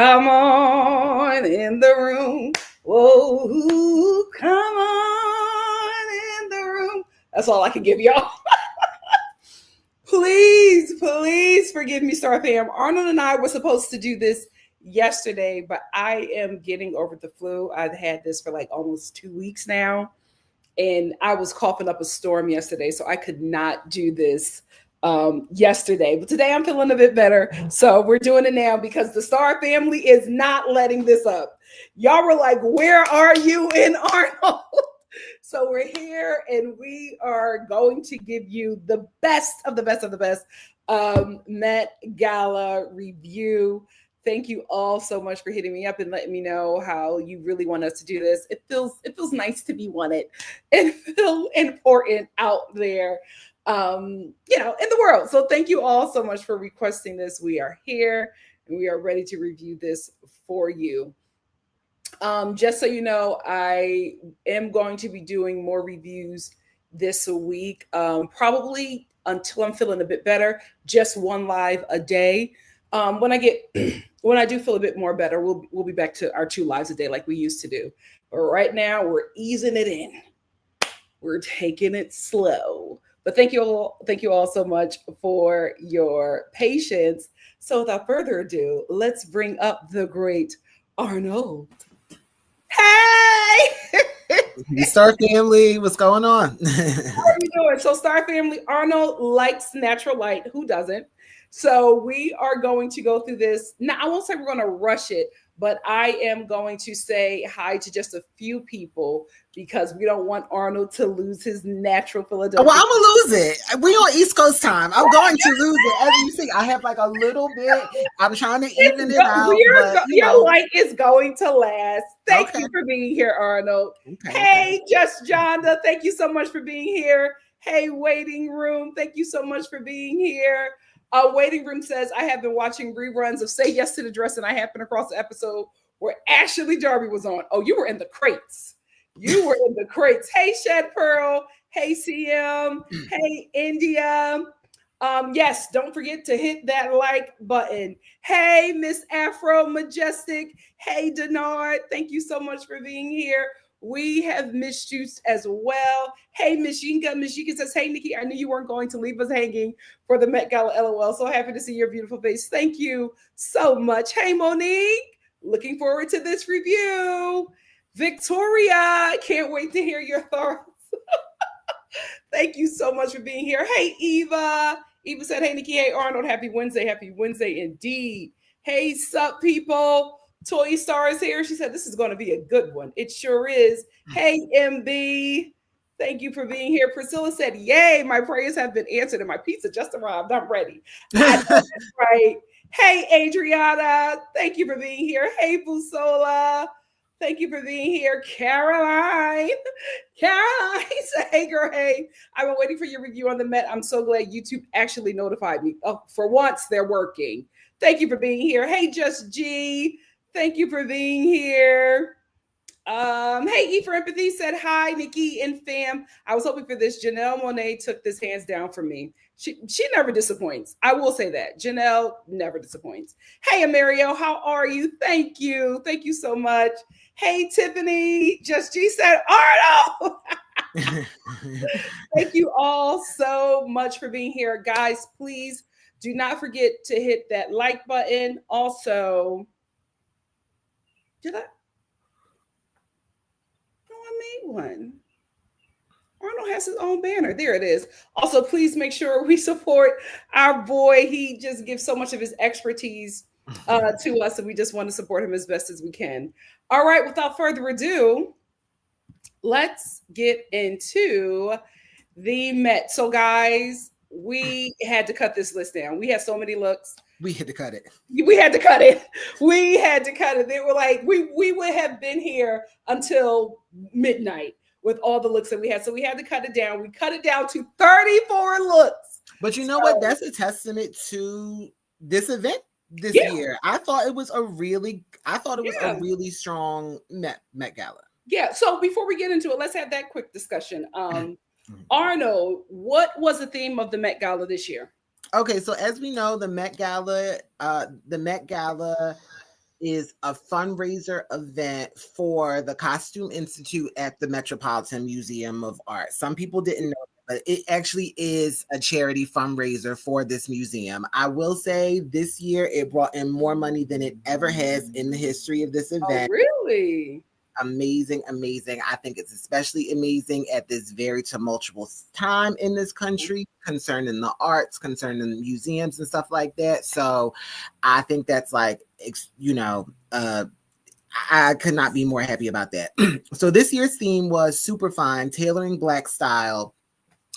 Come on in the room. Whoa, come on in the room. That's all I can give y'all. Please forgive me, Star Fam. Arnold and I were supposed to do this yesterday, but I am getting over the flu. I've had this for like almost 2 weeks now, and I was coughing up a storm yesterday, so I could not do this yesterday. But today I'm feeling a bit better, so we're doing it now because the Star family is not letting this up. Y'all were like, "Where are you in Arnold?" So we're here, and we are going to give you the best of the best of the best Met Gala review. Thank you all so much for hitting me up and letting me know how you really want us to do this. It feels nice to be wanted and feel important out there, in the world. So thank you all so much for requesting this. We are here and we are ready to review this for you. Just so you know, I am going to be doing more reviews this week, probably until I'm feeling a bit better. Just one live a day. When I do feel a bit more better, we'll be back to our 2 lives a day like we used to do. But right now, we're easing it in. We're taking it slow. But thank you all so much for your patience. So without further ado, let's bring up the great Arnold. Hey! Star family, what's going on? How are you doing? So Star family, Arnold likes natural light. Who doesn't? So we are going to go through this. Now, I won't say we're going to rush it, but I am going to say hi to just a few people because we don't want Arnold to lose his natural Philadelphia. Well, I'm going to lose it. We on East Coast time. I'm going to lose it. As you see, I have like a little bit. I'm trying to even it out. Your light is going to last. Thank you for being here, Arnold. Hey, Just Jonda, thank you so much for being here. Hey, Waiting Room, thank you so much for being here. Waiting Room says, I have been watching reruns of Say Yes to the Dress, and I happened across the episode where Ashley Darby was on. Oh, you were in the crates. Hey, Shed Pearl. Hey, CM. Hey, India. Yes, don't forget to hit that like button. Hey, Miss Afro Majestic. Hey, Denard. Thank you so much for being here. We have Miss Juice as well. Hey, Miss Yinka. Miss Yinka says, hey, Nikki, I knew you weren't going to leave us hanging for the Met Gala, LOL. So happy to see your beautiful face. Thank you so much. Hey, Monique. Looking forward to this review. Victoria, can't wait to hear your thoughts. Thank you so much for being here. Hey, Eva. Eva said, hey, Nikki. Hey, Arnold. Happy Wednesday. Happy Wednesday indeed. Hey, sup, people. Toy Star is here. She said, this is going to be a good one. It sure is. Hey, MB. Thank you for being here. Priscilla said, yay, my prayers have been answered and my pizza just arrived. I'm ready. I know that's right. Hey, Adriana. Thank you for being here. Hey, Busola. Thank you for being here. Caroline said, hey, girl, hey. I've been waiting for your review on the Met. I'm so glad YouTube actually notified me. Oh, for once, they're working. Thank you for being here. Hey, Just G. Thank you for being here. Hey, E for Empathy said, hi, Nikki and fam. I was hoping for this. Janelle Monae took this hands down for me. She never disappoints. I will say that. Janelle never disappoints. Hey, Amelia, how are you? Thank you. Thank you so much. Hey, Tiffany. Just G said, Arnold. Thank you all so much for being here. Guys, please do not forget to hit that like button. Also, I made one. Arnold has his own banner. There it is. Also, please make sure we support our boy. He just gives so much of his expertise to us, and we just want to support him as best as we can. All right, without further ado, let's get into the Met. So, guys, we had to cut this list down. We had so many looks. We had to cut it. They were like, we would have been here until midnight with all the looks that we had. So we had to cut it down. We cut it down to 34 looks. But you know what? That's a testament to this event this year. I thought it was a really strong Met Gala. Yeah. So before we get into it, let's have that quick discussion. Arnold, what was the theme of the Met Gala this year? Okay, so as we know, the Met Gala is a fundraiser event for the Costume Institute at the Metropolitan Museum of Art. Some people didn't know, but it actually is a charity fundraiser for this museum. I will say this year it brought in more money than it ever has in the history of this event. Oh, really? Amazing. I think it's especially amazing at this very tumultuous time in this country concerning the arts, concerning the museums and stuff like that. So I think that's like, I could not be more happy about that. So this year's theme was super fine, tailoring Black style.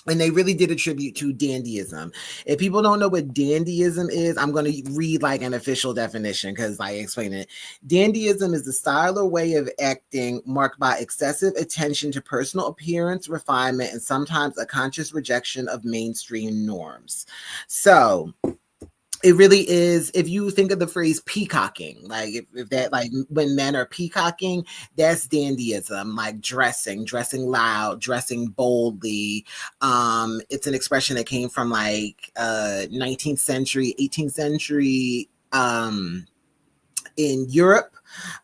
And they really did a tribute to dandyism. If people don't know what dandyism is, I'm going to read like an official definition because I explain it. Dandyism is the style or way of acting marked by excessive attention to personal appearance, refinement, and sometimes a conscious rejection of mainstream norms. So it really is, if you think of the phrase peacocking, like if that, like when men are peacocking, that's dandyism, like dressing loud, dressing boldly. It's an expression that came from like 19th century, 18th century in Europe.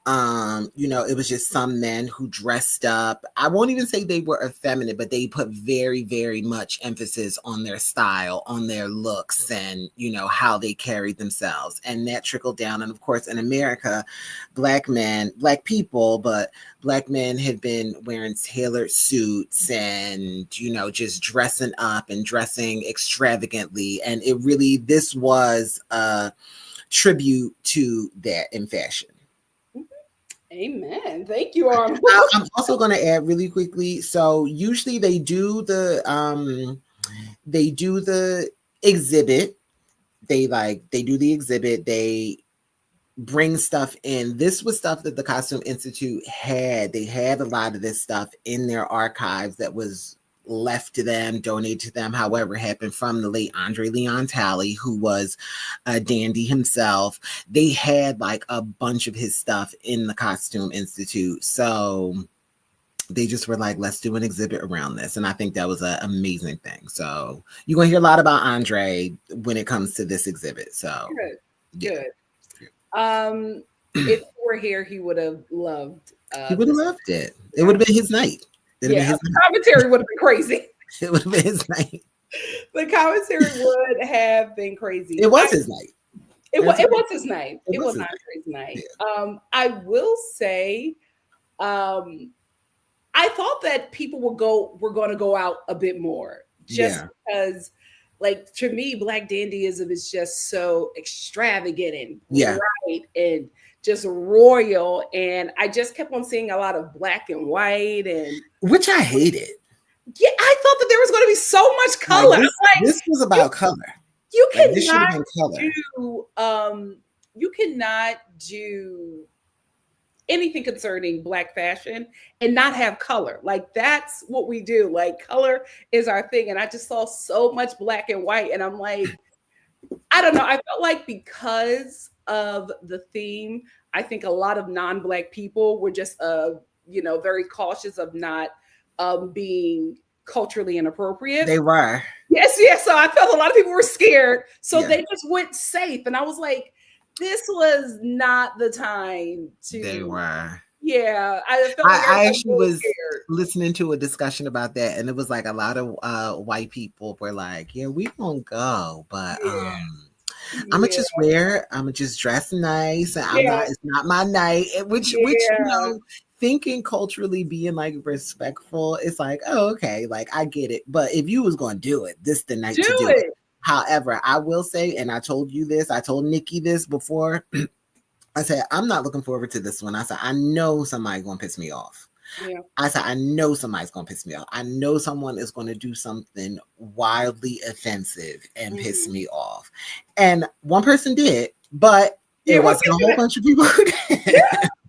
It was just some men who dressed up. I won't even say they were effeminate, but they put very, very much emphasis on their style, on their looks, and, how they carried themselves. And that trickled down. And of course, in America, Black people had been wearing tailored suits and, just dressing up and dressing extravagantly. And this was a tribute to that in fashion. Amen. Thank you, Arnold. I'm also going to add really quickly. So usually they do the exhibit. They do the exhibit. They bring stuff in. This was stuff that the Costume Institute had. They had a lot of this stuff in their archives that was left to them, donated to them, however it happened, from the late Andre Leon Talley, who was a dandy himself. They had like a bunch of his stuff in the Costume Institute. So they just were like, let's do an exhibit around this. And I think that was an amazing thing. So you're going to hear a lot about Andre when it comes to this exhibit. So good. If he were here, he would have loved he would have loved it. It would have been his night. The commentary would have been crazy. It would have been his night. The commentary would have been crazy. It was his night. It was his night. It was Andre's night. Yeah. I will say, I thought that people were going to go out a bit more, just because, like, to me, Black dandyism is just so extravagant and bright and just royal, and I just kept on seeing a lot of black and white, and which I hated. Yeah, I thought that there was going to be so much color. This was about color. You cannot you cannot do anything concerning Black fashion and not have color. Like, that's what we do. Like, color is our thing, and I just saw so much black and white, and I'm like, I don't know. I felt like because of the theme, I think a lot of non-Black people were just, very cautious of not being culturally inappropriate. They were. Yes. So I felt a lot of people were scared. So they just went safe. And I was like, this was not the time to. They were. Yeah. I actually was listening to a discussion about that. And it was like a lot of white people were like, yeah, we won't go. But I'm gonna just dress nice, and it's not my night. Which thinking culturally, being like respectful, it's like, oh, okay, like I get it. But if you was gonna do it, this the night to do it. However, I will say, and I told you this, I told Nikki this before. I said, I'm not looking forward to this one. I said, I know somebody's gonna piss me off. Yeah. I said, I know somebody's going to piss me off. I know someone is going to do something wildly offensive and piss me off. And one person did, but it wasn't a whole bunch of people who did.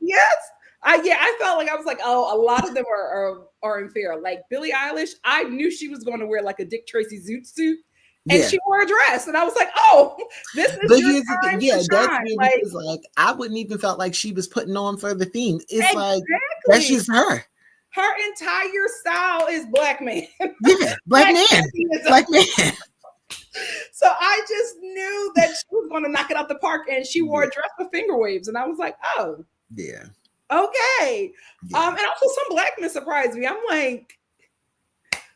Yes. I felt like I was like, oh, a lot of them are unfair. Like Billie Eilish, I knew she was going to wear like a Dick Tracy zoot suit. And she wore a dress, and I was like, "Oh, this is your time to shine." That's like I wouldn't even felt like she was putting on for the theme. It's like that's just her. Her entire style is black man. Yeah, black man. So I just knew that she was going to knock it out the park. And she wore a dress with finger waves. And I was like, oh. Yeah. Okay. Yeah. And also some black men surprised me. I'm like,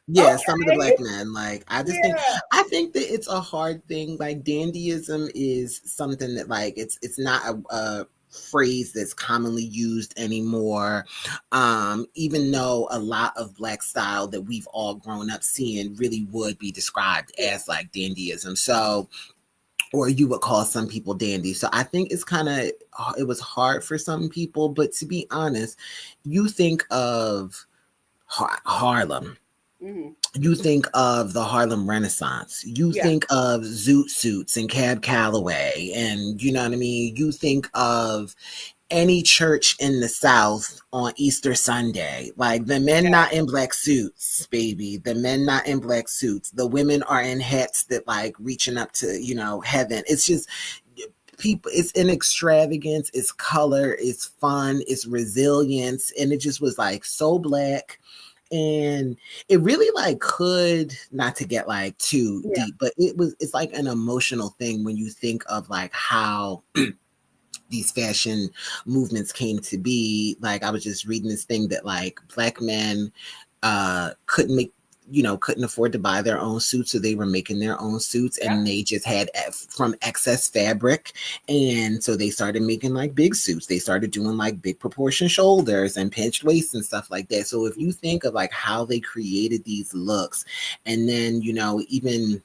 yeah, okay. Some of the black men, like, I think that it's a hard thing. Like, dandyism is something that, like, it's not a phrase that's commonly used anymore, even though a lot of black style that we've all grown up seeing really would be described as like dandyism. So, or you would call some people dandy. So I think it was hard for some people, but to be honest, you think of Harlem. Mm-hmm. You think of the Harlem Renaissance. You think of zoot suits and Cab Calloway, and you know what I mean? You think of any church in the South on Easter Sunday. Like, the men not in black suits, baby. The men not in black suits. The women are in hats that, like, reaching up to, you know, heaven. It's just people, it's an extravagance, it's color, it's fun, it's resilience. And it just was like so black. And it really like could, not to get like too deep, but it's like an emotional thing when you think of like how these fashion movements came to be. Like, I was just reading this thing that like black men couldn't afford to buy their own suits, so they were making their own suits, and they just had from excess fabric, and so they started making like big suits. They started doing like big proportion shoulders and pinched waists and stuff like that. So if you think of like how they created these looks, and then, you know, even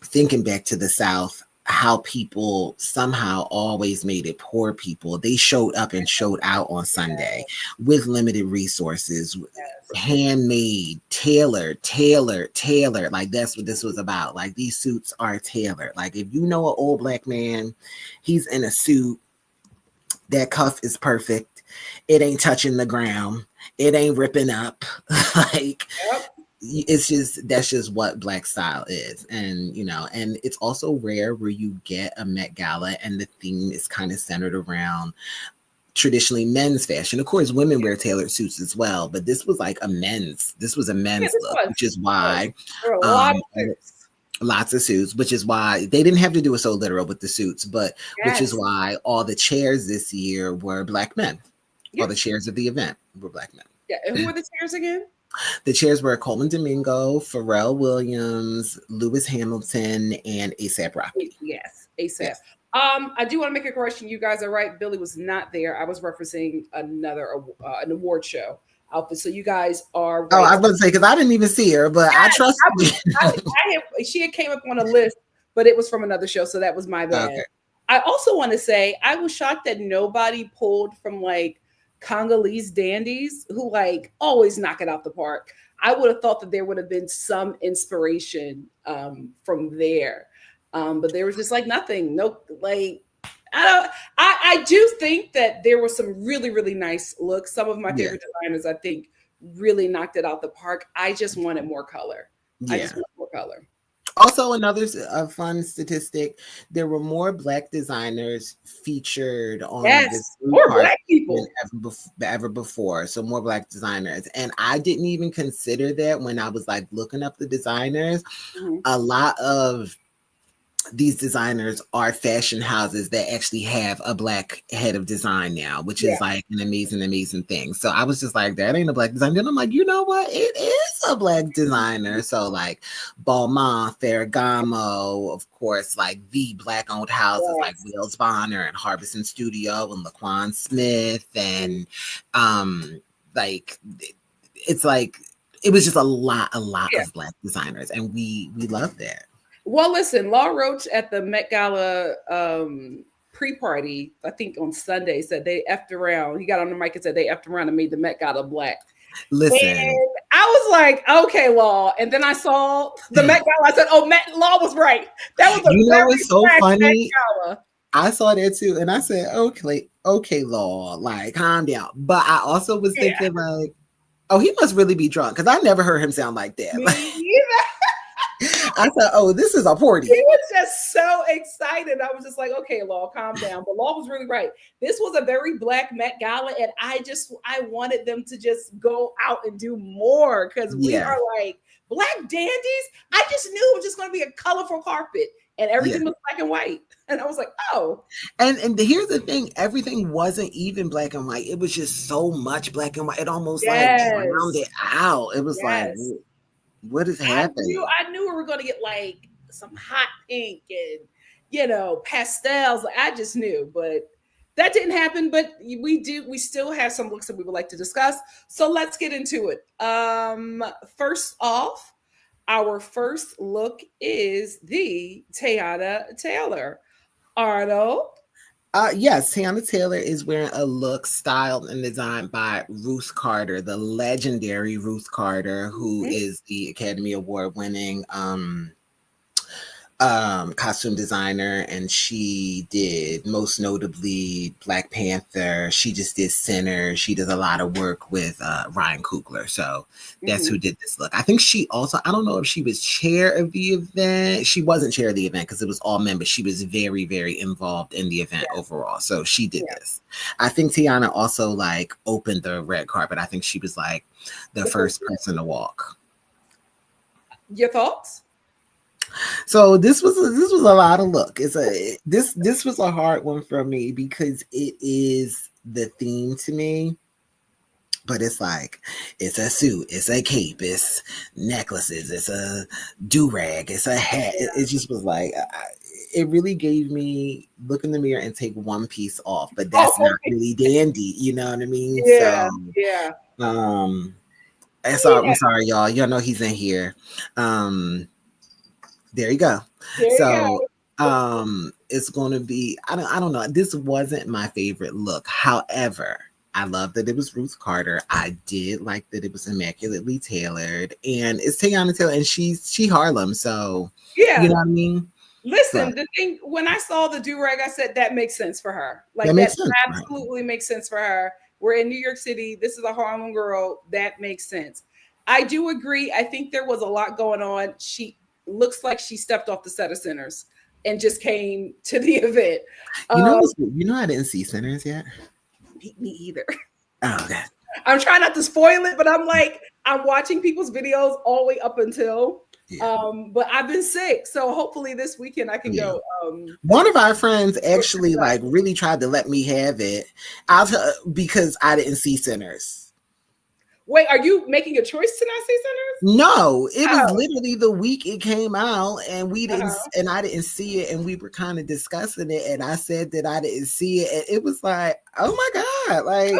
thinking back to the South, how people somehow always made it poor people. They showed up and showed out on Sunday with limited resources, handmade, tailored. Like, that's what this was about. Like, these suits are tailored. Like, if you know an old black man, he's in a suit, that cuff is perfect. It ain't touching the ground. It ain't ripping up. Like, that's just what black style is. And, you know, and it's also rare where you get a Met Gala and the theme is kind of centered around traditionally men's fashion. Of course, women wear tailored suits as well, but this was like a men's look, which is why lots of suits, which is why they didn't have to do it so literal with the suits, but which is why all the chairs this year were black men. All the chairs of the event were black men. Yeah, and who were the chairs again? The chairs were Coleman Domingo, Pharrell Williams, Lewis Hamilton, and A$AP Rocky. Yes, A$AP. Yes. I do want to make a correction. You guys are right. Billy was not there. I was referencing an award show outfit. So you guys are right. Oh, I was going to say, because I didn't even see her, but I trust she had came up on a list, but it was from another show. So that was my bad. Okay. I also want to say, I was shocked that nobody pulled from like Congolese dandies who like always knock it out the park. I would have thought that there would have been some inspiration from there. But there was just like nothing. No, like I do think that there were some really, really nice looks. Some of my favorite designers, I think, really knocked it out the park. I just wanted more color. I just want more color. Also, another fun statistic: there were more black designers featured on this more black people than ever before. So more black designers, and I didn't even consider that when I was like looking up the designers. Mm-hmm. A lot of these designers are fashion houses that actually have a black head of design now, which is like an amazing thing. So I was just like, that ain't a black designer. And I'm like, you know what? It is a black designer. So like Balmain, Ferragamo, of course, like the black owned houses like Wills Bonner and Harbison Studio and Laquan Smith. And like, it's like, it was just a lot of black designers. And we love that. Well, listen, Law Roach at the Met Gala pre-party, I think on Sunday, said they effed around. He got on the mic and said they effed around and made the Met Gala black. Listen. And I was like, okay, Law. And then I saw the Met Gala. I said, oh, Law was right. That was it's so funny. I saw that too. And I said, okay, Law, like, calm down. But I also was thinking like, oh, he must really be drunk, because I never heard him sound like that. Me either. I said, oh, this is a party. He was just so excited. I was just like, okay, Law, calm down. But Law was really right. This was a very black Met Gala, and I wanted them to just go out and do more, because we are like black dandies. I just knew it was just going to be a colorful carpet, and everything was black and white. And I was like, oh. And here's the thing, everything wasn't even black and white. It was just so much black and white. It almost like drowned it out. It was like, what is happening? I knew we were going to get like some hot pink and, you know, pastels. I just knew, but that didn't happen. But we still have some looks that we would like to discuss. So let's get into it. First off, our first look is the Teyana Taylor. Arnold? Yes, Teyana Taylor is wearing a look styled and designed by Ruth Carter, the legendary Ruth Carter, who is the Academy Award winning costume designer, and she did most notably Black Panther. She just did Sinner. She does a lot of work with Ryan Coogler, so that's who did this look. I think she also, I don't know if she was chair of the event. She wasn't chair of the event because it was all men, but she was very, very involved in the event overall, so she did this. I think Teyana also like opened the red carpet. I think she was like the first person to walk. Your thoughts? So this was a lot of look. This was a hard one for me because it is the theme to me, but it's like it's a suit, it's a cape, it's necklaces, it's a do-rag, it's a hat. It just was like it really gave me look in the mirror and take one piece off, but that's not really dandy, you know what I mean? I'm sorry, y'all. Y'all know he's in here. There you go. It's going to be, I don't know. This wasn't my favorite look. However, I love that it was Ruth Carter. I did like that it was immaculately tailored, and it's Teyana Taylor, and she Harlem. So you know what I mean? Listen, the thing, when I saw the do-rag, I said that makes sense for her. Like that absolutely makes sense for her. We're in New York City. This is a Harlem girl. That makes sense. I do agree. I think there was a lot going on. She looks like she stepped off the set of Sinners and just came to the event. You know, I didn't see Sinners yet. Me either. Oh, okay. I'm trying not to spoil it, but I'm watching people's videos all the way up until. But I've been sick, so hopefully this weekend I can go. One of our friends actually like really tried to let me have it. Because I didn't see Sinners. Wait, are you making a choice to not see Sinners? No, it was literally the week it came out, and we didn't, and I didn't see it, and we were kind of discussing it, and I said that I didn't see it, and it was like, oh my god, like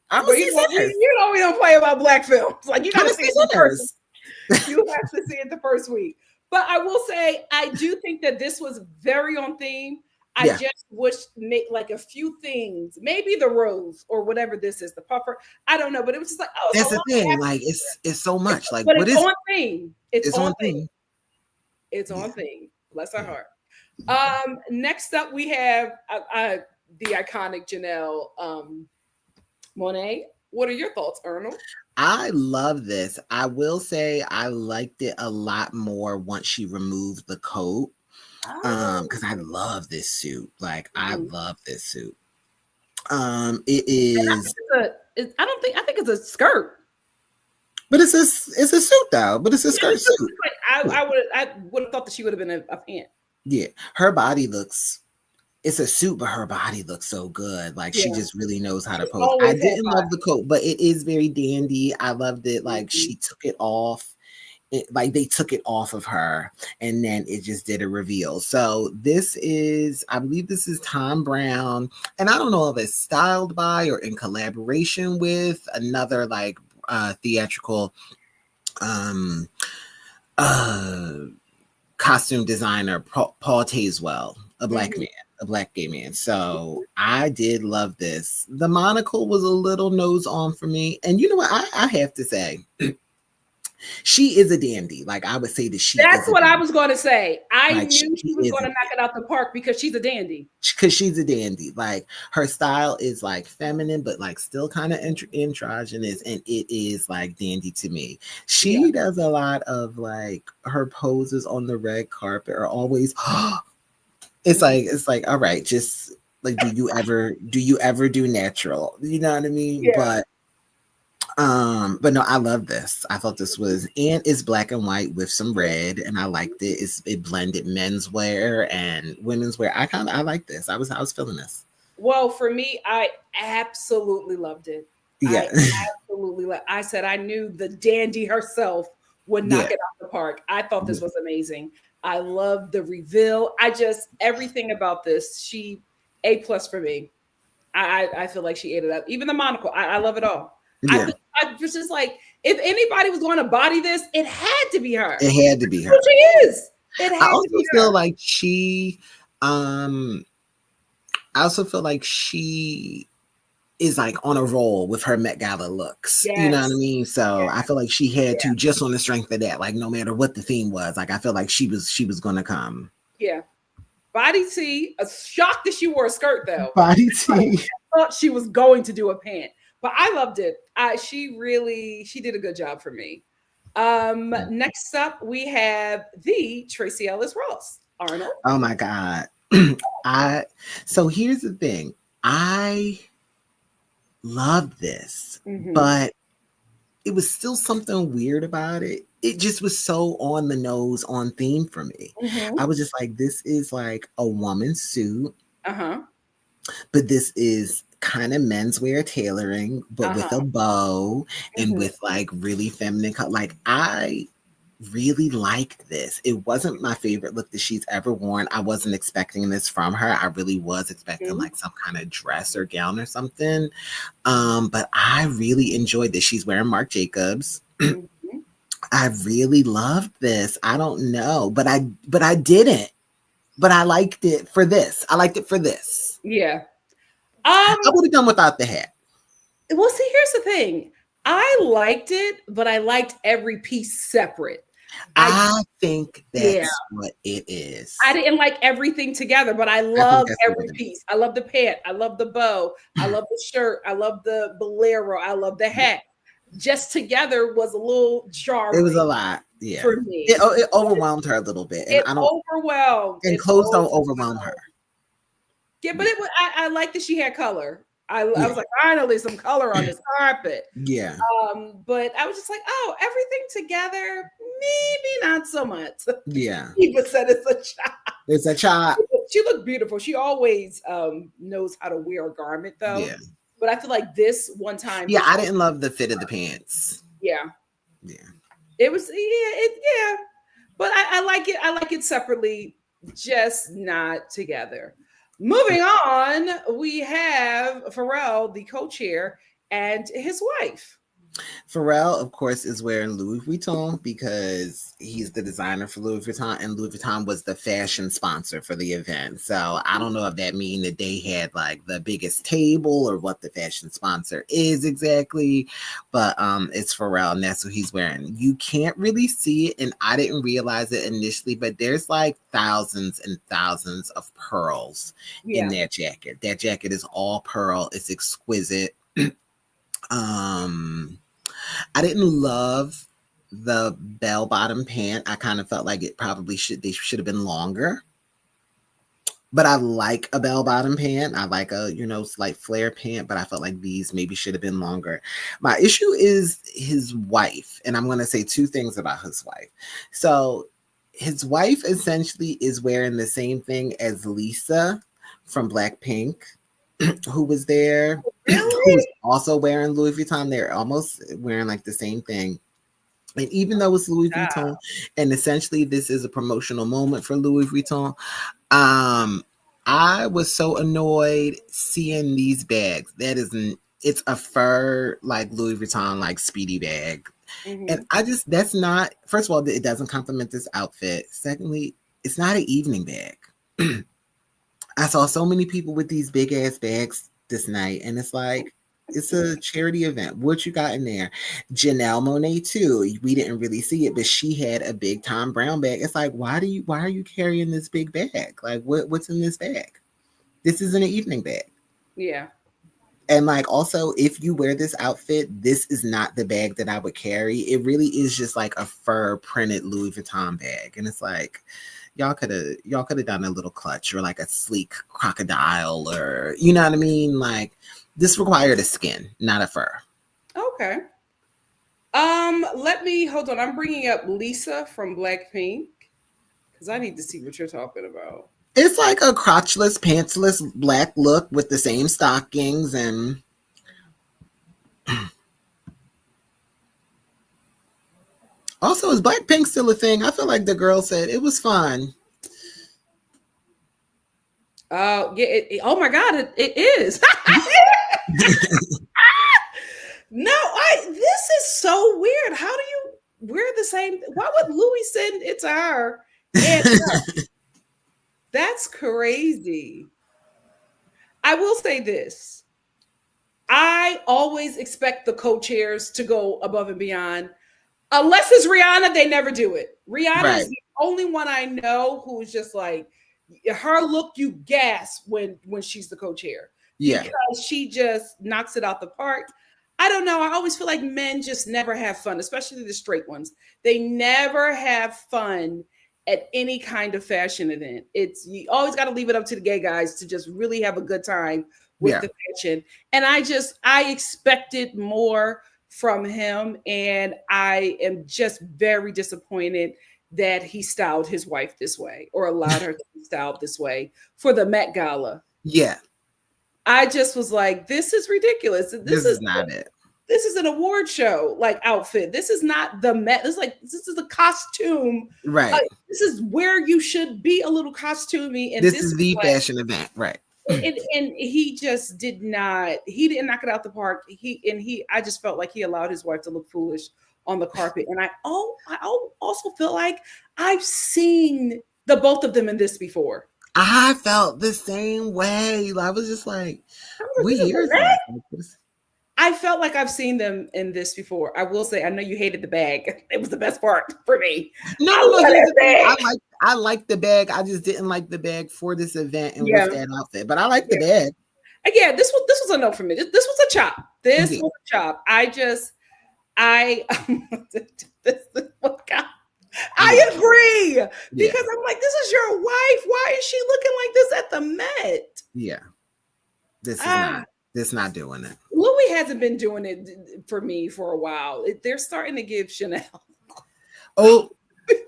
I'm gonna see Sinners. You know we don't play about black films, like you gotta see it first. You have to see it the first week. But I will say, I do think that this was very on theme. I just wish make like a few things, maybe the rose or whatever this is, the puffer. I don't know, but it was just like, oh, that's the thing. Like it's so much. Like, but what it's is on theme. It's on theme. It's on theme. Bless her heart. Next up, we have the iconic Janelle Monae. What are your thoughts, Arnold? I love this. I will say I liked it a lot more once she removed the coat. Because I love this suit. Like I love this suit. It is. I think it's a skirt. But it's a suit though. But it's a skirt suit. Like I would have thought that she would have been a pant. Yeah, her body looks. It's a suit, but her body looks so good. Like she just really knows how to pose. I didn't love the coat, but it is very dandy. I loved it. Like she took it off. Like they took it off of her, and then it just did a reveal. So this is, I believe this is Thom Browne, and I don't know if it's styled by or in collaboration with another like theatrical costume designer, Paul Tazewell, a black man, a black gay man. So I did love this. The monocle was a little nose on for me, and you know what? I have to say. She is a dandy. Like I would say that she. That's what I was going to say. I knew she was going to knock it out the park because she's a dandy. Because she's a dandy. Like her style is like feminine, but like still kind of androgynous, and it is like dandy to me. She does a lot of like her poses on the red carpet are always. It's like all right, just like do you ever do natural? You know what I mean? Yeah. But But no, I love this. I thought this was, and it's black and white with some red, and I liked it. It blended menswear and women's wear. I like this. I was feeling this. Well, for me, I absolutely loved it. Yeah. I said I knew the dandy herself would knock it out the park. I thought this was amazing. I love the reveal. Everything about this, she A+ for me. I feel like she ate it up. Even the monocle, I love it all. Yeah. I was just like, if anybody was going to body this, it had to be her. It had to be her. Who she is. I also feel like she is like on a roll with her Met Gala looks. Yes. You know what I mean? So I feel like she had to, just on the strength of that, like no matter what the theme was, like I feel like she was gonna come. Yeah. Body tea. A shock that she wore a skirt though. Body tea. I thought she was going to do a pant, but I loved it. She did a good job for me. Next up we have the Tracee Ellis Ross. Arnold. Oh my God. So here's the thing. I love this, but it was still something weird about it. It just was so on the nose, on theme for me. I was just like, this is like a woman's suit, but this is kind of menswear tailoring, but with a bow and with like really feminine color. Like I really liked this. It wasn't my favorite look that she's ever worn. I wasn't expecting this from her. I really was expecting like some kind of dress or gown or something. But I really enjoyed this. She's wearing Marc Jacobs. I really loved this. I don't know, but I didn't. But I liked it for this. Yeah. I would have done without the hat. Well, see, here's the thing. I liked it, but I liked every piece separate. I think that's what it is. I didn't like everything together, but I love every piece. I love the pant. I love the bow. I love the shirt. I love the bolero. I love the hat. Just together was a little jarring. It was a lot. Yeah. For me. It overwhelmed her a little bit. And overwhelmed. And clothes don't overwhelm her. Yeah, but I like that she had color. I was like, finally, some color on this carpet. Yeah. But I was just like, oh, everything together, maybe not so much. Yeah. Eva said it's a child. It's a child. She looked beautiful. She always knows how to wear a garment, though. Yeah. But I feel like this one time. Yeah, I didn't love the fit of the pants. Yeah. Yeah. It was, yeah. But I like it. I like it separately, just not together. Moving on, we have Pharrell, the co-chair, and his wife. Pharrell, of course, is wearing Louis Vuitton because he's the designer for Louis Vuitton, and Louis Vuitton was the fashion sponsor for the event. So I don't know if that means that they had like the biggest table or what the fashion sponsor is exactly, but it's Pharrell, and that's what he's wearing. You can't really see it, and I didn't realize it initially, but there's like thousands and thousands of pearls in that jacket. That jacket is all pearl. It's exquisite. I didn't love the bell-bottom pant. I kind of felt like they should have been longer. But I like a bell-bottom pant. I like a, slight flare pant, but I felt like these maybe should have been longer. My issue is his wife, and I'm going to say two things about his wife. So his wife essentially is wearing the same thing as Lisa from Blackpink, who was there, who's also wearing Louis Vuitton. They're almost wearing like the same thing. And even though it's Louis Vuitton, and essentially this is a promotional moment for Louis Vuitton, I was so annoyed seeing these bags. It's a fur like Louis Vuitton like Speedy bag. And that's not, first of all, it doesn't complement this outfit. Secondly, it's not an evening bag. I saw so many people with these big ass bags this night, and it's like, it's a charity event. What you got in there? Janelle Monae too. We didn't really see it, but she had a big Tom Brown bag. It's like, why are you carrying this big bag? Like, what's in this bag? This isn't an evening bag. Yeah. And like, also, if you wear this outfit, this is not the bag that I would carry. It really is just like a fur printed Louis Vuitton bag, and it's like, y'all could have done a little clutch or like a sleek crocodile, or you know what I mean? Like, this required a skin, not a fur. Okay. Let me hold on. I'm bringing up Lisa from Blackpink because I need to see what you're talking about. It's like a crotchless, pantsless black look with the same stockings and. Also, is Blackpink still a thing? I feel like the girl said it was fun. Yeah. Oh my God, it is. No, this is so weird. How do you wear the same? Why would Louis send it to her? And that's crazy. I will say this. I always expect the co-chairs to go above and beyond. Unless it's Rihanna, they never do it. Rihanna is the only one I know who is just like, her look, you gasp when she's the co-chair. Yeah. Because she just knocks it out the park. I don't know. I always feel like men just never have fun, especially the straight ones. They never have fun at any kind of fashion event. You always got to leave it up to the gay guys to just really have a good time with the fashion. And I expected more from him. And I am just very disappointed that he styled his wife this way or allowed her to be styled this way for the Met Gala. Yeah. I just was like, this is ridiculous. This is not it. This is an award show like outfit. This is not the Met. This is a costume. Right. This is where you should be a little costumey. And this is the fashion event. Right. And he just didn't knock it out the park. I just felt like he allowed his wife to look foolish on the carpet. And I also feel like I've seen the both of them in this before. I felt the same way. I was just like, what year is this? I felt like I've seen them in this before. I will say, I know you hated the bag. It was the best part for me. No. I like the bag. I just didn't like the bag for this event and with that outfit. But I like the bag. Yeah, this was a no for me. This was a chop. This was a chop. I agree because I'm like, this is your wife. Why is she looking like this at the Met? Yeah, this is not doing it. Louis hasn't been doing it for me for a while. They're starting to give Chanel. Oh, because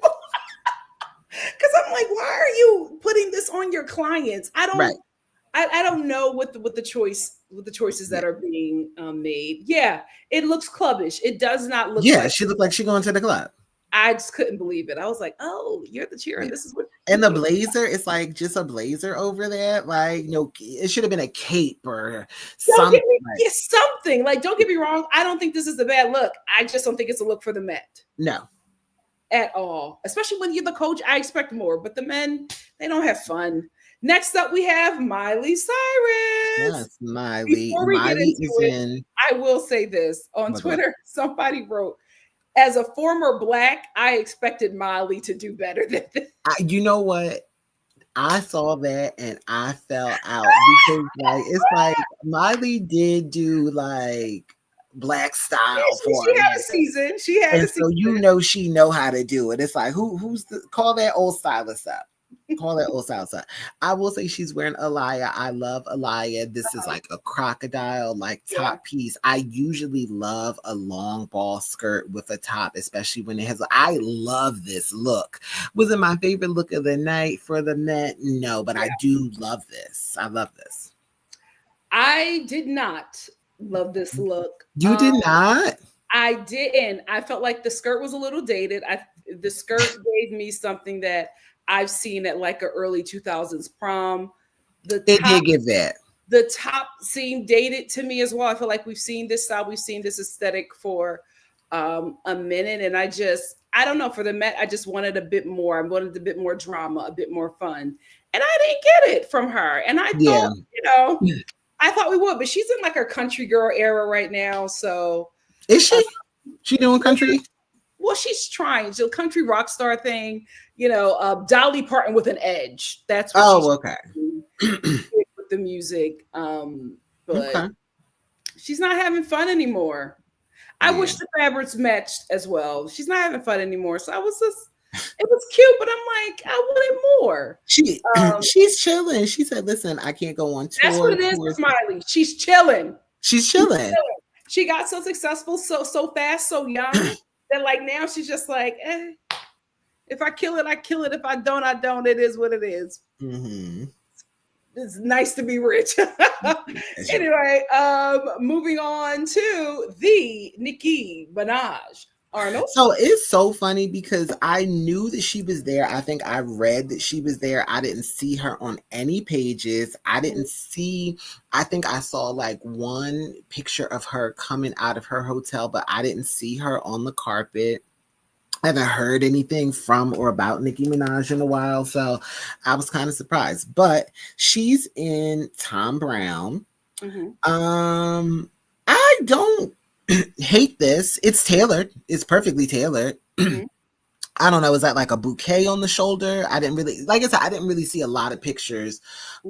I'm like, why are you putting this on your clients? I don't know what the choices that are being made. Yeah, it looks clubbish. It does not look. Yeah, she looked like she going to the club. I just couldn't believe it. I was like, "Oh, you're the cheer, and this is what." And the blazer, it's like just a blazer over that. Like, it should have been a cape or something. Something. Like, don't get me wrong. I don't think this is a bad look. I just don't think it's a look for the Met. No, at all. Especially when you're the coach, I expect more. But the men, they don't have fun. Next up, we have Miley Cyrus. Yes, Miley. Miley is in. I will say this on Twitter. Somebody wrote, as a former Black, I expected Miley to do better than this. You know what? I saw that and I fell out because it's like Miley did do like Black style for she had a season. She know how to do it. It's like call that old stylist up. Call that old stylist up. I will say she's wearing Alaya. I love Alaya. This is like a crocodile top piece. I usually love a long ball skirt with a top, especially when it has. I love this look. Was it my favorite look of the night for the Met? No, but I do love this. I love this. I did not love this look. You did not? I didn't. I felt like the skirt was a little dated. The skirt gave me something that I've seen at like an early 2000s prom. It did give that. The top seemed dated to me as well. I feel like we've seen this style, we've seen this aesthetic for a minute. And I don't know, for the Met, I just wanted a bit more. I wanted a bit more drama, a bit more fun. And I didn't get it from her. And I thought, I thought we would, but she's in like her country girl era right now. So is she? She doing country? Well, she's trying. So country rock star thing, Dolly Parton with an edge. That's what with the music. But she's not having fun anymore. I wish the fabrics matched as well. She's not having fun anymore. So it was cute, but I'm like, I wanted more. She's chilling. She said, listen, I can't go on tour. That's what it is with Miley. She's chilling. She's chilling. she got so successful so fast, so young that like now she's just like, if I kill it, I kill it. If I don't, I don't. It is what it is. Mm-hmm. It's nice to be rich. Anyway, moving on to the Nicki Minaj. Arnold. So it's so funny because I knew that she was there. I think I read that she was there. I didn't see her on any pages. I think I saw like one picture of her coming out of her hotel, but I didn't see her on the carpet. I haven't heard anything from or about Nicki Minaj in a while, so I was kind of surprised. But she's in Thom Browne. Mm-hmm. I don't hate this. It's tailored. It's perfectly tailored. Mm-hmm. I don't know. Is that like a bouquet on the shoulder? I didn't really, like I said, I didn't really see a lot of pictures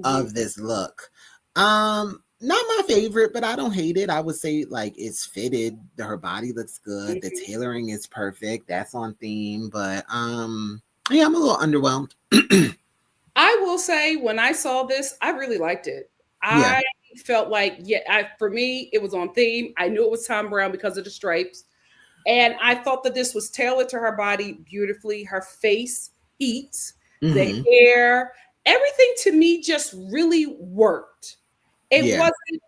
of this look. Not my favorite, but I don't hate it. I would say like it's fitted. Her body looks good. The tailoring is perfect. That's on theme. But yeah, I'm a little underwhelmed. I will say when I saw this, I really liked it. I felt like, for me, it was on theme. I knew it was Thom Browne because of the stripes. And I thought that this was tailored to her body beautifully. Her face eats, the hair, everything to me just really worked. It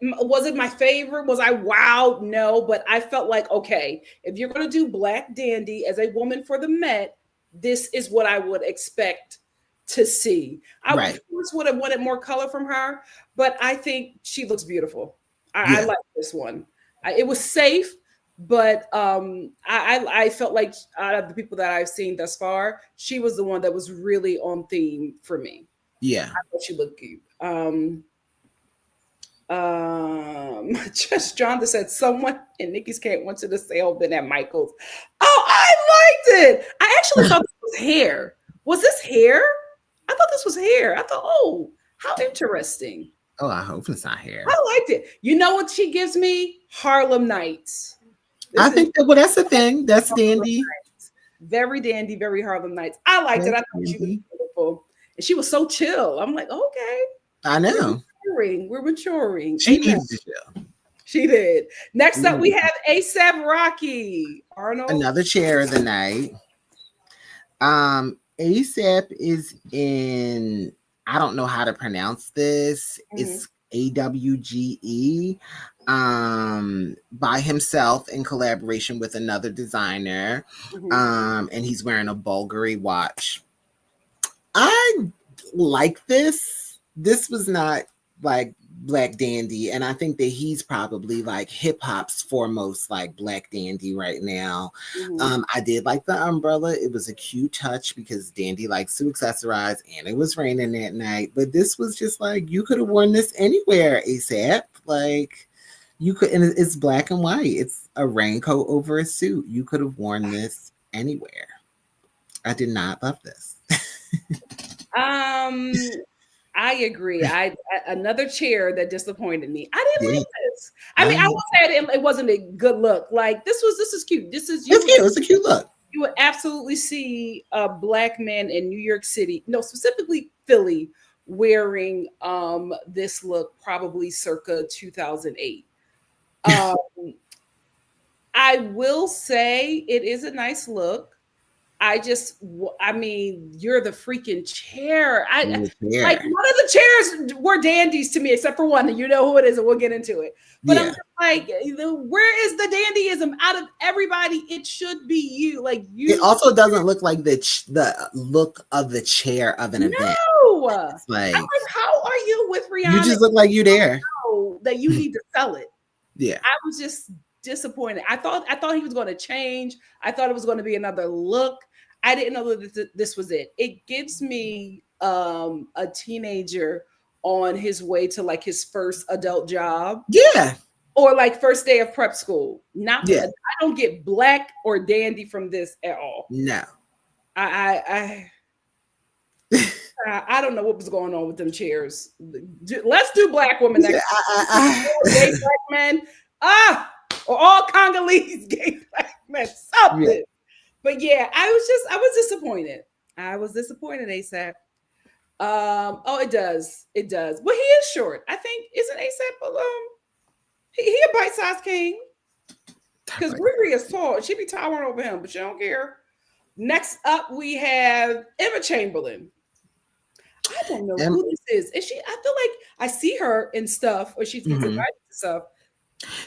wasn't my favorite. Was I wowed? No, but I felt like, okay, if you're going to do Black Dandy as a woman for the Met, this is what I would expect to see. I of course would have wanted more color from her, but I think she looks beautiful. I like this one. It was safe, but I felt like out of the people that I've seen thus far, she was the one that was really on theme for me. Yeah, I thought she looked cute. Just John that said someone in Nikki's camp went to the sale bin at Michael's. Oh, I liked it. I actually thought this was hair. Was this hair? I thought this was hair. I thought, oh, how interesting. Oh, I hope it's not hair. I liked it. You know what she gives me? Harlem Nights. I think that, well, that's the thing. That's dandy. Nights. Very dandy, very Harlem Nights. I liked it. I thought she was beautiful. And she was so chill. I'm like, okay. I know. We're maturing. She needed to chill. She did. Next up, we have A$AP Rocky. Arnold. Another chair of the night. A$AP is in, I don't know how to pronounce this. It's AWGE. By himself in collaboration with another designer. And he's wearing a Bulgari watch. I like this. This was not like Black Dandy, and I think that he's probably like hip hop's foremost like Black Dandy right now. I did like the umbrella. It was a cute touch because Dandy likes to accessorize, and it was raining that night. But this was just like, you could have worn this anywhere, A$AP. Like, you could, and it's black and white. It's a raincoat over a suit. You could have worn this anywhere. I did not love this. I agree. Another chair that disappointed me. I didn't like this. I mean, I will say it wasn't a good look. Like this is cute. It's cute. It's a cute look. You would absolutely see a Black man in New York City, no, specifically Philly, wearing this look probably circa 2008. I will say it is a nice look. I mean, you're the freaking chair. Like none of the chairs were dandies to me, except for one. You know who it is, and we'll get into it. But I'm just like, where is the dandyism out of everybody? It should be you. Like you. It also doesn't look like the look of the chair of an event. No, it's like, how are you with Rihanna? You just look like you there. That you need to sell it. Yeah, I was just disappointed. I thought he was going to change. I thought it was going to be another look. I didn't know that this was it. It gives me a teenager on his way to like his first adult job. Yeah. Or like first day of prep school. I don't get Black or dandy from this at all. No. I don't know what was going on with them chairs. Let's do Black women next. Gay Black men. Or all Congolese gay Black men. Something. Yeah. But yeah, I was disappointed. I was disappointed, A$AP. It does. Well, he is short. I think, isn't A$AP he a bite-sized king? because Riri is tall. She be towering over him, but she don't care. Next up, we have Emma Chamberlain. I don't know who this is. Is she? I feel like I see her in stuff, or she gets invited to stuff.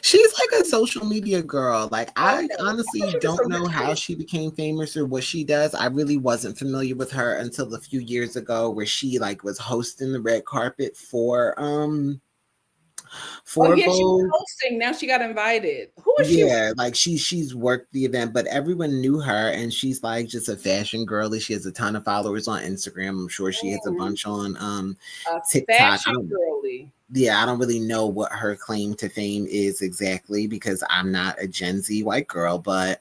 She's like a social media girl. Like, I honestly don't know how she became famous or what she does. I really wasn't familiar with her until a few years ago, where she like was hosting the red carpet for Vogue. She was hosting. Now she got invited. Who is she? Yeah, like she's worked the event, but everyone knew her, and she's like just a fashion girly. She has a ton of followers on Instagram. I'm sure she has a bunch on TikTok. Girly. Yeah, I don't really know what her claim to fame is exactly, because I'm not a Gen Z white girl, but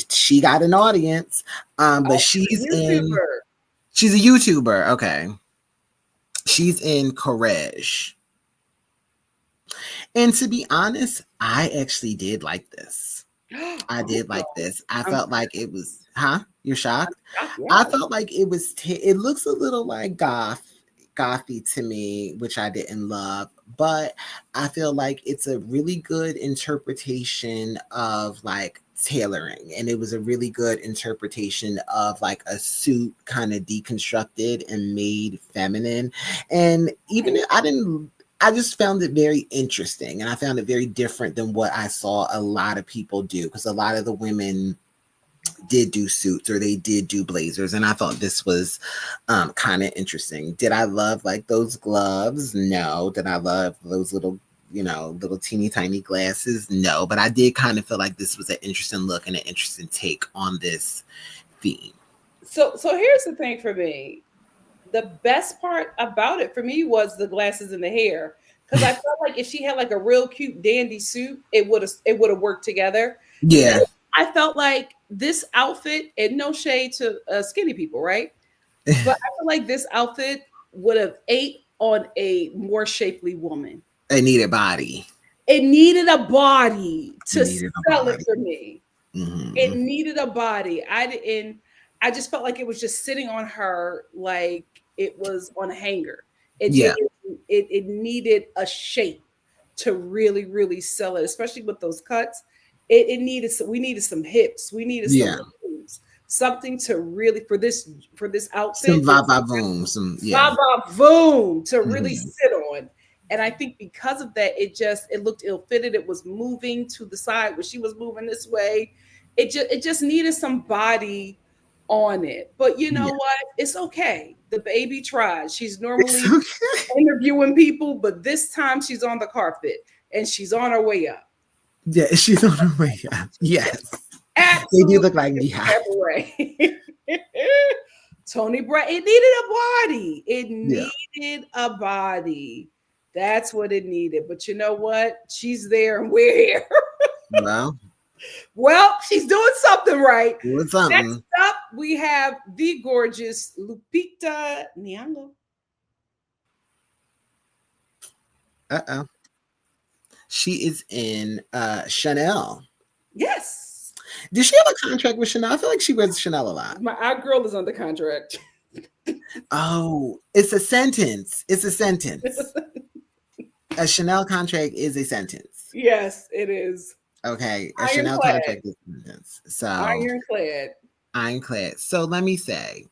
she got an audience. But she's a YouTuber. Okay. She's in Courage. And to be honest, I actually did like this. I did like this. I felt like it was, You're shocked? Yeah. I felt like it was, it looks a little like gothy to me, which I didn't love, but I feel like it's a really good interpretation of like tailoring, and it was a really good interpretation of like a suit kind of deconstructed and made feminine. And even I just found it very interesting, and I found it very different than what I saw a lot of people do, because a lot of the women did do suits or they did do blazers, and I thought this was kind of interesting. Did I love like those gloves? No. Did I love those little teeny tiny glasses? No. But I did kind of feel like this was an interesting look and an interesting take on this theme. So here's the thing for me. The best part about it for me was the glasses and the hair, because I felt like if she had like a real cute dandy suit, it would have worked together. Yeah. I felt like this outfit, and no shade to skinny people, right? But I feel like this outfit would have ate on a more shapely woman. It needed body. It needed a body to sell it for me. Mm-hmm. It needed a body. I just felt like it was just sitting on her like it was on a hanger. It needed a shape to really, really sell it, especially with those cuts. We needed some hips. We needed some moves, something to really for this outfit. Some va-va-voom, va-va-voom to really sit on. And I think because of that, it looked ill-fitted. It was moving to the side where she was moving this way. It just needed some body on it. But you know what? It's okay. The baby tried. She's normally interviewing people, but this time she's on the carpet and she's on her way up. Yeah, she's on her way up. Yes. Absolutely. They do look like me. Tony Brown. It needed a body. It needed a body. That's what it needed. But you know what? She's there and we're here. Well, she's doing something right. Doing something. Next up, we have the gorgeous Lupita Nyong'o. Uh-oh. She is in Chanel. Yes. Does she have a contract with Chanel? I feel like she wears Chanel a lot. Our girl is under contract. Oh, it's a sentence. It's a sentence. A Chanel contract is a sentence. Yes, it is. Okay. A Chanel contract is a sentence. So Ironclad. So let me say,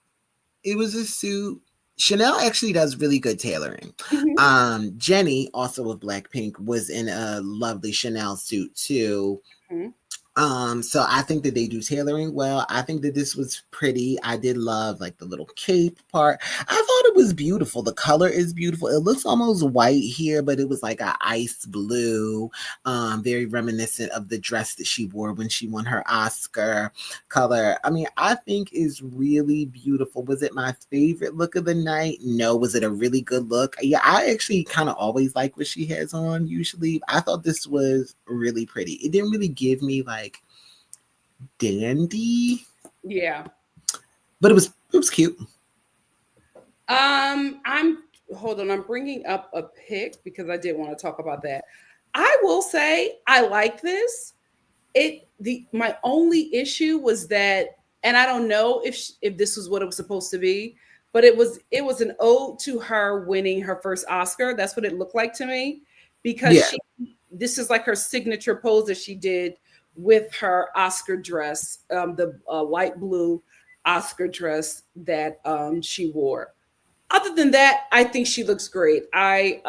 it was a suit. Chanel actually does really good tailoring. Mm-hmm. Jenny, also of Blackpink, was in a lovely Chanel suit too. Mm-hmm. So I think that they do tailoring well. I think that this was pretty. I did love like the little cape part. I thought it was beautiful. The color is beautiful. It looks almost white here, but it was like an ice blue, very reminiscent of the dress that she wore when she won her Oscar color. I mean, I think is really beautiful. Was it my favorite look of the night? No. Was it a really good look? Yeah, I actually kind of always like what she has on usually. I thought this was really pretty. It didn't really give me like dandy, but it was cute. I'm bringing up a pic because I did want to talk about that. I will say I like this. My only issue was that, and I don't know if this was what it was supposed to be, but it was an ode to her winning her first Oscar. That's what it looked like to me, because this is like her signature pose that she did with her Oscar dress, the light blue Oscar dress that she wore. Other than that, I think she looks great. I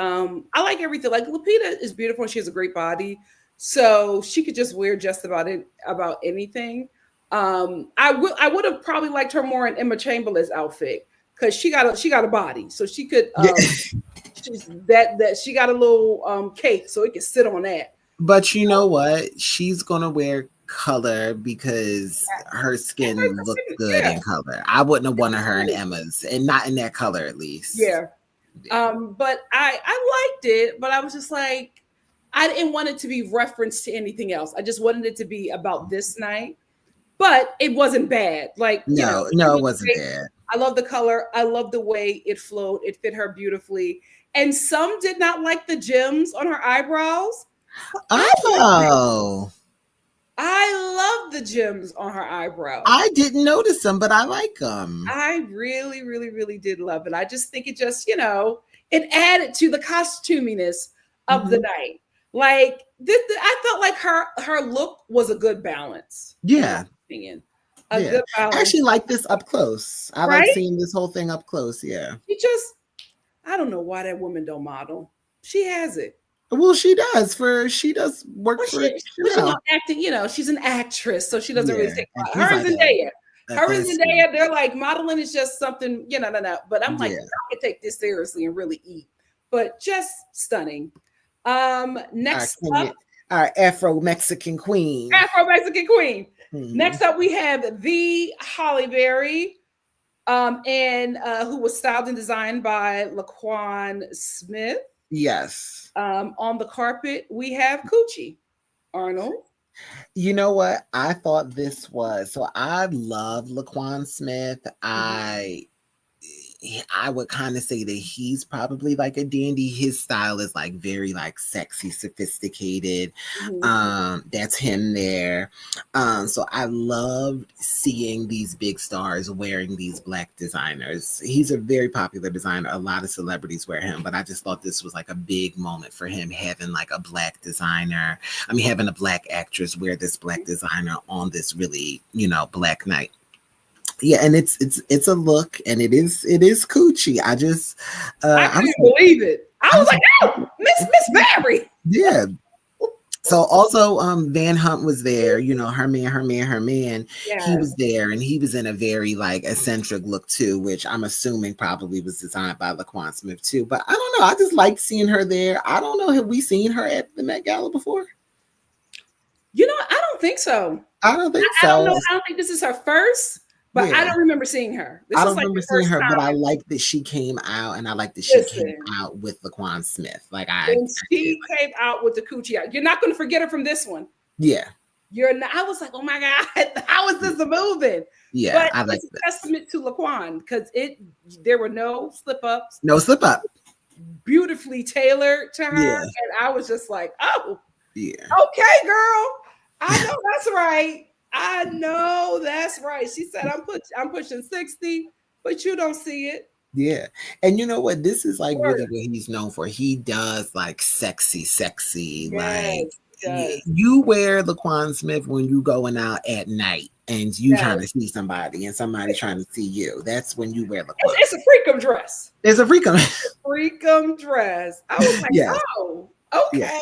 like everything. Like Lupita is beautiful and she has a great body, so she could just wear just about anything. I would have probably liked her more in Emma Chamberlain's outfit because she got a body, so she could she's that she got a little cape, so it could sit on that. But you know what? She's gonna wear color because her skin looks good in color. I wouldn't have wanted her in Emma's, and not in that color at least. Yeah. But I liked it, but I was just like, I didn't want it to be referenced to anything else. I just wanted it to be about this night. But it wasn't bad. Like no, it wasn't bad. I love the color. I love the way it flowed. It fit her beautifully. And some did not like the gems on her eyebrows. Oh. I love the gems on her eyebrows. I didn't notice them, but I like them. I really, really, really did love it. I just think it just, it added to the costuminess of the night. Like I felt like her look was a good balance. Yeah. Good balance. I actually like this up close. I like seeing this whole thing up close. Yeah. I don't know why that woman don't model. She has it. Well, she does work for she's not acting, she's an actress, so she doesn't really take her and Zendaya. Her and Zendaya, they're like modeling is just something, no. But I'm like, I can take this seriously and really eat. But just stunning. Next up, our Afro-Mexican queen. Next up, we have the Halle Berry, and who was styled and designed by LaQuan Smith. Yes. On the carpet, we have Coochie. Arnold. You know what? I thought this was so. I love LaQuan Smith. I would kind of say that he's probably like a dandy. His style is like very like sexy, sophisticated. That's him there. So I loved seeing these big stars wearing these Black designers. He's a very popular designer. A lot of celebrities wear him, but I just thought this was like a big moment for him, having like a Black designer. I mean, having a Black actress wear this Black designer on this really, Black night. Yeah, and it's a look, and it is Coochie. I just I couldn't believe it. I was like, oh, Miss Barry. Yeah. So also Van Hunt was there, her man. Yes. He was there, and he was in a very like eccentric look too, which I'm assuming probably was designed by LaQuan Smith too. But I don't know. I just liked seeing her there. I don't know. Have we seen her at the Met Gala before? I don't think so. I don't think so. I don't know. I don't think this is her first. But I don't remember seeing her. I don't remember seeing her, but I like that she came out, and I like that she came out with LaQuan Smith. She came out with the Coochie out. You're not going to forget her from this one. Yeah. You're not. I was like, oh my God, how is this moving? Yeah, but I like it's a testament to LaQuan because there were no slip ups. No slip up. Beautifully tailored to her, and I was just like, oh, yeah, okay, girl, I know that's right. I know that's right. She said, I'm pushing 60, but you don't see it. Yeah. And you know what? This is like really what he's known for. He does like sexy. You wear LaQuan Smith when you going out at night and you trying to see somebody and somebody trying to see you. That's when you wear LaQuan. It's a freakum dress. It's a freakum. Freakum dress. I was like, oh, okay. Yeah.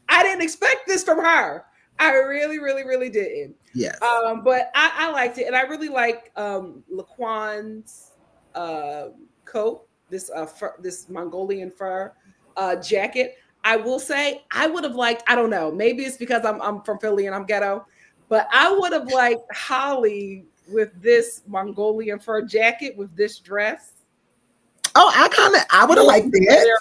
I didn't expect this from her. I really, really, really didn't. Yes. But I liked it, and I really like LaQuan's coat, this Mongolian fur jacket. I will say I would have liked. I don't know. Maybe it's because I'm from Philly and I'm ghetto, but I would have liked Holly with this Mongolian fur jacket with this dress. Oh, I would have liked that.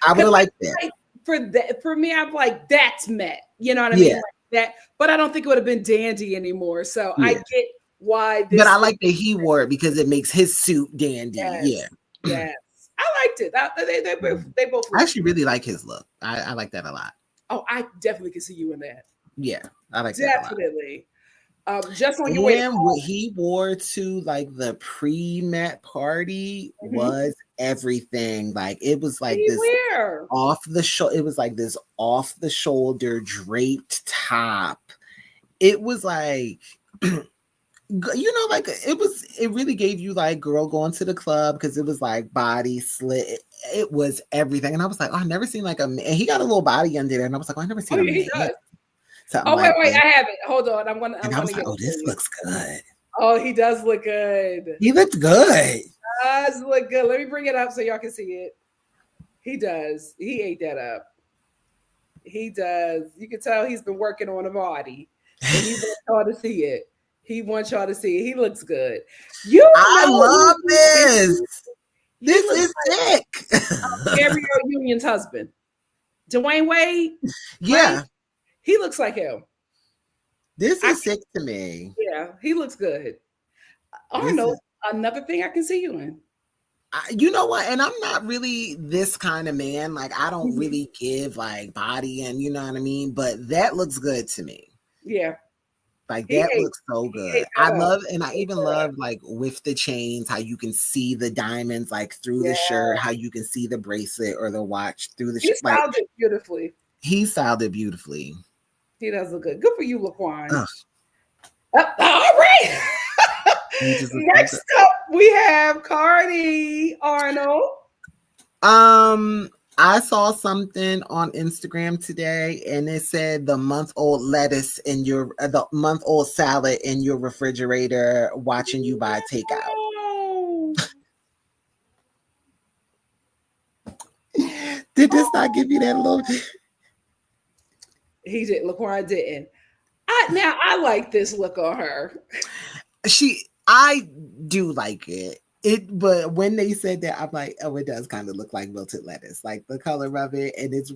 I would have liked that. For me, I'm like, that's Met. You know what I mean? Like that, but I don't think it would have been dandy anymore. So I get why. But I like that he wore it because it makes his suit dandy. Yes. I liked it. They both. I actually really like his look. I like that a lot. Oh, I definitely can see you in that. Yeah, I like that definitely. Just on your way. And what he wore to like the pre-Met party was everything. Like it was like this off the shoulder. It was like this off the shoulder draped top. It was like, like it really gave you like girl going to the club, because it was like body slit. It was everything. And I was like, oh, I've never seen like a man. He got a little body under there. And I was like, oh, I've never seen a man. Wait, I have it. Hold on. I was like, oh, this looks good. Oh, he does look good. He looked good. He does look good. Let me bring it up so y'all can see it. He does. He ate that up. He does. You can tell he's been working on a body. And he wants y'all to see it. He wants y'all to see it. He looks good. I love this. This is Nikk. Gabrielle Union's husband. Dwayne Wade. Yeah. Right? He looks like him. This is sick to me. Yeah, he looks good. Arnold, another thing I can see you in. You know what? And I'm not really this kind of man. Like, I don't really give like body, and you know what I mean? But that looks good to me. Yeah. Like that looks so good. I even love like with the chains, how you can see the diamonds like through the shirt, how you can see the bracelet or the watch through the shirt. He styled it beautifully. He styled it beautifully. He does look good. Good for you, Laquan. All right. Next up, we have Cardi Arnold. I saw something on Instagram today, and it said the month-old lettuce in the month-old salad in your refrigerator, watching you buy takeout. Did this not give you that little? He did. Laquan didn't. I like this look on her. I do like it. But when they said that, I'm like, oh, it does kind of look like wilted lettuce, like the color of it, and it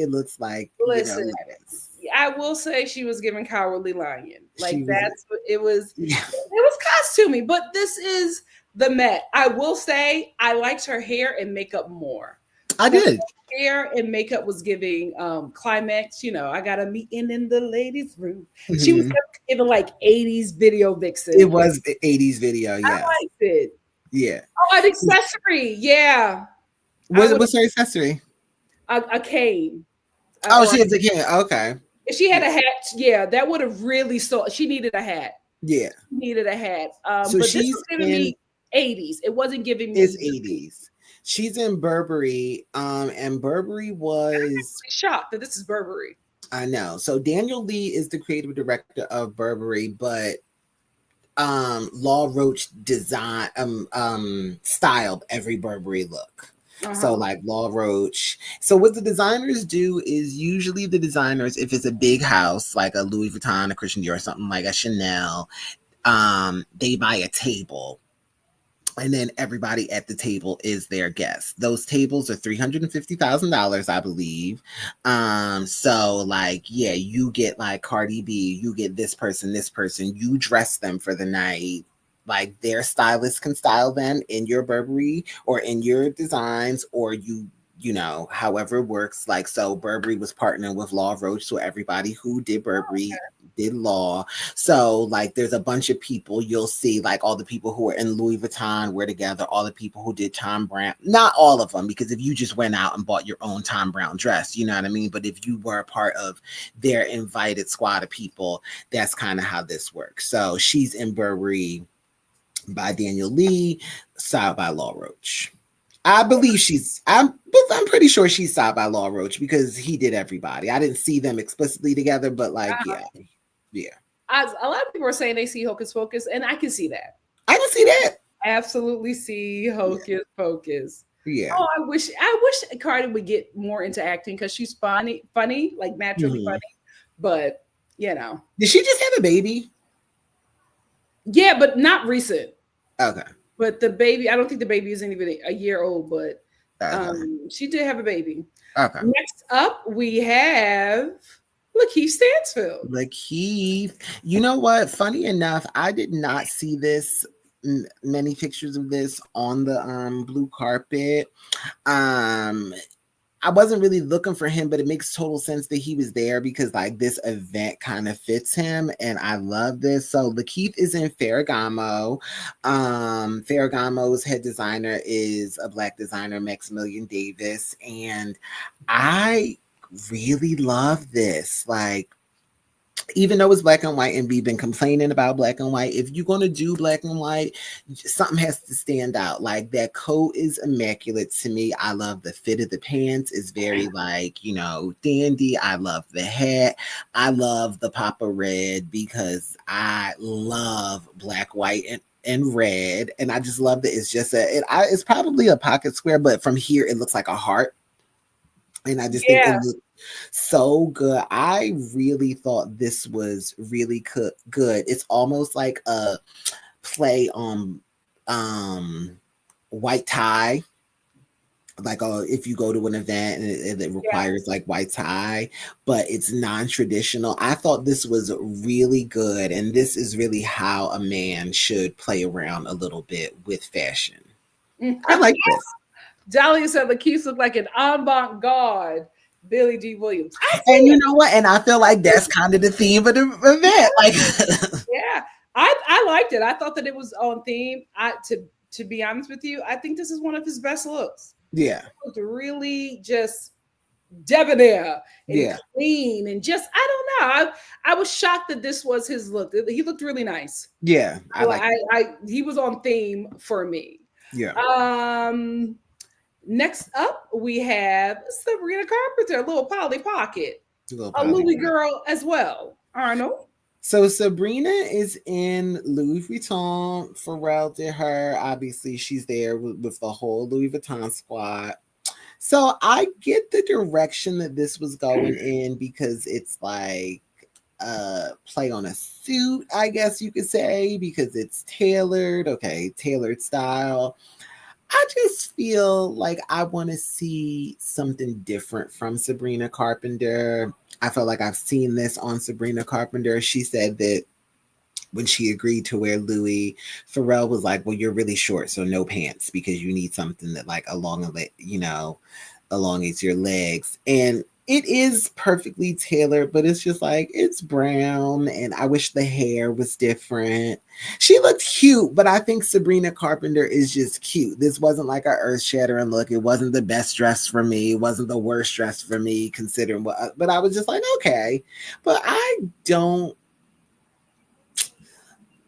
looks like lettuce. I will say she was giving Cowardly Lion. Like that's what it was. Yeah. It was costuming, but this is the Met. I will say I liked her hair and makeup more. I did. Hair and makeup was giving climax. I got a meeting in the ladies' room. She was giving like 80s video vixen. It was the 80s video. Yeah, I liked it. Yeah. Oh, an accessory. Yeah. What's her accessory? A cane. She has a cane. Okay. If she had a hat, yeah, that would have really sold. She needed a hat. Yeah. She needed a hat. So but this was giving me 80s. It wasn't giving me. It's 80s. She's in Burberry. And Burberry was shocked that this is Burberry. I know. So Daniel Lee is the creative director of Burberry, but Law Roach design styled every Burberry look. So like Law Roach. So what the designers do is usually the designers, if it's a big house like a Louis Vuitton, a Christian Dior, or something like a Chanel, they buy a table. And then everybody at the table is their guest. Those tables are $350,000, I believe. So like, yeah, you get like Cardi B, you get this person, you dress them for the night. Like their stylist can style them in your Burberry or in your designs, or however it works. Like, so Burberry was partnering with Law Roach, so everybody who did Burberry did Law. So like there's a bunch of people you'll see, like all the people who were in Louis Vuitton were together, all the people who did Thom Browne, not all of them, because if you just went out and bought your own Thom Browne dress, you know what I mean? But if you were a part of their invited squad of people, that's kind of how this works. So she's in Burberry by Daniel Lee, styled by Law Roach. I believe I'm pretty sure she's styled by Law Roach because he did everybody. I didn't see them explicitly together, but like, yeah. A lot of people are saying they see Hocus Pocus, and I can see that. I can see that. Absolutely see Hocus Pocus. Yeah. Oh, I wish Cardi would get more into acting because she's funny, like naturally funny. But did she just have a baby? Yeah, but not recent. Okay. But the baby, I don't think the baby isn't even a year old, but she did have a baby. Okay. Next up, we have LaKeith Stanfield. LaKeith. You know what? Funny enough, I did not see this, many pictures of this on the blue carpet. I wasn't really looking for him, but it makes total sense that he was there because like this event kind of fits him, and I love this. So LaKeith is in Ferragamo. Ferragamo's head designer is a Black designer, Maximilian Davis, and I really love this. Like, even though it's black and white and we've been complaining about black and white, if you're going to do black and white, something has to stand out. Like, that coat is immaculate to me. I love the fit of the pants. It's very like, you know, dandy. I love the hat. I love the pop of red because I love black, white, and red. And I just love that it's just it's probably a pocket square, but from here it looks like a heart. And I just think it looked so good. I really thought this was really good. It's almost like a play on white tie. Like if you go to an event and it requires like white tie, but it's non-traditional. I thought this was really good. And this is really how a man should play around a little bit with fashion. I like this. Dahlia said the keys look like an avant-garde Billy D. Williams. And you know what? And I feel like that's kind of the theme of the event. Like, yeah, I liked it. I thought that it was on theme. To be honest with you, I think this is one of his best looks. Yeah, it looked really just debonair and clean, and just I don't know. I was shocked that this was his look. He looked really nice. Yeah, he was on theme for me. Yeah. Next up, we have Sabrina Carpenter, little Polly Pocket, a Louis girl as well. Arnold. So Sabrina is in Louis Vuitton. Pharrell did her. Obviously, she's there with the whole Louis Vuitton squad. So I get the direction that this was going in because it's like play on a suit, I guess you could say, because it's tailored. Okay, tailored style. I just feel like I want to see something different from Sabrina Carpenter. I feel like I've seen this on Sabrina Carpenter. She said that when she agreed to wear Louis, Pharrell was like, well, you're really short, so no pants because you need something that like elongates your legs. And it is perfectly tailored, but it's just like, it's brown and I wish the hair was different. She looked cute, but I think Sabrina Carpenter is just cute. This wasn't like an earth-shattering look. It wasn't the best dress for me. It wasn't the worst dress for me considering but I was just like, okay. But I don't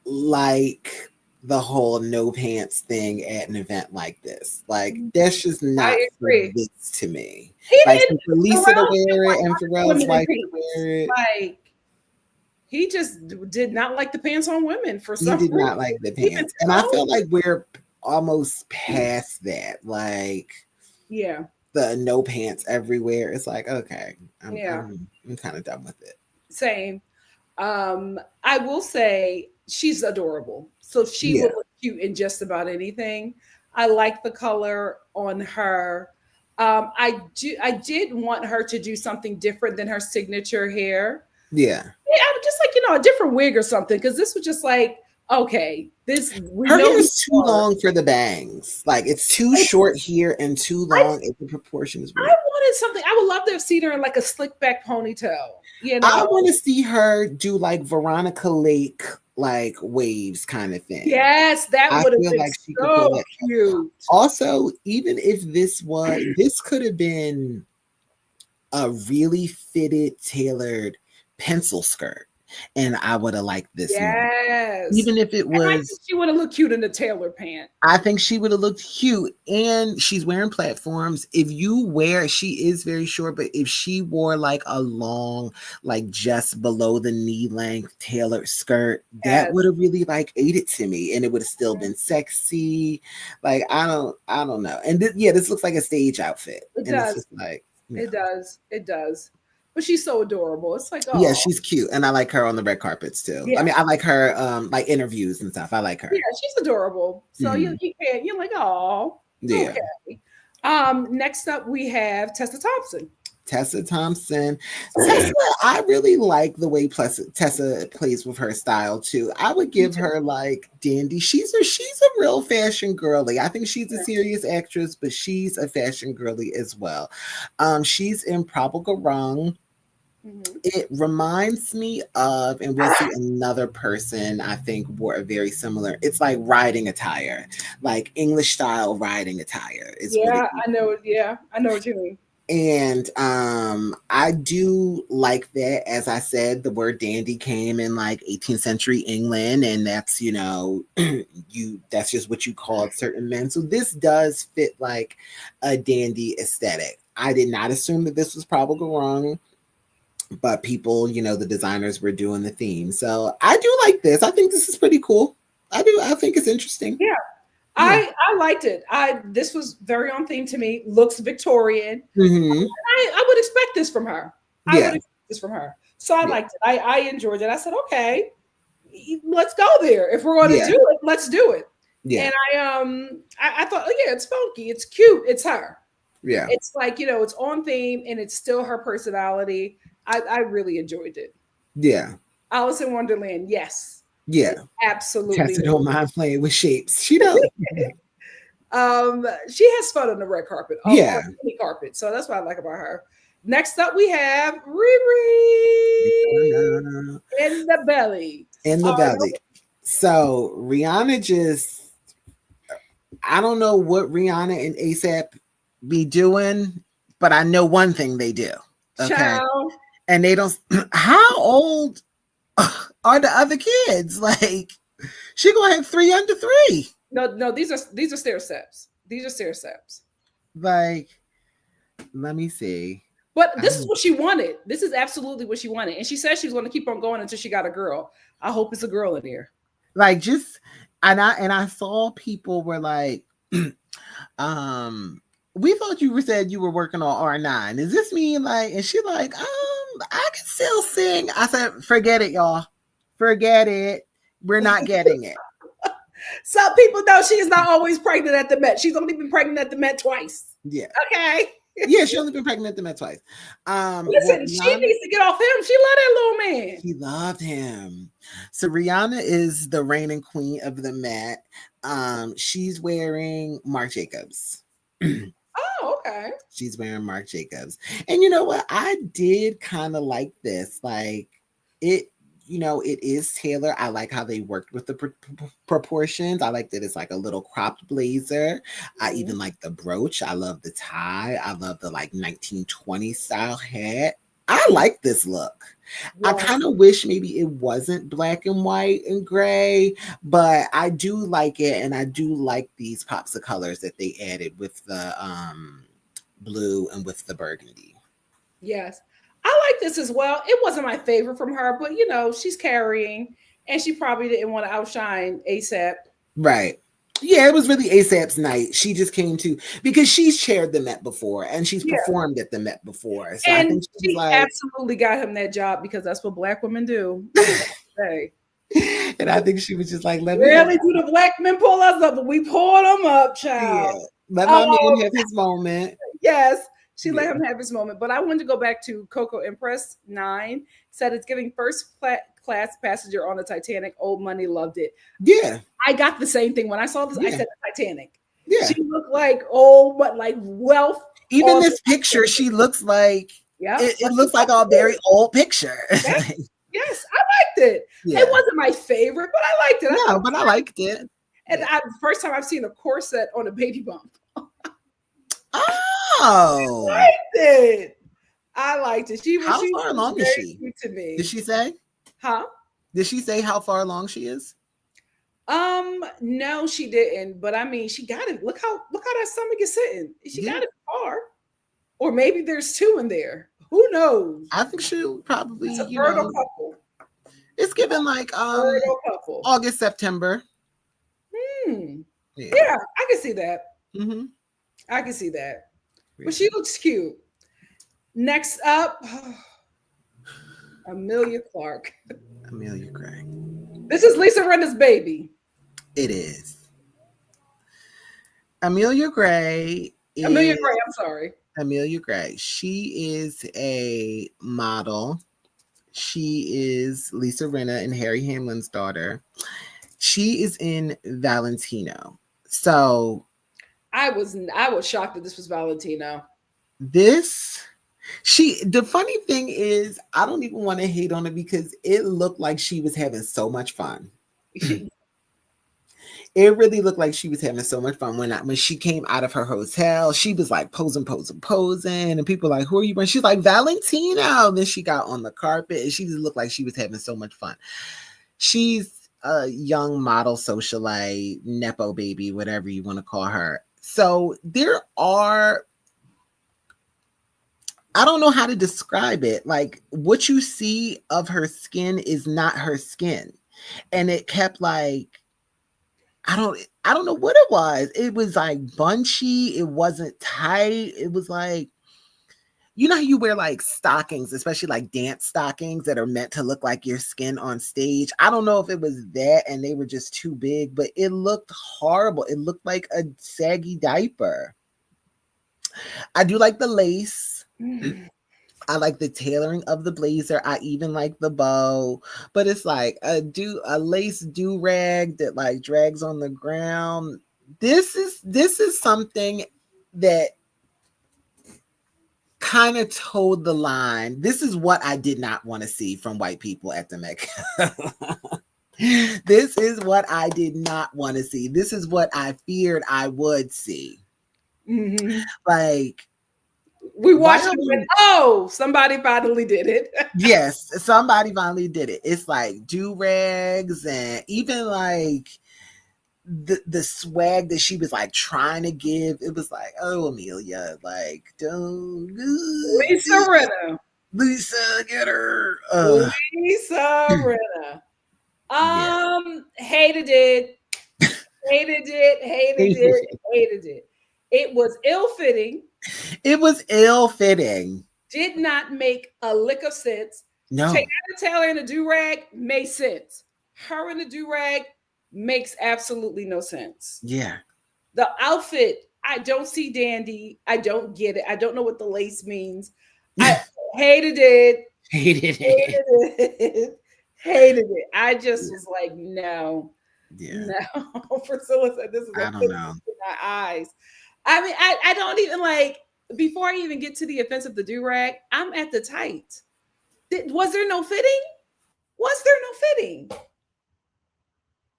like the whole no pants thing at an event like this. Like, that's just not for this to me. Like, for Lisa to wear it and Pharrell's wife to wear it. Like, he just did not like the pants on women for some reason. He did not like the pants. And I feel like we're almost past that. Like, yeah, the no pants everywhere. It's like, okay, I'm kind of done with it. Same. I will say she's adorable. So she will look cute in just about anything. I like the color on her. I did want her to do something different than her signature hair. Yeah. I would just like, a different wig or something. Cause this was just like, okay, her hair is too long for the bangs. Like, it's too short here and too long. The proportion is weird. I wanted something. I would love to have seen her in like a slick back ponytail. I want to see her do like Veronica Lake, like waves kind of thing. Yes, that would have been like so cute. Also, even if this could have been a really fitted, tailored pencil skirt. And I would have liked this more. Even if it was, she would have looked cute in the tailored pant. I think she would have looked cute. And she's wearing platforms. She is very short, but if she wore like a long, like just below the knee length tailored skirt, that would have really like aided to me, and it would have still been sexy. Like, I don't know. And this looks like a stage outfit. It does. It's just like, It does. But she's so adorable. It's like, yeah, she's cute. And I like her on the red carpets too. Yeah. I mean, I like her like interviews and stuff. I like her. Yeah, she's adorable. So you're like, oh. Yeah. Okay. Next up we have Tessa Thompson. Tessa Thompson. Tessa, I really like the way Tessa plays with her style too. I would give her like Dandy. She's a real fashion girly. I think she's a serious actress, but she's a fashion girly as well. She's in Probable Wrong. Mm-hmm. It reminds me of, and we'll see another person I think wore a very similar. It's like riding attire, like English style riding attire. I know. Yeah, I know what you mean. And I do like that. As I said, the word dandy came in like 18th century England, and that's, you know, that's just what you called certain men. So this does fit like a dandy aesthetic. I did not assume that this was Probably Wrong, but people, you know, the designers were doing the theme. So I do like this. I think this is pretty cool. I think it's interesting. Yeah. I liked it. This was very on theme to me. Looks Victorian. Mm-hmm. I would expect this from her. I would expect this from her. So I liked it. I enjoyed it. I said, okay, let's go there. If we're going to do it, let's do it. Yeah. And I thought, it's funky, it's cute, it's her. Yeah. It's like, you know, it's on theme and it's still her personality. I really enjoyed it. Yeah. Alice in Wonderland, yes. Yeah, absolutely. Tessa don't mind playing with shapes. She don't. She has fun on the red carpet. The carpet. So that's what I like about her. Next up, we have Riri in the belly. In the belly. So Rihanna I don't know what Rihanna and ASAP be doing, but I know one thing they do. Okay, Child. And they don't. How old are the other kids? Like, she gonna have 3 under 3. No, these are stair steps. These are stair steps. Like, let me see. But this is what she wanted. This is absolutely what she wanted. And she said she's going to keep on going until she got a girl. I hope it's a girl in here. Like, just, and I saw people were like, we thought you said you were working on R9. Does this mean like, and she like, I can still sing. I said, forget it, y'all. Forget it. We're not getting it. Some people know she's not always pregnant at the Met. She's only been pregnant at the Met twice. Yeah. Okay. Yeah, she only been pregnant at the Met twice. Listen, she needs to get off him. She loved that little man. She loved him. So Rihanna is the reigning queen of the Met. She's wearing Marc Jacobs. Oh, okay. She's wearing Marc Jacobs. And you know what? I did kind of like this. Like, it, you know, it is tailored. I like how they worked with the proportions. I like that it's like a little cropped blazer. I even like the brooch. I love the tie. I love the like 1920s style hat. I like this look. Yeah. I kind of wish maybe it wasn't black and white and gray, but I do like it. And I do like these pops of colors that they added with the blue and with the burgundy. Yes. I like this as well. It wasn't my favorite from her, but you know, she's carrying and she probably didn't want to outshine ASAP. Right. Yeah, it was really ASAP's night. She just came to, because she's chaired the Met before and she's performed at the Met before. So and I think she absolutely got him that job because that's what Black women do. And I think she was just like, let me really do the Black men pull us up, but we pulled them up, child. Yeah. Let my man have his moment. Yes. She let him have his moment. But I wanted to go back to Coco Empress 9. Said it's giving first class passenger on the Titanic. Old money, loved it. Yeah. I got the same thing. When I saw this, I said the Titanic. Yeah. She looked like old, but like wealth. Even this picture, she looks like, it looks like a very old picture. Yes, I liked it. Yeah. It wasn't my favorite, but I liked it. I liked it. And first time I've seen a corset on a baby bump. Oh, I liked it. I liked it. How far along is she? To me. Did she say? Huh? Did she say how far along she is? No, she didn't. But I mean, she got it. Look how that stomach is sitting. She got it far. Or maybe there's 2 in there. Who knows? I think she'll probably. It's a fertile couple. It's given like August, September. Yeah, I can see that. Mm-hmm. I can see that. But she looks cute. Next up, Amelia Clark. Amelia Gray. This is Lisa Rinna's baby. It is. Amelia Gray. I'm sorry. Amelia Gray. She is a model. She is Lisa Rinna and Harry Hamlin's daughter. She is in Valentino. So I was shocked that this was Valentino. The funny thing is, I don't even want to hate on it because it looked like she was having so much fun. It really looked like she was having so much fun when she came out of her hotel. She was like posing, and people were like, "Who are you?" And she's like, "Valentino." Then she got on the carpet, and she just looked like she was having so much fun. She's a young model socialite, nepo baby, whatever you want to call her. So I don't know how to describe it. Like, what you see of her skin is not her skin, and it kept like. I don't know what it was. It was like bunchy. It wasn't tight. It was like, you know how you wear like stockings, especially like dance stockings that are meant to look like your skin on stage. I don't know if it was that and they were just too big, but it looked horrible. It looked like a saggy diaper. I do like the lace. I like the tailoring of the blazer. I even like the bow, but it's like a lace do-rag that like drags on the ground. This is something that kind of toed the line. This is what I did not want to see from white people at the Met. This is what I did not want to see. This is what I feared I would see. Mm-hmm. Like, we watched it and went, oh, somebody finally did it. Yes, somebody finally did it. It's like do-rags and even like the swag that she was like trying to give. It was like, oh, Amelia, like, don't Lisa Rinna. Lisa, get her. Lisa Rinna. Hated it. Hated it. It was ill-fitting. It was ill-fitting. Did not make a lick of sense. No. Teyana Taylor in a do-rag made sense. Her in a do-rag makes absolutely no sense. Yeah. The outfit, I don't see dandy. I don't get it. I don't know what the lace means. I hated it. Hated it. I just was like, no. Yeah. No. Priscilla said this is I don't know. In my eyes. I mean, I don't even like, before I even get to the offense of the do-rag, I'm at the tight. Was there no fitting?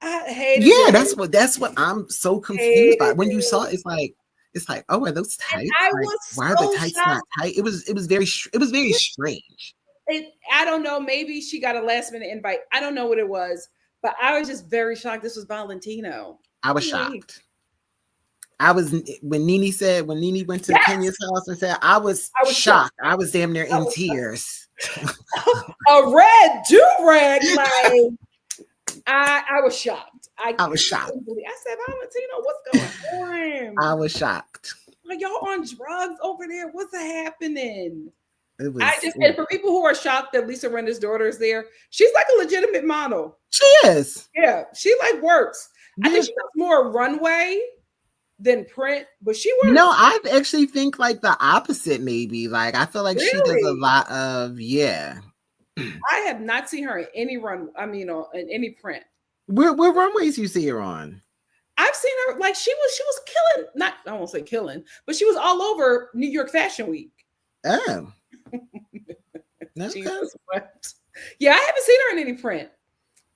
I hated it. That's what I'm so confused by. When you saw it, it's like, oh, are those tights? Why are the tights not tight? It was very strange. I don't know. Maybe she got a last minute invite. I don't know what it was, but I was just very shocked. This was Valentino. I was shocked. When Nene went to Kenya's house and said, I was shocked. I was damn near in tears. A red do-rag, like I was shocked. I was shocked. I said, Valentino, what's going on? I was shocked. Like, y'all on drugs over there? What's happening? And for people who are shocked that Lisa Rinna's daughter is there, she's like a legitimate model. She is. Yeah, she like works. Yeah. I think she does more runway than print, but she works. No, I actually think like the opposite, maybe. Like, I feel like she does a lot of, yeah. I have not seen her in any in any print. What runways you see her on? I've seen her, like, she was killing, I won't say killing, but she was all over New York Fashion Week. Oh. Jesus, what? Yeah, I haven't seen her in any print,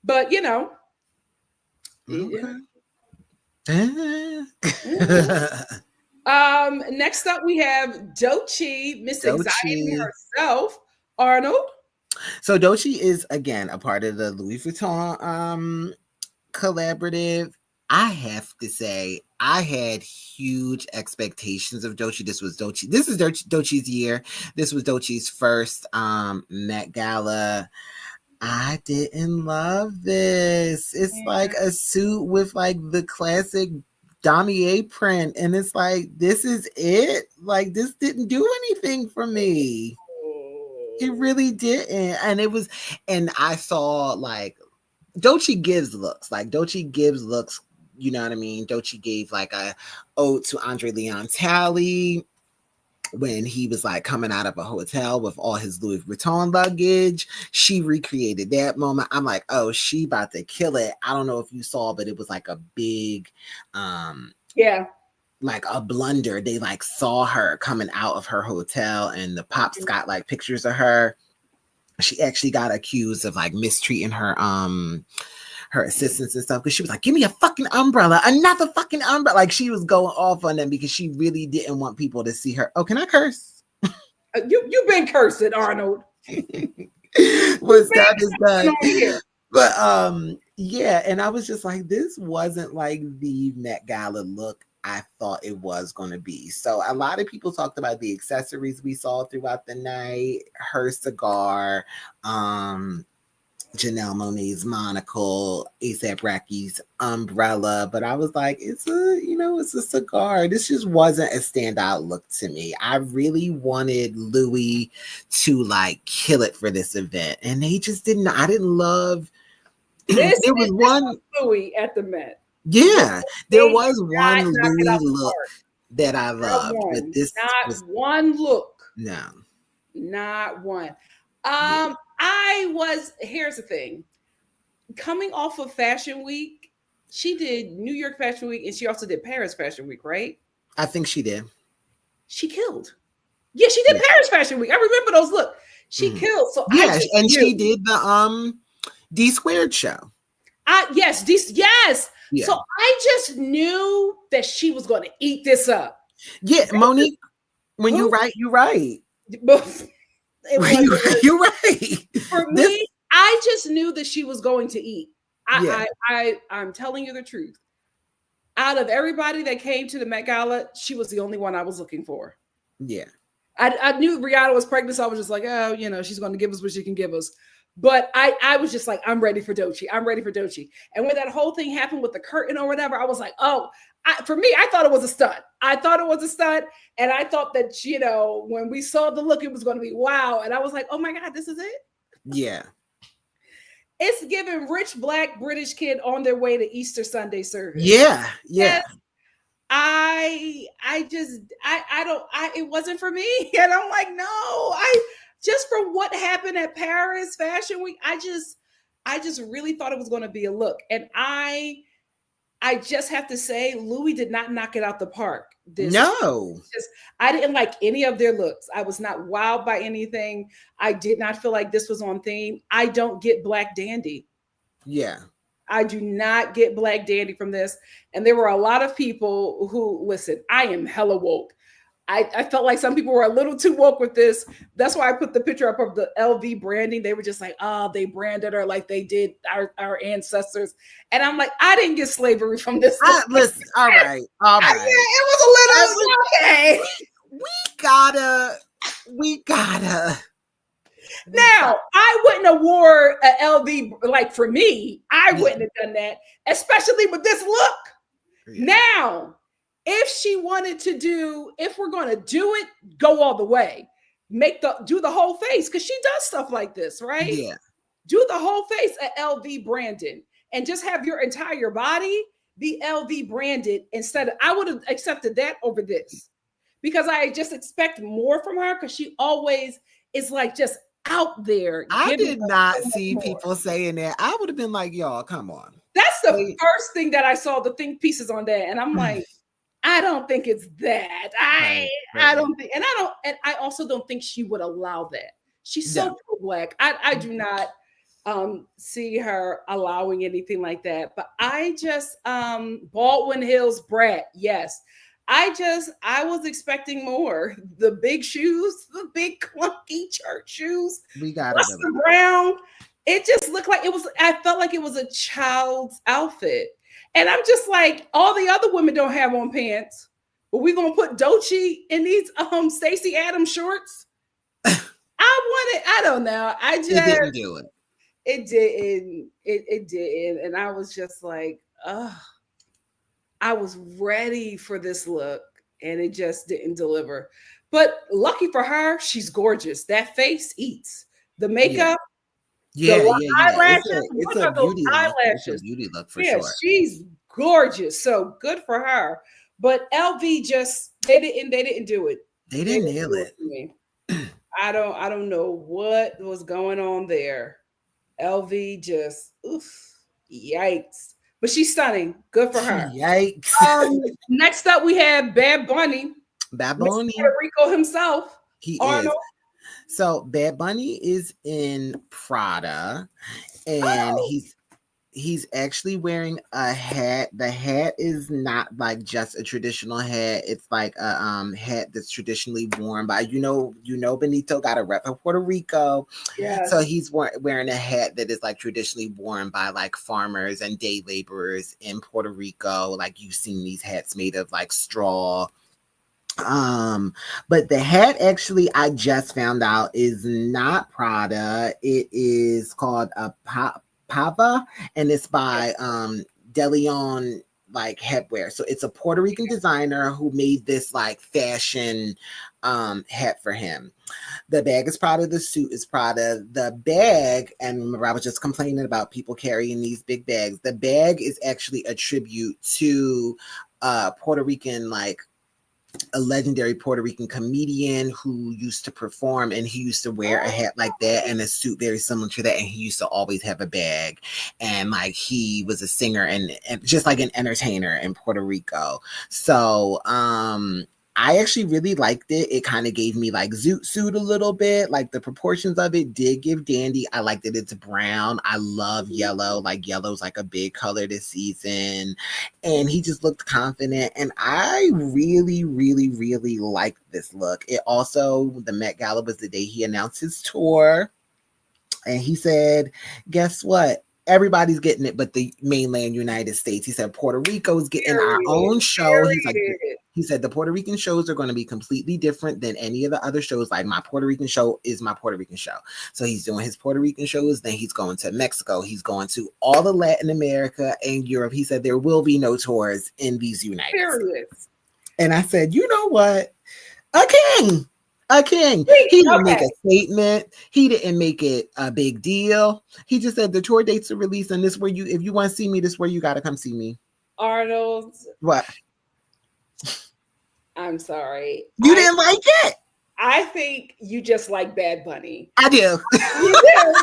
but you know. Okay. Next up we have Doechii, Miss Anxiety herself, Arnold. So Doechii is again a part of the Louis Vuitton collaborative. I have to say, I had huge expectations of Doechii. This is Doechii's year. This was Doechii's first Met Gala. I didn't love this. It's like a suit with like the classic damier print, and it's like, this is it. Like, this didn't do anything for me. It really didn't. And I saw like Doechii gives looks. You know what I mean? Doechii gave like a ode to Andre Leon Talley. when he was like coming out of a hotel with all his Louis Vuitton luggage. She recreated that moment. I'm like, oh, she about to kill it. I don't know if you saw, but it was like a big like a blunder. They like saw her coming out of her hotel and the pops got like pictures of her. She actually got accused of like mistreating her assistants and stuff because she was like, give me a fucking umbrella, another fucking umbrella. Like she was going off on them because she really didn't want people to see her. Oh, can I curse? You've been cursing, Arnold. What's done is done. But yeah, and I was just like, this wasn't like the Met Gala look I thought it was going to be. So a lot of people talked about the accessories we saw throughout the night, her cigar, Janelle Monae's monocle, A$AP Rocky's umbrella, but I was like, it's a cigar. This just wasn't a standout look to me. I really wanted Louis to like kill it for this event, and they just didn't. I didn't love. There was one Louis at the Met. Yeah, there was one Louis look that I loved, but this was one look. No, not one. Here's the thing. Coming off of Fashion Week, she did New York Fashion Week and she also did Paris Fashion Week, right? I think she did. She killed. Yeah, she did Paris Fashion Week. I remember those looks. She killed. So she did the D Squared show. Yes. Yeah. So I just knew that she was going to eat this up. Yeah, Monique, when you're right, you're right. You're right. For me, I just knew that she was going to eat. I'm telling you the truth. Out of everybody that came to the Met Gala, she was the only one I was looking for. Yeah. I knew Rihanna was pregnant, so I was just like, oh, she's going to give us what she can give us. But I was just like, I'm ready for Doechii. I'm ready for Doechii. And when that whole thing happened with the curtain or whatever, I was like, for me, I thought it was a stunt. And I thought that, when we saw the look, it was going to be wow. And I was like, oh my God, this is it? Yeah. It's giving rich Black British kid on their way to Easter Sunday service. Yeah. It wasn't for me. And I'm like, no, just for what happened at Paris Fashion Week, I just really thought it was going to be a look. And I just have to say, Louis did not knock it out the park. I didn't like any of their looks. I was not wowed by anything. I did not feel like this was on theme. I don't get Black Dandy. Yeah. I do not get Black Dandy from this. And there were a lot of people who, listen, I am hella woke. I felt like some people were a little too woke with this. That's why I put the picture up of the LV branding. They were just like, they branded her like they did our ancestors. And I'm like, I didn't get slavery from this. Listen, all right. It was a little okay. We gotta. Now, I wouldn't have wore a LV, like for me, I wouldn't have done that, especially with this look. Yeah. Now, if we're going to do it, go all the way. Do the whole face, because she does stuff like this, right? Yeah. Do the whole face at LV branded and just have your entire body be LV branded instead of, I would have accepted that over this because I just expect more from her because she always is like just out there. I did not see people saying that. I would have been like, y'all, come on. That's the first thing that I saw, the think pieces on that. And I'm like, I don't think it's that. I don't think, and I also don't think she would allow that. She's so pro-Black. I do not see her allowing anything like that. But I just Baldwin Hills brat, yes. I was expecting more. The big shoes, the big clunky church shoes. We got it. Brown. It just looked like I felt like it was a child's outfit. And I'm just like, all the other women don't have on pants. But we're gonna put Doechii in these Stacey Adams shorts. I don't know. It didn't do it. It didn't. It didn't. And I was just like, I was ready for this look, and it just didn't deliver. But lucky for her, she's gorgeous. That face eats. The makeup, eyelashes. It's a beauty look. It's a beauty look for sure. She's gorgeous. So good for her. But LV they didn't do it. They didn't nail it. I don't know what was going on there. LV just yikes. But she's stunning. Good for her. Yikes. Next up we have Bad Bunny. Bad Bunny. Puerto Rico himself. He Arnold. is. So Bad Bunny is in Prada, and he's actually wearing a hat. The hat is not like just a traditional hat. It's like a hat that's traditionally worn by Benito got a rep of Puerto Rico. Yeah. So he's wearing a hat that is like traditionally worn by like farmers and day laborers in Puerto Rico. Like you've seen these hats made of like straw. But the hat actually I just found out is not Prada. It is called a Pava, and it's by DeLeon like headwear. So it's a Puerto Rican designer who made this like fashion hat for him. The bag is Prada, the suit is Prada. The bag, and remember I was just complaining about people carrying these big bags. The bag is actually a tribute to Puerto Rican, like a legendary Puerto Rican comedian who used to perform, and he used to wear a hat like that and a suit very similar to that, and he used to always have a bag, and like he was a singer and just like an entertainer in Puerto Rico. So I actually really liked it. It kind of gave me like Zoot Suit a little bit. Like the proportions of it did give Dandy. I like that it's brown. I love yellow. Like yellow's like a big color this season. And he just looked confident. And I really, really, really liked this look. It also, the Met Gala was the day he announced his tour. And he said, guess what? Everybody's getting it, but the mainland United States. He said Puerto Rico's getting our own show. He said the Puerto Rican shows are going to be completely different than any of the other shows. Like my Puerto Rican show is my Puerto Rican show. So he's doing his Puerto Rican shows. Then he's going to Mexico. He's going to all of Latin America and Europe. He said there will be no tours in these United States. And I said, you know what? A king. He didn't make a statement. He didn't make it a big deal. He just said the tour dates are released, and this where you, if you want to see me, this is where you got to come see me. Arnold. What? I'm sorry. You didn't like it? I think you just like Bad Bunny. I do. You do.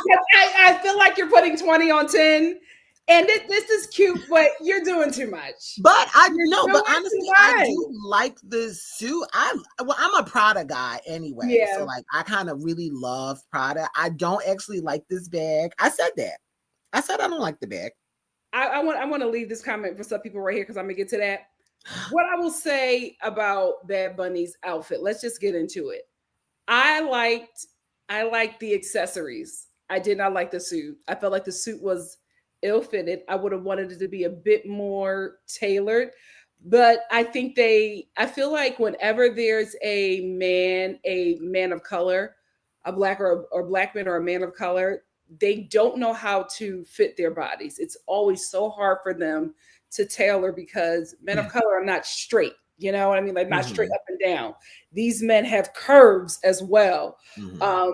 I feel like you're putting 20 on 10. And this is cute, but you're doing too much. But honestly, I do like the suit. I'm a Prada guy anyway. Yeah. So like I kind of really love Prada. I don't actually like this bag. I said that. I said I don't like the bag. I want to leave this comment for some people right here because I'm gonna get to that. What I will say about Bad Bunny's outfit, let's just get into it. I liked the accessories. I did not like the suit. I felt like the suit was ill-fitted. I would have wanted it to be a bit more tailored, but I feel like whenever there's a man of color, a black or black man or a man of color, they don't know how to fit their bodies. It's always so hard for them to tailor because men of color are not straight. You know what I mean? Like not straight up and down. These men have curves as well.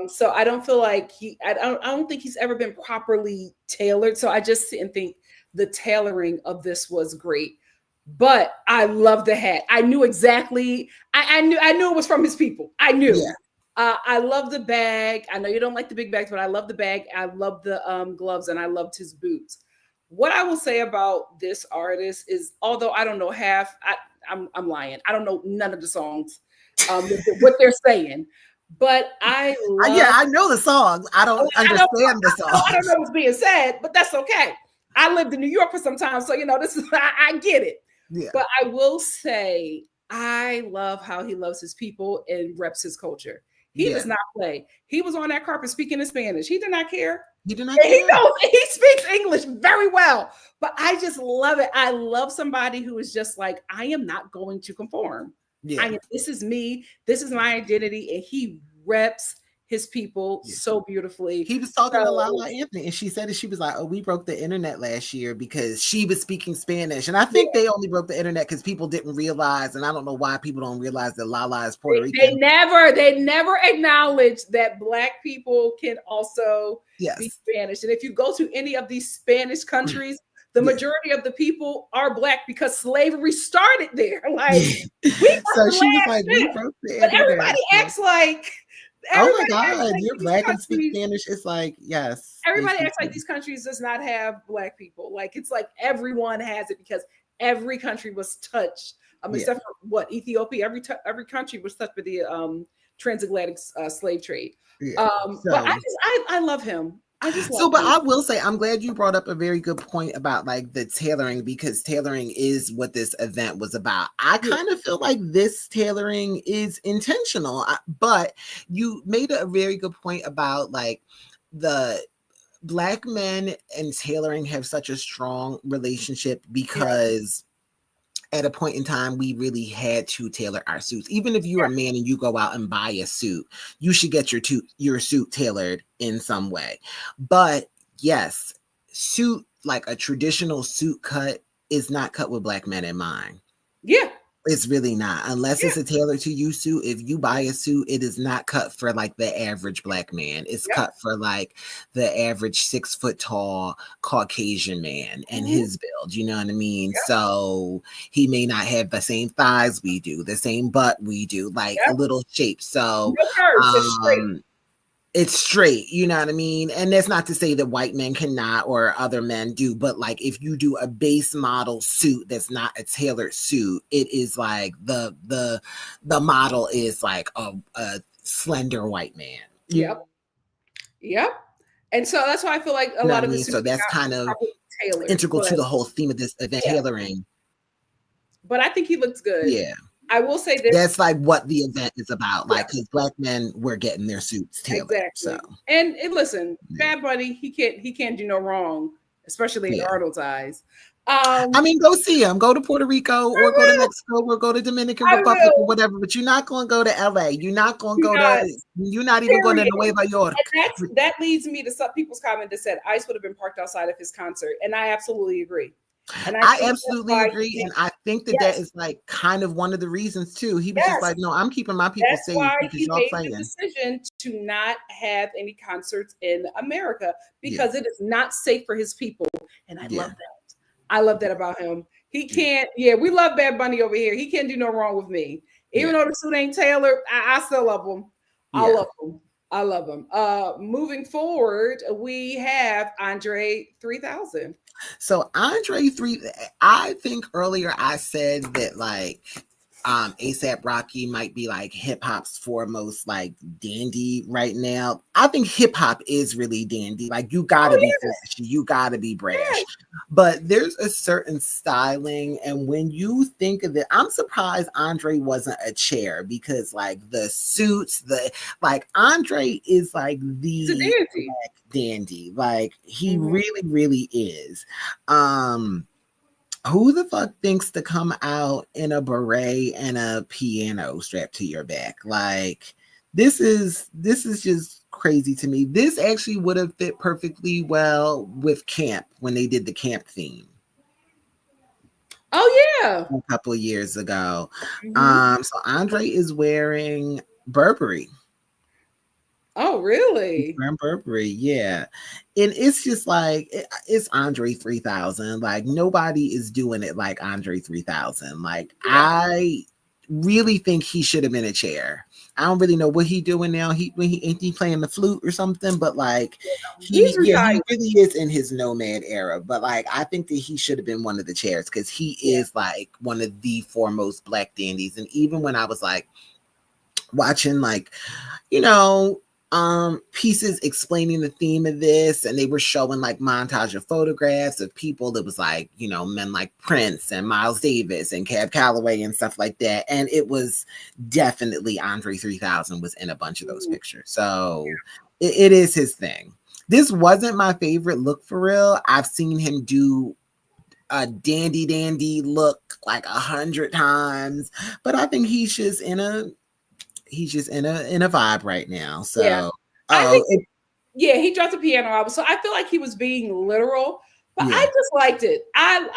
So I don't feel like I don't think he's ever been properly tailored. So I just didn't think the tailoring of this was great. But I love the hat. I knew exactly. I knew it was from his people. I knew. Yeah. I love the bag. I know you don't like the big bags, but I love the bag. I love the gloves, and I loved his boots. What I will say about this artist is, although I don't know half, I'm lying. I don't know none of the songs, what they're saying, but I know the songs. I don't understand the songs. I don't know what's being said, but that's okay. I lived in New York for some time, so this is I get it. Yeah. But I will say I love how he loves his people and reps his culture. He does not play. He was on that carpet speaking in Spanish. He did not care. He did not care. He speaks English very well, but I just love it. I love somebody who is just like, I am not going to conform. Yeah. This is me. This is my identity. And he reps his people so beautifully. He was talking to Lala Anthony, and she said that she was like, "Oh, we broke the internet last year because she was speaking Spanish." And I think they only broke the internet because people didn't realize, and I don't know why people don't realize that Lala is Puerto Rican. They never acknowledge that Black people can also be Spanish. And if you go to any of these Spanish countries, The majority of the people are Black because slavery started there. Like, we so she was like, we broke the but everybody acts like, oh my God, you're Black and speak Spanish. It's like, yes. Everybody acts like these countries does not have Black people. Like, it's like everyone has it because every country was touched. Except for what, Ethiopia, every country was touched with the transatlantic slave trade. But I love him. I just love but I will say, I'm glad you brought up a very good point about like the tailoring, because tailoring is what this event was about. I kind of feel like this tailoring is intentional, but you made a very good point about like the Black men and tailoring have such a strong relationship because at a point in time, we really had to tailor our suits. Even if you're a man and you go out and buy a suit, you should get your suit tailored in some way. But yes, suit, like a traditional suit cut, is not cut with Black men in mind. Yeah. It's really not, unless it's a tailor to you suit. If you buy a suit, it is not cut for like the average Black man. It's cut for like the average 6 foot tall Caucasian man and his build. You know what I mean? So he may not have the same thighs we do, the same butt we do, like a little shape. So it's straight, you know what I mean? And that's not to say that white men cannot or other men do, but like if you do a base model suit that's not a tailored suit, it is like the model is like a slender white man. Yep. And so that's why I feel like a lot of this. So that's kind of integral to the whole theme of this event, tailoring. But I think he looks good. Yeah. I will say this. That's like what the event is about. Like, because Black men were getting their suits tailored. Exactly. So. And listen, Bad Bunny, he can't do no wrong, especially in Arnold's eyes. I mean, go see him. Go to Puerto Rico or go to Mexico or go to Dominican Republic or whatever. But you're not going to go to LA. You're not going to go to. You're not even going to Nueva York. And that leads me to some people's comment that said ICE would have been parked outside of his concert, and I absolutely agree. And I absolutely agree, and I think that is like kind of one of the reasons too. He was just like, "No, I'm keeping my people safe because y'all playing." That's why he made the decision to not have any concerts in America because it is not safe for his people, and I love that. I love that about him. He can't. Yeah, we love Bad Bunny over here. He can't do no wrong with me, even though the suit ain't tailored. I still love him. I love him. I love him. Moving forward, we have Andre 3000. So Andre 3000, I think earlier I said that like ASAP Rocky might be like hip hop's foremost like dandy right now. I think hip hop is really dandy. Like you gotta be flashy, you gotta be brash. But there's a certain styling, and when you think of it, I'm surprised Andre wasn't a chair because like the suits, like Andre is like the black dandy. Like he really, really is. Who the fuck thinks to come out in a beret and a piano strapped to your back? Like this is just crazy to me. This actually would have fit perfectly well with camp when they did the camp theme. Oh yeah, a couple of years ago. So Andre is wearing Burberry. Oh, really? Burberry, yeah. And it's just like, it's Andre 3000. Like, nobody is doing it like Andre 3000. Like, I really think he should have been a chair. I don't really know what he's doing now. Ain't he playing the flute or something? But like, he really is in his nomad era. But like, I think that he should have been one of the chairs because he is like one of the foremost black dandies. And even when I was like watching, like, you know, pieces explaining the theme of this, and they were showing like montage of photographs of people that was like, you know, men like Prince and Miles Davis and Cab Calloway and stuff like that, and it was definitely Andre 3000 was in a bunch of those pictures. So it is his thing. This wasn't my favorite look for real. I've seen him do a dandy look like 100 times, but I think he's just in a vibe right now. So he dropped the piano album. So I feel like he was being literal, but I just liked it. I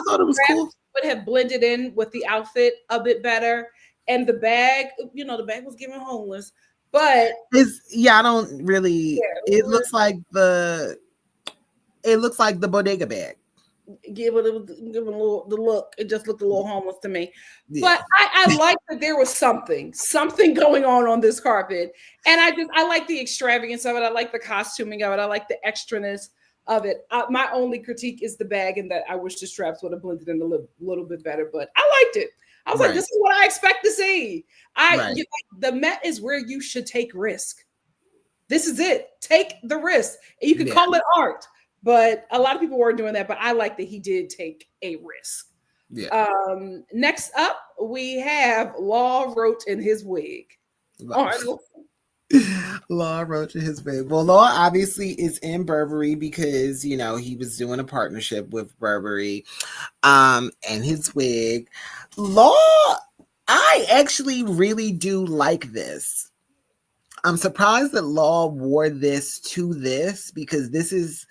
thought it was cool. Would have blended in with the outfit a bit better. And the bag, you know, the bag was giving homeless, but I don't really. It looks like the bodega bag. give it a little the look. It just looked a little homeless to me. Yeah. But I like that there was something going on this carpet, and I like the extravagance of it. I like the costuming of it. I like the extraness of it. My only critique is the bag, and that I wish the straps would have blended in a little bit better. But I liked it. I was like, this is what I expect to see. The Met is where you should take risk. This is it. Take the risk. You can call it art, but a lot of people weren't doing that. But I like that he did take a risk. Yeah. Next up, we have Law Roach in his wig. Arnold. Law Roach in his wig. Well, Law obviously is in Burberry because, you know, he was doing a partnership with Burberry and his wig. Law, I actually really do like this. I'm surprised that Law wore this to this because this is,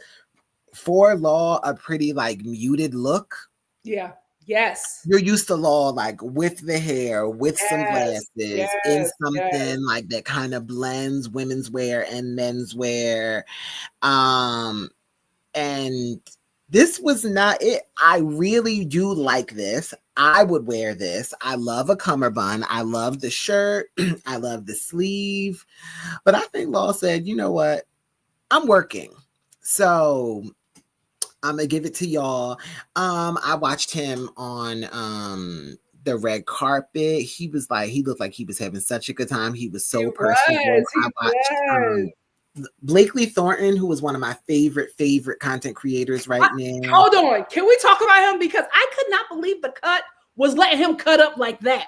for Law, a pretty like muted look. Yeah. Yes. You're used to Law like with the hair, with some glasses, in something like that kind of blends women's wear and men's wear. And this was not it. I really do like this. I would wear this. I love a cummerbund. I love the shirt. I love the sleeve. But I think Law said, you know what? I'm working. So I'm gonna give it to y'all. I watched him on the red carpet. He looked like he was having such a good time. He was so personable. I watched Blakely Thornton, who was one of my favorite content creators right now. Hold on. Can we talk about him? Because I could not believe the cut was letting him cut up like that.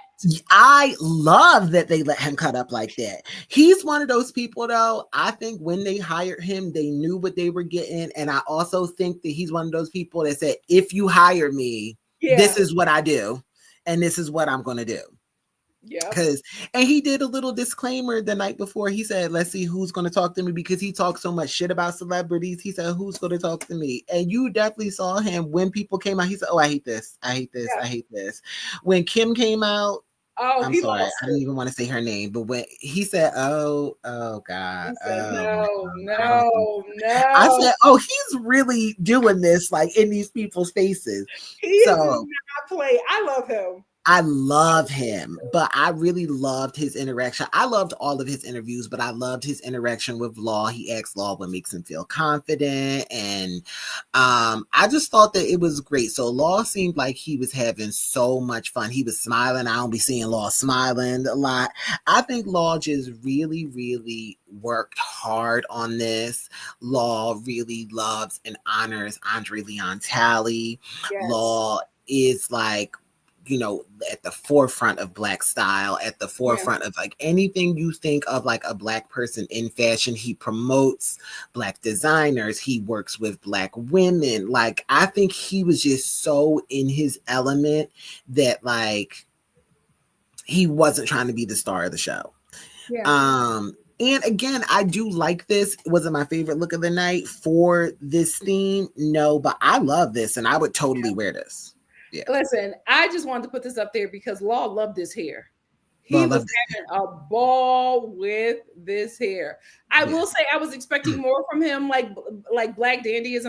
I love that they let him cut up like that. He's one of those people, though. I think when they hired him, they knew what they were getting. And I also think that he's one of those people that said, if you hire me, this is what I do. And this is what I'm going to do. Yeah. And he did a little disclaimer the night before. He said, let's see who's going to talk to me, because he talks so much shit about celebrities. He said, who's going to talk to me? And you definitely saw him when people came out. He said, oh, I hate this. I hate this. I hate this. When Kim came out, I'm sorry, I didn't even want to say her name, but when he said, oh God. He said, no. I said, oh, he's really doing this like in these people's faces. He does not play. I love him. I love him, but I really loved his interaction. I loved all of his interviews, but I loved his interaction with Law. He asked Law what makes him feel confident. And I just thought that it was great. So Law seemed like he was having so much fun. He was smiling. I don't be seeing Law smiling a lot. I think Law just really, really worked hard on this. Law really loves and honors Andre Leon Talley. Yes. Law is like, you know, at the forefront of Black style, at the forefront of like anything you think of like a Black person in fashion. He promotes Black designers. He works with Black women. Like, I think he was just so in his element that like he wasn't trying to be the star of the show. Yeah. And again, I do like this. Was it my favorite look of the night for this theme? No, but I love this and I would totally wear this. Yeah. Listen, I just wanted to put this up there because Law loved this hair. He was having a ball with this hair. I will say I was expecting more from him, like Black Dandyism.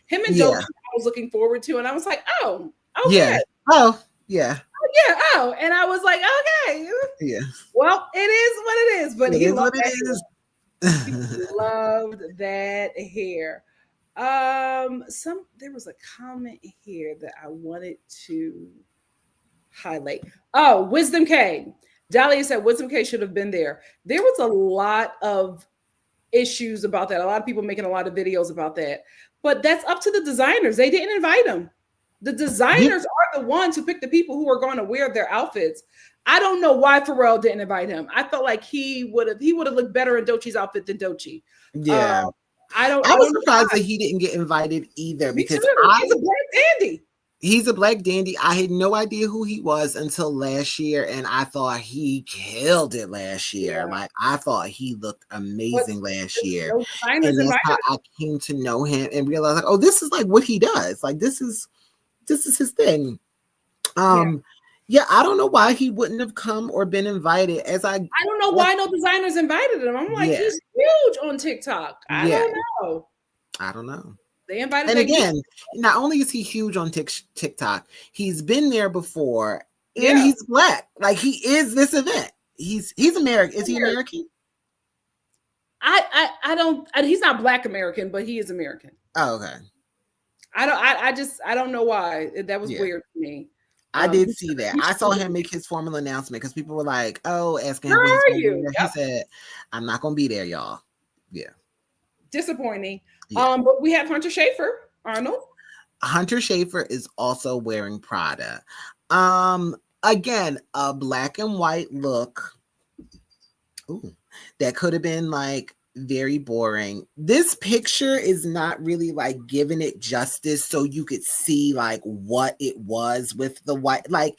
Him and Doechii I was looking forward to, and I was like, oh, okay. Yeah. Oh, yeah. Oh, and I was like, okay. Yeah. Well, it is what it is, but he loved that hair. He loved that hair. There was a comment here that I wanted to highlight. Oh, Wisdom K. Dahlia said Wisdom K should have been there. There was a lot of issues about that. A lot of people making a lot of videos about that. But that's up to the designers. They didn't invite them. The designers are the ones who pick the people who are going to wear their outfits. I don't know why Pharrell didn't invite him. I felt like he would have looked better in Doechii's outfit than Doechii. Yeah. I was surprised that he didn't get invited either because he's a Black dandy. He's a Black dandy. I had no idea who he was until last year, and I thought he killed it last year. Yeah. Like, I thought he looked amazing last year. And that's how I came to know him and realized, like, oh, this is like what he does. Like, this is his thing. Yeah, I don't know why he wouldn't have come or been invited. I don't know why no designers invited him. I'm like, he's huge on TikTok. I don't know. I don't know. They invited. And again, not only is he huge on TikTok, he's been there before, and he's Black. Like, he is this event. He's American. Is he American? I don't. He's not Black American, but he is American. Oh, okay. I don't know why. That was weird to me. I did see that. I saw him make his formal announcement because people were like, "Oh, asking him where are you?" He said, "I'm not gonna be there, y'all." Yeah. Disappointing. But we have Hunter Schafer, Arnold. Hunter Schafer is also wearing Prada. Again, a black and white look. Ooh, that could have been like very boring. This picture is not really like giving it justice so you could see like what it was with the white. Like,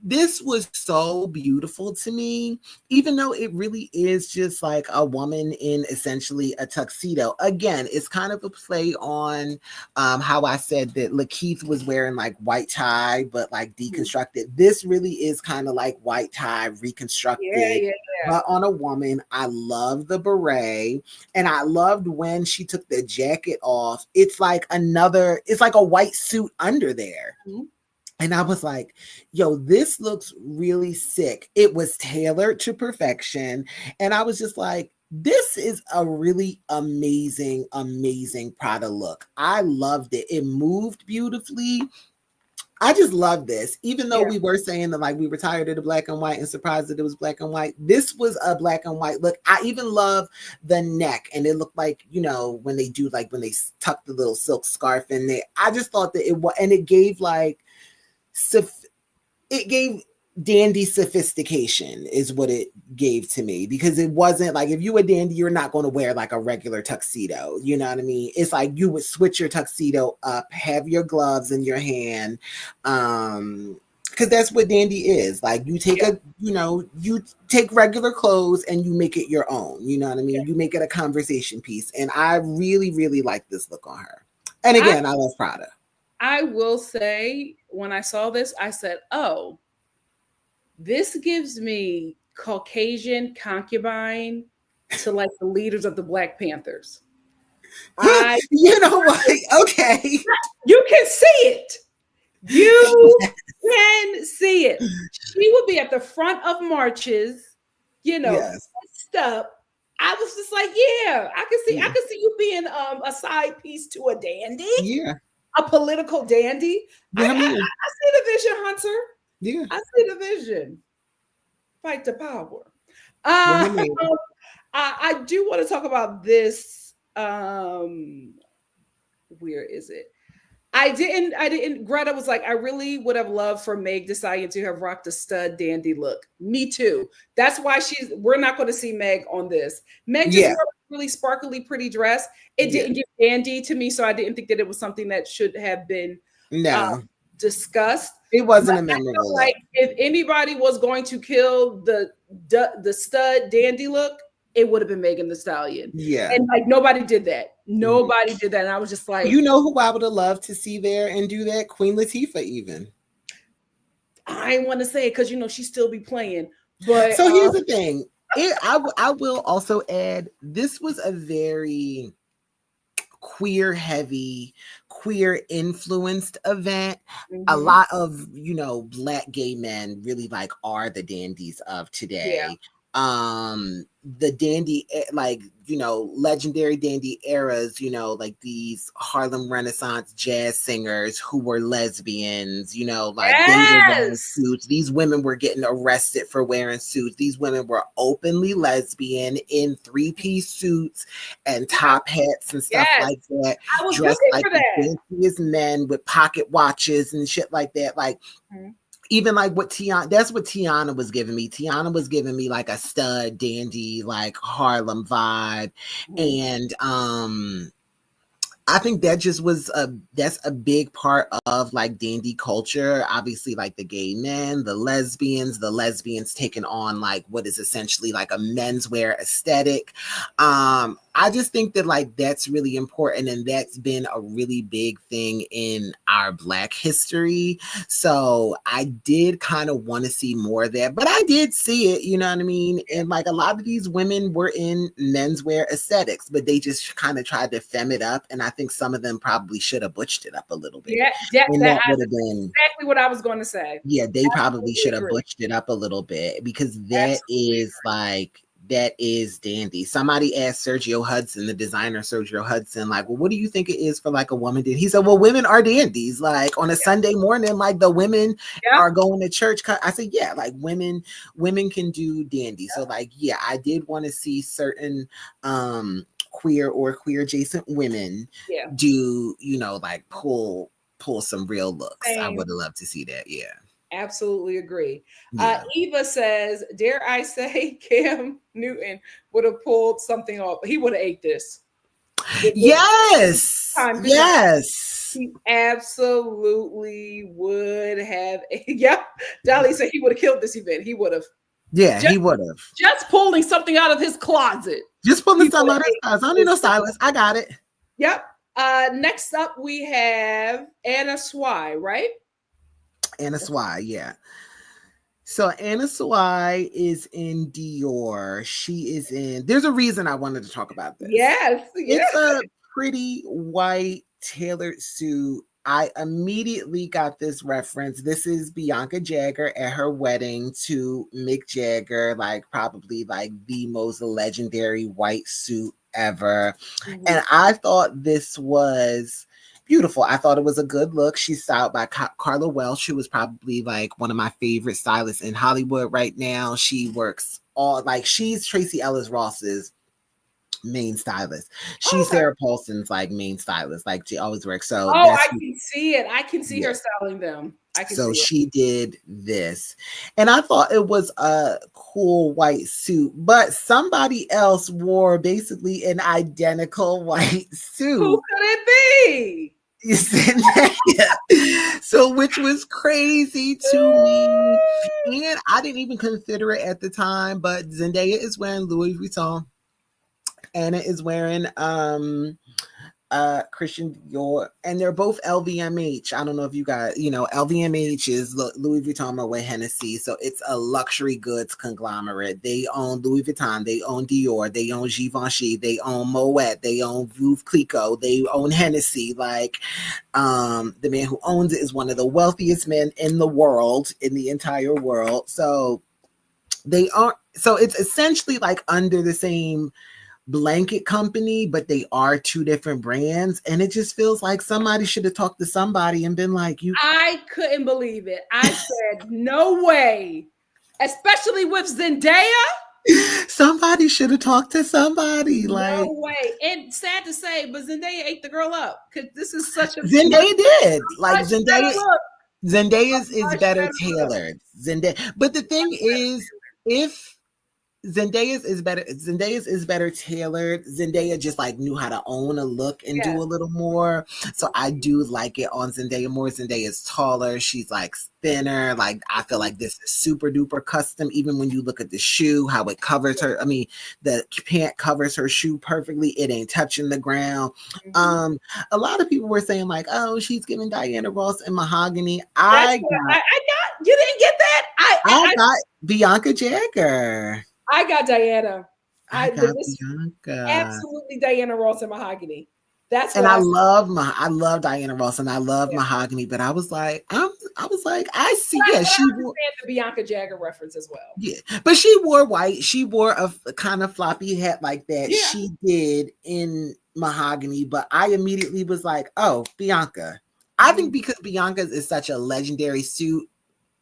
this was so beautiful to me, even though it really is just like a woman in essentially a tuxedo. Again, it's kind of a play on how I said that LaKeith was wearing like white tie, but like deconstructed. This really is kind of like white tie reconstructed, but on a woman. I love the beret, and I loved when she took the jacket off. It's like a white suit under there. Mm-hmm. And I was like, yo, this looks really sick. It was tailored to perfection. And I was just like, this is a really amazing, amazing Prada look. I loved it. It moved beautifully. I just love this. Even though we were saying that like we were tired of the black and white and surprised that it was black and white, this was a black and white look. I even love the neck, and it looked like, you know, when they tuck the little silk scarf in there. I just thought that it was, and it gave like, it gave dandy sophistication is what it gave to me, because it wasn't like, if you were dandy, you're not going to wear like a regular tuxedo. You know what I mean? It's like you would switch your tuxedo up, have your gloves in your hand. Because that's what dandy is. Like, you take you take regular clothes and you make it your own. You know what I mean? You make it a conversation piece. And I really, really like this look on her. And again, I love Prada. I will say, when I saw this, I said, oh, this gives me Caucasian concubine to like the leaders of the Black Panthers. You know what? Okay. You can see it. You can see it. She would be at the front of marches, you know, dressed up. I was just like, I can see you being a side piece to a dandy. Yeah. A political dandy. I see the vision, Hunter. Yeah. I see the vision. Fight the power. I do want to talk about this. Where is it? I didn't. Greta was like, I really would have loved for Meg Thee Stallion to have rocked a stud dandy look. Me too. That's why we're not going to see Meg on this. Meg just wore a really sparkly, pretty dress. It didn't give dandy to me, so I didn't think that it was something that should have been discussed. It wasn't a memorable look. Like, if anybody was going to kill the stud dandy look, it would have been Megan Thee Stallion. Yeah. And like, nobody did that. Nobody did that. And I was just like, you know who I would have loved to see there and do that? Queen Latifah, even. I want to say it because, you know, she still be playing. But so here's the thing. I will also add, this was a very queer heavy, queer influenced event. Mm-hmm. A lot of, you know, Black gay men really like are the dandies of today. Yeah. The dandy, like, you know, legendary dandy eras, you know, like these Harlem Renaissance jazz singers who were lesbians, you know, like they were wearing suits. These women were getting arrested for wearing suits. These women were openly lesbian in 3-piece suits and top hats and stuff like that. I was dressed like the danciest men with pocket watches and shit like that. Like, even like what Teyana, that's what Teyana was giving me. Teyana was giving me like a stud dandy, like Harlem vibe. And I think that just that's a big part of like dandy culture. Obviously, like the gay men, the lesbians taking on like what is essentially like a menswear aesthetic. I just think that like that's really important, and that's been a really big thing in our Black history. So I did kind of want to see more of that, but I did see it, you know what I mean? And like a lot of these women were in menswear aesthetics, but they just kind of tried to femme it up, and I think some of them probably should have butched it up a little bit. Yeah, and that would have been exactly what I was going to say. Yeah, they probably should have butched it up a little bit, because that is like, that is dandy. Somebody asked Sergio Hudson, the designer Sergio Hudson, like, well, what do you think it is for like a woman? He said, well, women are dandies. Like on a Sunday morning, like the women are going to church. I said, yeah, like women can do dandy. So like, yeah, I did want to see certain queer or queer adjacent women do, you know, like pull some real looks. I would have loved to see that. Yeah. Absolutely agree. Eva says, dare I say Cam Newton would have pulled something off. He would have ate this. Yes. Yes. He absolutely would have. Yeah. Dolly said he would have killed this event. He would have. Yeah, he would have. Just pulling something out of his closet. Just pulling something out of his closet. I don't need no stylist. I got it. Yep. Next up, we have Anna Swy, right? Anna Swy, yeah. So Anna Swy is in Dior. She is in, there's a reason I wanted to talk about this. Yes. It's a pretty white tailored suit. I immediately got this reference. This is Bianca Jagger at her wedding to Mick Jagger, like probably like the most legendary white suit ever. Mm-hmm. And I thought this was beautiful. I thought it was a good look. She's styled by Carla Welch, who was probably like one of my favorite stylists in Hollywood right now. She works all, like, she's Tracee Ellis Ross's main stylist. She's Sarah Paulson's like main stylist. Like she always works. So I can see it. I can see her styling them. So she did this, and I thought it was a cool white suit, but somebody else wore basically an identical white suit. Who could it be? So, which was crazy to me, and I didn't even consider it at the time. But Zendaya is wearing Louis Vuitton. Anna is wearing Christian Dior, and they're both LVMH. I don't know if you guys, you know, LVMH is Louis Vuitton with Hennessy, so it's a luxury goods conglomerate. They own Louis Vuitton, they own Dior, they own Givenchy, they own Moet, they own Veuve Clicquot, they own Hennessy. Like, the man who owns it is one of the wealthiest men in the world, in the entire world. So they are, so it's essentially like under the same blanket company, but they are two different brands, and it just feels like somebody should have talked to somebody and been like, I couldn't believe it. I said, no way, especially with Zendaya. Somebody should have talked to somebody. Like, no way. And sad to say, but Zendaya ate the girl up, because this is such a Zendaya did. Like Zendaya's is better tailored. Zendaya, but the thing is, if Zendaya's is better tailored. Zendaya just like knew how to own a look and do a little more. So I do like it on Zendaya more. Zendaya's taller. She's like thinner. Like, I feel like this is super duper custom. Even when you look at the shoe, how it covers her. I mean, the pant covers her shoe perfectly. It ain't touching the ground. Mm-hmm. A lot of people were saying like, oh, she's giving Diana Ross and mahogany. I got. You didn't get that? I got Bianca Jagger. I got Diana. I got Bianca. Absolutely, Diana Ross and mahogany. That's and I love Diana Ross and I love mahogany, but I was like, I see. Yeah, she wore the Bianca Jagger reference as well. Yeah, but she wore white. She wore a kind of floppy hat like that. Yeah. She did in mahogany, but I immediately was like, oh, Bianca. I think because Bianca's is such a legendary suit.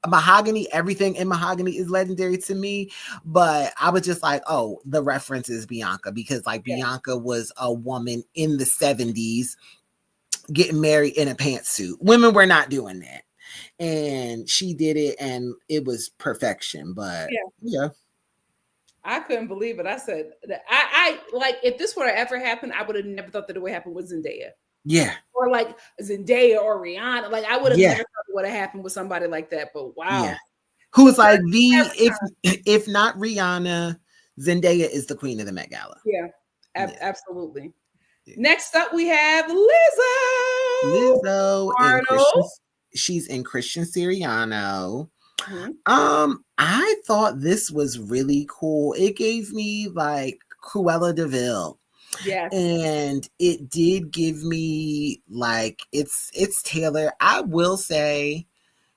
Mahogany, everything in mahogany is legendary to me, but I was just like, oh, the reference is Bianca, because like Bianca was a woman in the 70s getting married in a pantsuit. Women were not doing that, and she did it, and it was perfection. But yeah. I couldn't believe it. I said that I like, if this would have ever happened, I would have never thought that it would happen with Zendaya. Yeah. Or like Zendaya or Rihanna. Like, I would have never thought it would have happened with somebody like that. But wow. Yeah. Who's like if not Rihanna, Zendaya is the queen of the Met Gala. Yeah, Absolutely. Yeah. Next up, we have Lizzo. Lizzo and Christian. She's in Christian Siriano. Mm-hmm. I thought this was really cool. It gave me like Cruella de Vil. Yes. And it did give me like it's Taylor. I will say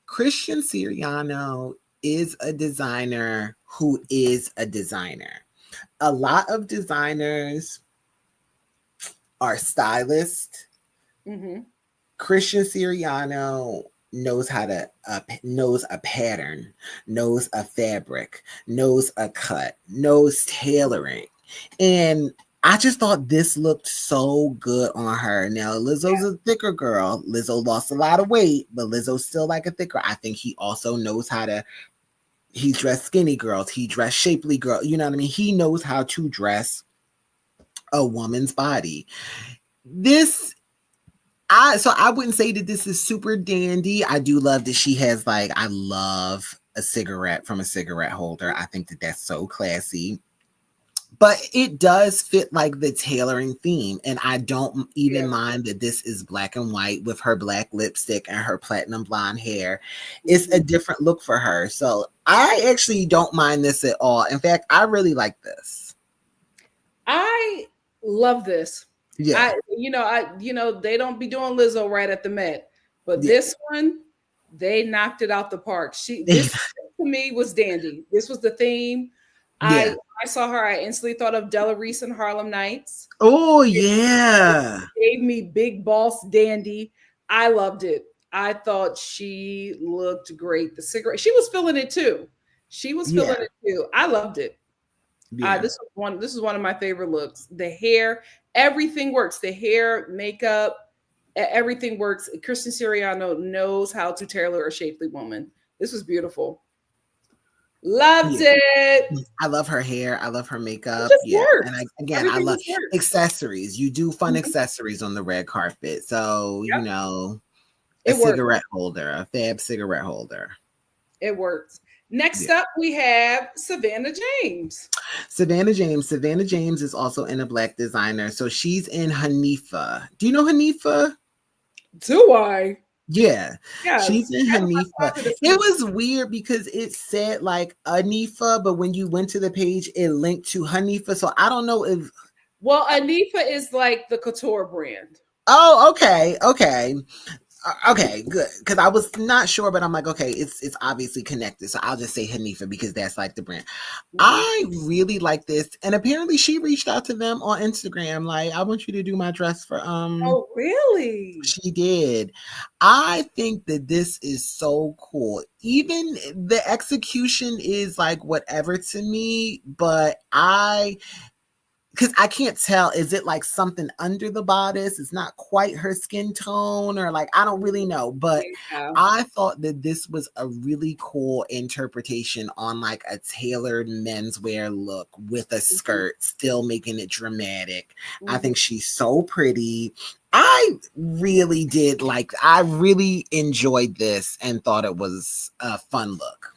Christian Siriano is a designer who is a designer. A lot of designers are stylists. Mm-hmm. Christian Siriano knows how to knows a pattern, knows a fabric, knows a cut, knows tailoring. And I just thought this looked so good on her. Now, Lizzo's a thicker girl. Lizzo lost a lot of weight, but Lizzo's still like a thicker. I think he also knows how to, he dressed skinny girls. He dressed shapely girls. You know what I mean? He knows how to dress a woman's body. So I wouldn't say that this is super dandy. I do love that she has I love a cigarette from a cigarette holder. I think that that's so classy. But it does fit like the tailoring theme. And I don't even mind that this is black and white with her black lipstick and her platinum blonde hair. It's a different look for her. So I actually don't mind this at all. In fact, I really like this. I love this. Yeah. They don't be doing Lizzo right at the Met. But this one, they knocked it out the park. This to me was dandy. This was the theme. I saw her. I instantly thought of Della Reese and Harlem Nights. Oh, yeah. It gave me big boss dandy. I loved it. I thought she looked great. The cigarette, she was feeling it too. I loved it. Yeah. This is one of my favorite looks. The hair, everything works. The hair, makeup, everything works. Christian Siriano knows how to tailor a shapely woman. This was beautiful. Loved it. I love her hair. I love her makeup. And I love accessories. You do fun accessories on the red carpet. So, a cigarette holder, a fab cigarette holder. It works. Next up, we have Savannah James. Savannah James is also in a black designer. So she's in Hanifa. Do you know Hanifa? Do I? Yeah, she's in Hanifa. It was weird because it said Hanifa, but when you went to the page, it linked to Hanifa. So I don't know if. Well, Hanifa is like the couture brand. Oh, okay. Okay, good. Because I was not sure, but I'm like, okay, it's obviously connected. So I'll just say Hanifa because that's like the brand. I really like this. And apparently she reached out to them on Instagram. Like, I want you to do my dress for Oh, really? She did. I think that this is so cool. Even the execution is like whatever to me, but because I can't tell, is it like something under the bodice? It's not quite her skin tone, or I don't really know. But I thought that this was a really cool interpretation on like a tailored menswear look with a skirt, still making it dramatic. I think she's so pretty. I really enjoyed this and thought it was a fun look.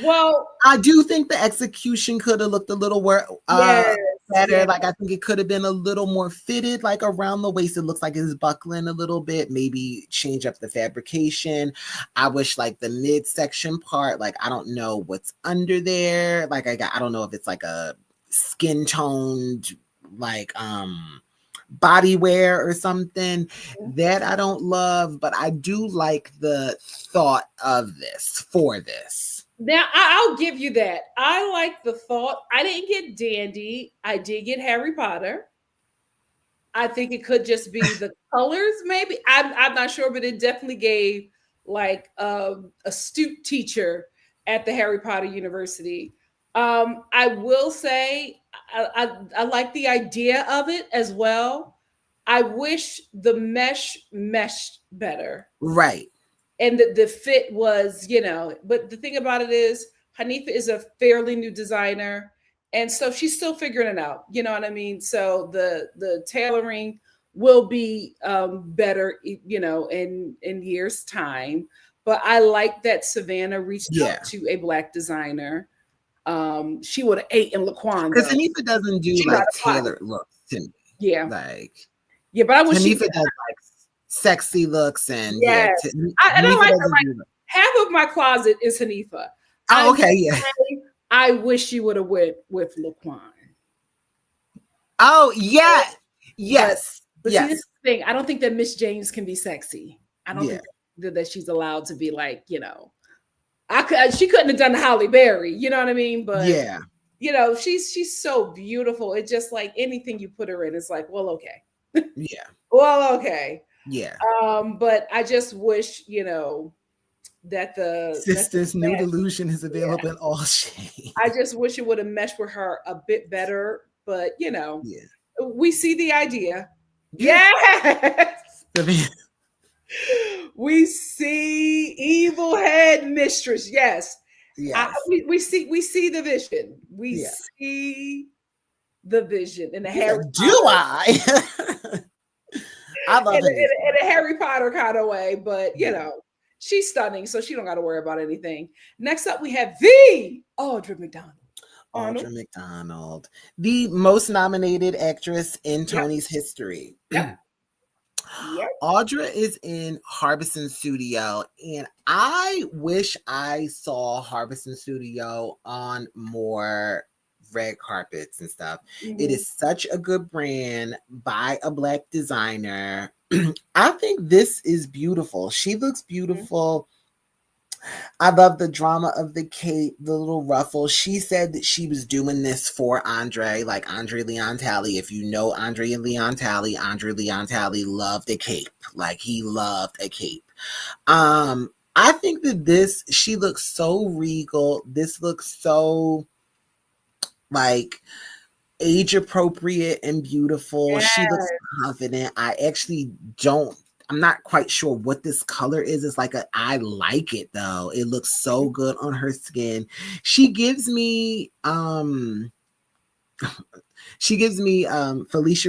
Well, I do think the execution could have looked a little better. Like, I think it could have been a little more fitted, like around the waist. It looks like it's buckling a little bit. Maybe change up the fabrication. I wish like the midsection part, like, I don't know what's under there. Like, I don't know if it's like a skin toned, like, body wear or something that I don't love, but I do like the thought of this for this. Now, I'll give you that. I like the thought. I didn't get dandy. I did get Harry Potter. I think it could just be the colors, maybe. I'm not sure, but it definitely gave like astute teacher at the Harry Potter University. I will say I like the idea of it as well. I wish the meshed better. Right. And the fit was, but the thing about it is Hanifa is a fairly new designer. And so she's still figuring it out. You know what I mean? So the tailoring will be better, in years' time. But I like that Savannah reached out to a black designer. she would have ate in Laquan. Because Hanifa doesn't do like tailored looks to me. Yeah. Like, but I wish Hanifa does like sexy looks and I don't like her. Like, half of my closet is Hanifa. Oh, okay, yeah. I wish she would have went with Laquan. Oh, yeah. Yes. But see, this is the thing. I don't think that Miss James can be sexy. I don't think that she's allowed to be like, she couldn't have done Halle Berry, you know what I mean? But she's so beautiful. It's just like anything you put her in, it's like, well, okay. Yeah. Well, okay. Yeah. But I just wish, that the Sisters New Delusion is available in all shades. I just wish it would have meshed with her a bit better, but we see the idea. Yes. We see evil head mistress. Yes. We see the vision. We see the vision in the Harry. I love it in a Harry Potter kind of way, but she's stunning, so she don't got to worry about anything. Next up, we have the Audra McDonald. Audra McDonald, the most nominated actress in Tony's history. Audra is in Harbison Studio, and I wish I saw Harbison Studio on more red carpets and stuff. It is such a good brand by a Black designer. I think this is beautiful. She looks beautiful. I love the drama of the cape, the little ruffle. She said that she was doing this for Andre, like Andre Leon Talley. If you know Andre Leon Talley loved a cape. Like, he loved a cape. I think that she looks so regal. This looks so like age appropriate and beautiful. Yes. She looks confident. I'm not quite sure what this color is. It's like I like it though. It looks so good on her skin. She gives me Felicia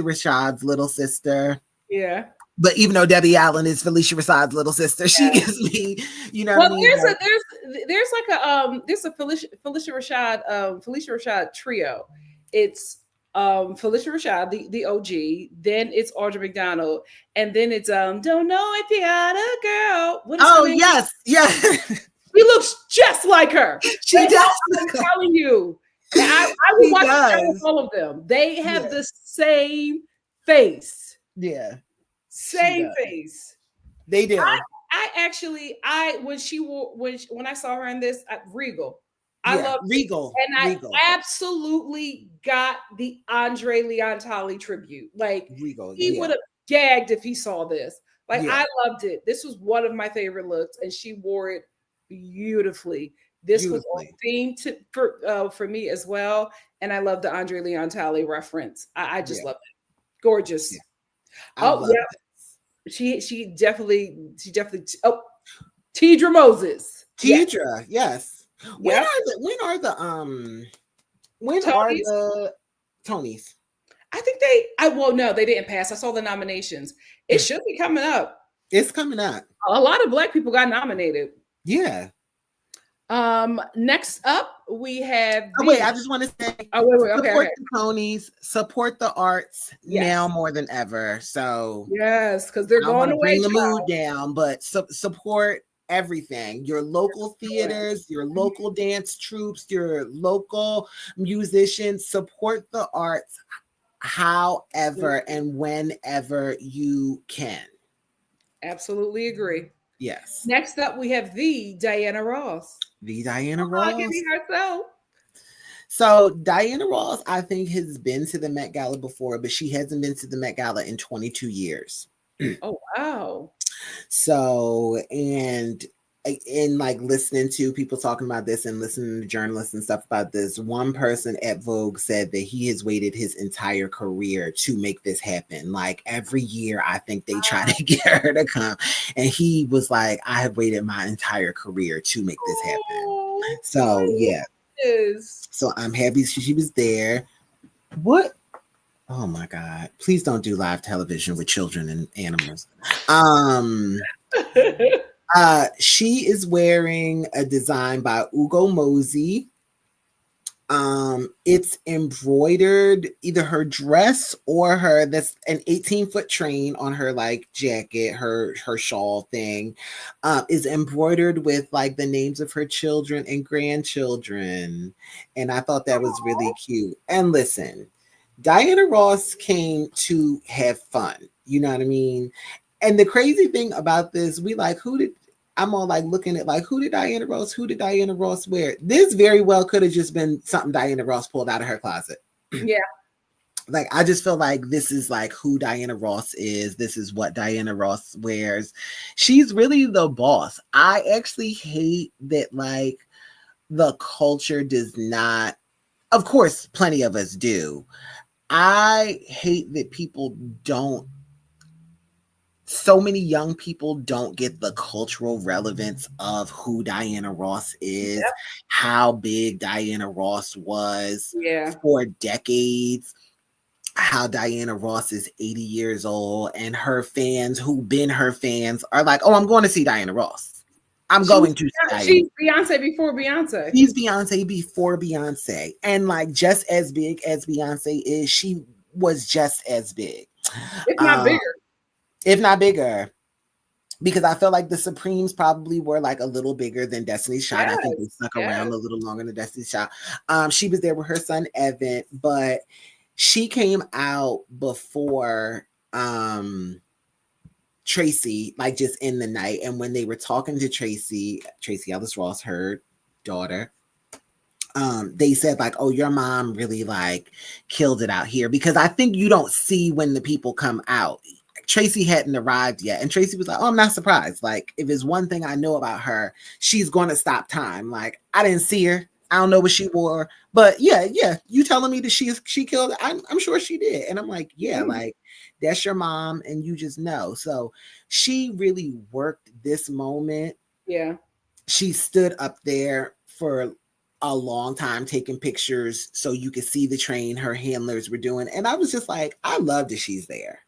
Rashad's little sister. Yeah. But even though Debbie Allen is Felicia Rashad's little sister, she gives me, what I mean? There's a Felicia Rashad trio. It's Felicia Rashad, the OG, then it's Audra McDonald, and then it's Don't Know If You Got a Girl. What is her name? Yes. She looks just like her. She does. I'm telling you. I would watch the show with all of them. They have the same face. Yeah. Same face. They do. When I saw her in this, Regal. I love Regal. And Regal. I absolutely got the Andre Leon Talley tribute. Like, Regal, he would have gagged if he saw this. Like, I loved it. This was one of my favorite looks, and she wore it beautifully. This was on theme for me as well. And I love the Andre Leon Talley reference. I just love it. Gorgeous. Yeah. She definitely. Oh, Tidra Moses. Tidra, yes. When are the Tonys? I think they didn't pass. I saw the nominations. It should be coming up. It's coming up. A lot of Black people got nominated. Yeah. Next up we have. I just want to say. Support the Tonys, support the arts now more than ever. So because they're going away. Bring the mood down, but support everything. Your local theaters, your local dance troupes, your local musicians. Support the arts, however and whenever you can. Absolutely agree. Yes. Next up, we have the Diana Ross. Herself. So Diana Ross, I think, has been to the Met Gala before, but she hasn't been to the Met Gala in 22 years. Oh, wow. So, and like listening to people talking about this and listening to journalists and stuff about this, one person at Vogue said that he has waited his entire career to make this happen. Like, every year, I think they try to get her to come. And he was like, I have waited my entire career to make this happen. So, yeah. So I'm happy she was there. What? Oh my God. Please don't do live television with children and animals. She is wearing a design by Ugo Mosey. It's embroidered, either her dress or that's an 18-foot train on her like jacket, her shawl thing, is embroidered with like the names of her children and grandchildren. And I thought that was really cute. And listen, Diana Ross came to have fun. You know what I mean? And the crazy thing about this, I'm all like looking at like, who did Diana Ross wear? This very well could have just been something Diana Ross pulled out of her closet. Yeah. Like, I just feel like this is like who Diana Ross is. This is what Diana Ross wears. She's really the boss. I actually hate that like the culture does not, of course, plenty of us do. I hate that so many young people don't get the cultural relevance of who Diana Ross is, how big Diana Ross was for decades, how Diana Ross is 80 years old, and her fans who've been her fans are like, oh, I'm going to see Diana Ross. She's Beyonce before Beyonce. She's Beyonce before Beyonce. And like, just as big as Beyonce is, she was just as big. If not bigger. If not bigger, because I feel like the Supremes probably were like a little bigger than Destiny's Child. I think they stuck around a little longer than Destiny's Child. She was there with her son Evan, but she came out before Tracee, like just in the night. And when they were talking to Tracee Ellis Ross, her daughter, they said like, oh, your mom really like killed it out here, because I think you don't see when the people come out. Tracee hadn't arrived yet. And Tracee was like, oh, I'm not surprised. Like, if it's one thing I know about her, she's going to stop time. Like, I didn't see her. I don't know what she wore. But yeah, you telling me that she killed it? I'm sure she did. And I'm like, yeah, like, that's your mom and you just know. So she really worked this moment. Yeah. She stood up there for a long time taking pictures so you could see the train her handlers were doing. And I was just like, I love that she's there.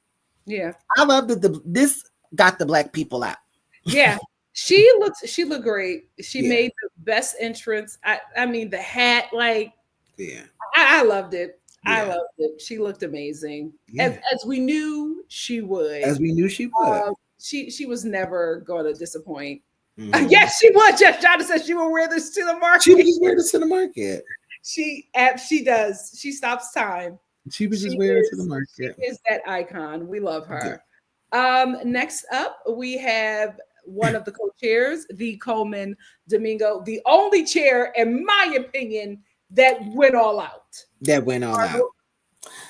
Yeah. I love that this got the black people out. Yeah. She looked great. She made the best entrance. I mean, the hat, like, I loved it. Yeah. I loved it. She looked amazing. Yeah. As we knew she would. She was never going to disappoint. Mm-hmm. Yes, she would. Just Jonathan said she will wear this to the market. She would just wear this to the market. She does. She stops time. She would just wear it to the market. She is that icon. We love her. Next up, we have one of the co-chairs, the Coleman Domingo, the only chair, in my opinion, that went all out.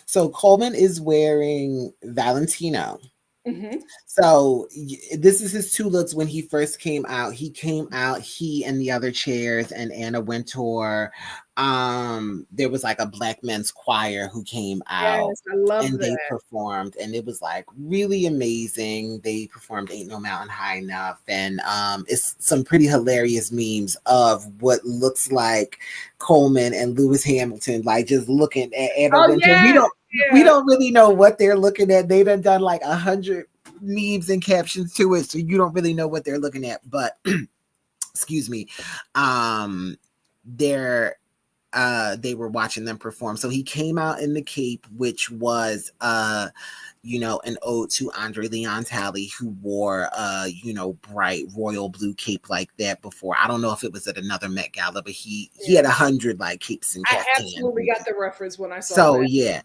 So Coleman is wearing Valentino. Mm-hmm. So this is his two looks when he first came out. He and the other chairs and Anna Wintour. There was like a black men's choir who came out. Yes, I love that. They performed, and it was like really amazing. They performed Ain't No Mountain High Enough, and it's some pretty hilarious memes of what looks like Coleman and Lewis Hamilton like just looking at Anna Wintour. Yeah. We don't really know what they're looking at. They done like 100 memes and captions to it, so you don't really know what they're looking at. But excuse me, they were watching them perform. So he came out in the cape, which was an ode to Andre Leon Talley, who wore bright royal blue cape like that before. I don't know if it was at another Met Gala, but he had 100 like capes and caftans. I absolutely got the reference when I saw that. So yeah,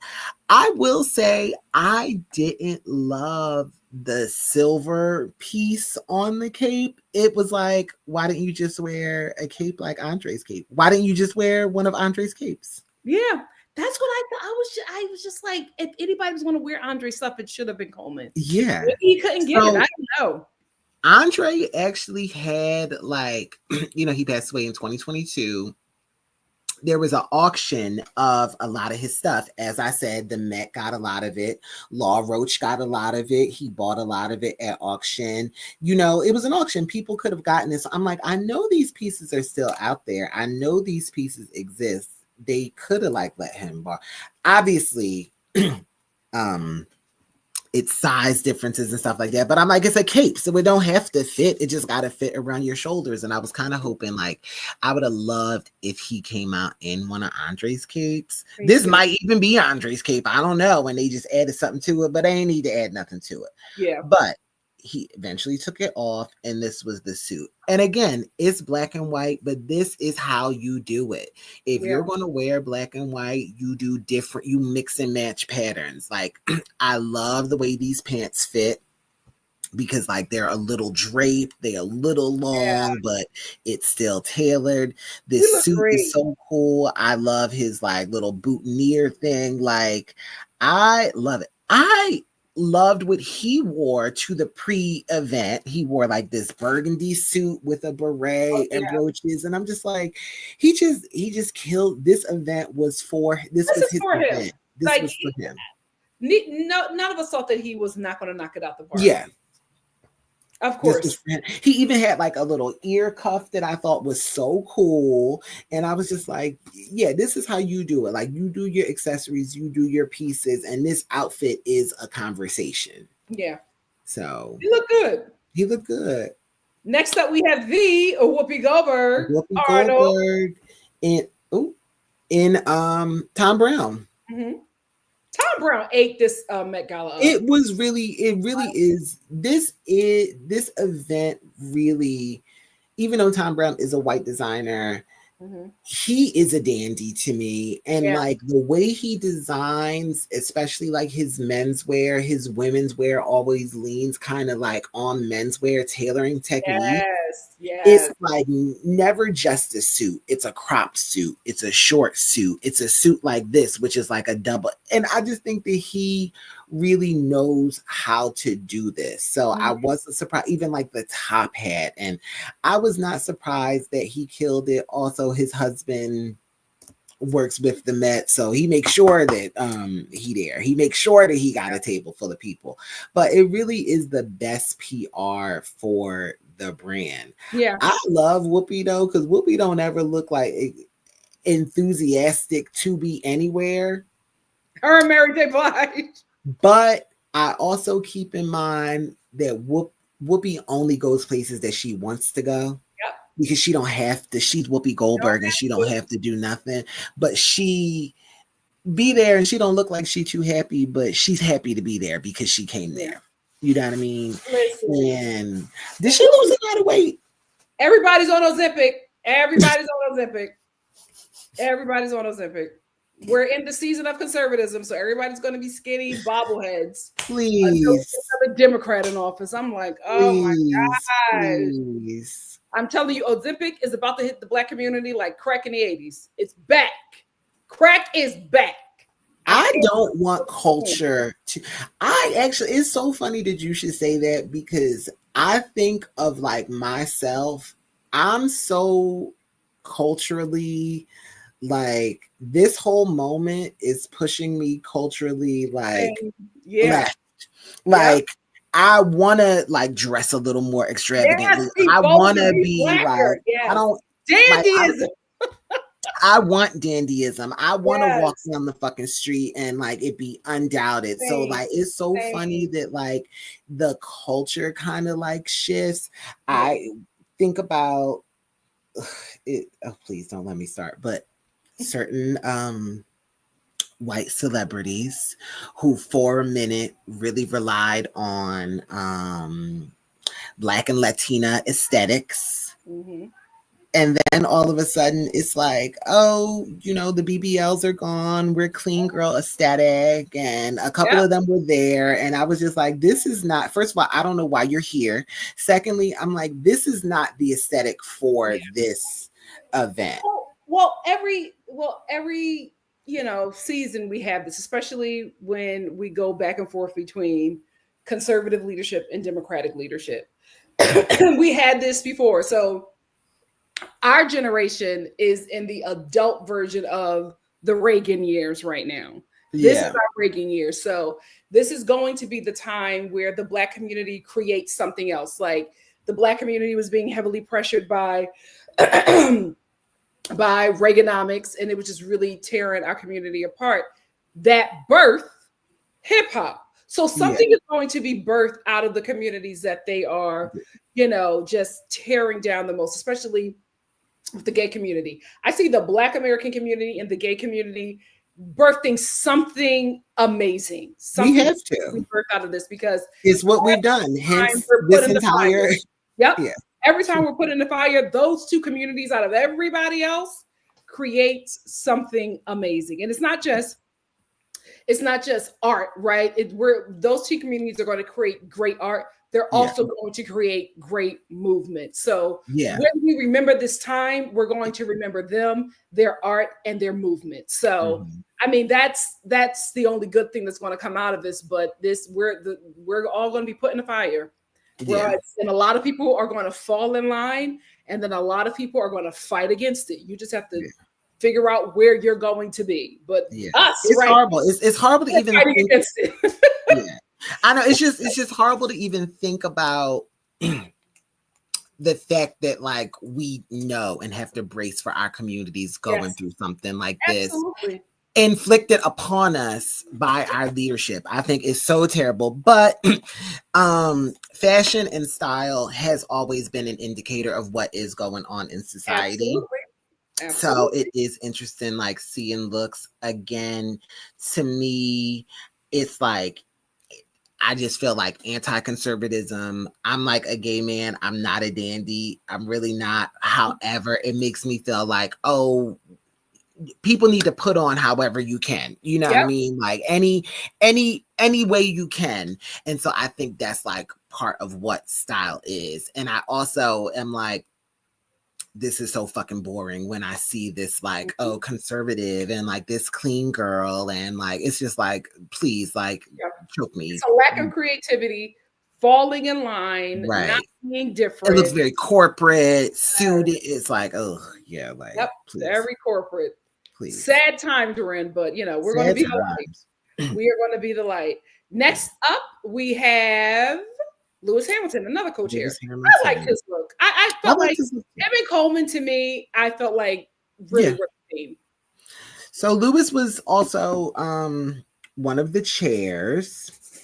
I will say I didn't love the silver piece on the cape. It was like, why didn't you just wear a cape like Andre's cape? Why didn't you just wear one of Andre's capes? Yeah. That's what I thought. I was just like, if anybody was going to wear Andre stuff, it should have been Coleman. Yeah. Maybe he couldn't get it. I don't know. Andre actually had like, he passed away in 2022. There was an auction of a lot of his stuff. As I said, the Met got a lot of it. Law Roach got a lot of it. He bought a lot of it at auction. It was an auction. People could have gotten this. I'm like, I know these pieces are still out there. I know these pieces exist. They could have like let him borrow. Obviously, it's size differences and stuff like that. But I'm like, it's a cape, so it don't have to fit. It just got to fit around your shoulders. And I was kind of hoping, like, I would have loved if he came out in one of Andre's capes. This might even be Andre's cape. I don't know. And they just added something to it, but they ain't need to add nothing to it. Yeah. But he eventually took it off, and this was the suit. And again, it's black and white, but this is how you do it. If you're going to wear black and white, you do different, you mix and match patterns. Like, I love the way these pants fit, because like they're a little draped, they're a little long, but it's still tailored. This suit is so cool. I love his like little boutonniere thing. Like, I love it. I loved what he wore to the pre-event. He wore like this burgundy suit with a beret and brooches, and I'm just like, he just killed. This event was for this was his event. This like, was for him. No, none of us thought that he was not going to knock it out the park. Yeah. Of course. He even had like a little ear cuff that I thought was so cool. And I was just like, yeah, this is how you do it. Like, you do your accessories, you do your pieces, and this outfit is a conversation. Yeah. So he looked good. He looked good. Next up, we have Whoopi Goldberg. Whoopi Goldberg in Tom Brown. Mm-hmm. Tom Brown ate this Met Gala up. It really is. This event really, even though Tom Brown is a white designer, he is a dandy to me. And like the way he designs, especially like his menswear, his women's wear always leans kind of like on menswear tailoring technique. Yes. It's like never just a suit. It's a cropped suit. It's a short suit. It's a suit like this, which is like a double. And I just think that he really knows how to do this. So I wasn't surprised, even like the top hat. And I was not surprised that he killed it. Also, his husband works with the Met, so he makes sure that he makes sure that he got a table full of people. But it really is the best PR for the brand. Yeah, I love Whoopi though, because Whoopi don't ever look like enthusiastic to be anywhere. Her and Mary J. Blige. But I also keep in mind that Whoopi only goes places that she wants to go. Because she don't have to, she's Whoopi Goldberg and she don't have to do nothing, but she be there and she don't look like she too happy, but she's happy to be there because she came there. You know what I mean? Listen. And did she lose a lot of weight? Everybody's on Ozempic. Everybody's on Ozempic. We're in the season of conservatism, so everybody's going to be skinny bobbleheads. Please. Until a Democrat in office. I'm like, oh my God. Please. I'm telling you, Ozempic is about to hit the Black community like crack in the 80s. It's back. Crack is back. I don't want culture to. It's so funny that you should say that, because I think of like myself. I'm so culturally, like, this whole moment is pushing me culturally like left. Like, I want to like dress a little more extravagantly. I want to be like, I don't dandyism. I want dandyism. I want to walk down the fucking street and like it be undoubted. So like, it's so funny that like the culture kind of like shifts. I think about it. Oh, please don't let me start. But certain white celebrities who for a minute really relied on Black and Latina aesthetics. And then all of a sudden it's like, oh, you know, the BBLs are gone. We're clean girl aesthetic. And a couple of them were there. And I was just like, this is not, first of all, I don't know why you're here. Secondly, I'm like, this is not the aesthetic for this event. Well, every you know, season we have this, especially when we go back and forth between conservative leadership and Democratic leadership. We had this before. So our generation is in the adult version of the Reagan years right now. This is our Reagan years. So this is going to be the time where the Black community creates something else. Like, the Black community was being heavily pressured by by Reaganomics, and it was just really tearing our community apart. That birthed hip hop. So something is going to be birthed out of the communities that they are, just tearing down the most, especially with the gay community. I see the Black American community and the gay community birthing something amazing. Something we have to birth out of this, because it's what we've done. Hence this entire Every time we're put in the fire, those two communities out of everybody else creates something amazing. And it's not just art, right? Those two communities are going to create great art. They're also going to create great movement. So when we remember this time, we're going to remember them, their art, and their movement. So I mean, that's the only good thing that's going to come out of this. But we're all going to be put in the fire. And a lot of people are going to fall in line, and then a lot of people are going to fight against it. You just have to figure out where you're going to be. But it's horrible. It's horrible to even think against it. I know it's just horrible to even think about the fact that like we know and have to brace for our communities going through something like this. Inflicted upon us by our leadership. I think is so terrible. But fashion and style has always been an indicator of what is going on in society. Absolutely. So it is interesting, like seeing looks again. To me, it's like I just feel like anti-conservatism. I'm like a gay man. I'm not a dandy. I'm really not. However, it makes me feel like, oh, people need to put on however you can, you know what I mean? Like any way you can. And so I think that's like part of what style is. And I also am like, this is so fucking boring when I see this like, oh, conservative and like this clean girl. And like, it's just like, please, like, choke me. It's a lack of creativity, falling in line, not being different. It looks very corporate, suited. It's like, oh, yeah, like, please. Very corporate. Please. Sad times we're in, but we're going to be the light. We are going to be the light. Next up, we have Lewis Hamilton, another co-chair. I like his look. I felt like Evan Coleman, to me, I felt like really worth the team. So Lewis was also one of the chairs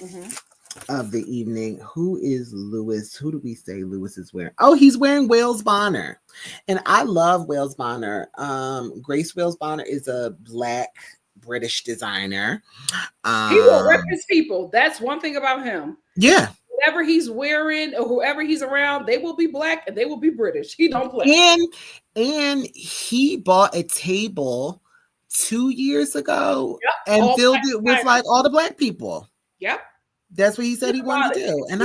of the evening. Who is Lewis? Who do we say Lewis is wearing? Oh, he's wearing Wales Bonner. And I love Wales Bonner. Grace Wales Bonner is a Black British designer. He will rep his people. That's one thing about him. Yeah. Whatever he's wearing or whoever he's around, they will be Black and they will be British. He don't play. And he bought a table 2 years ago and filled it with like all the Black people. Yep. That's what he said he wanted to do. And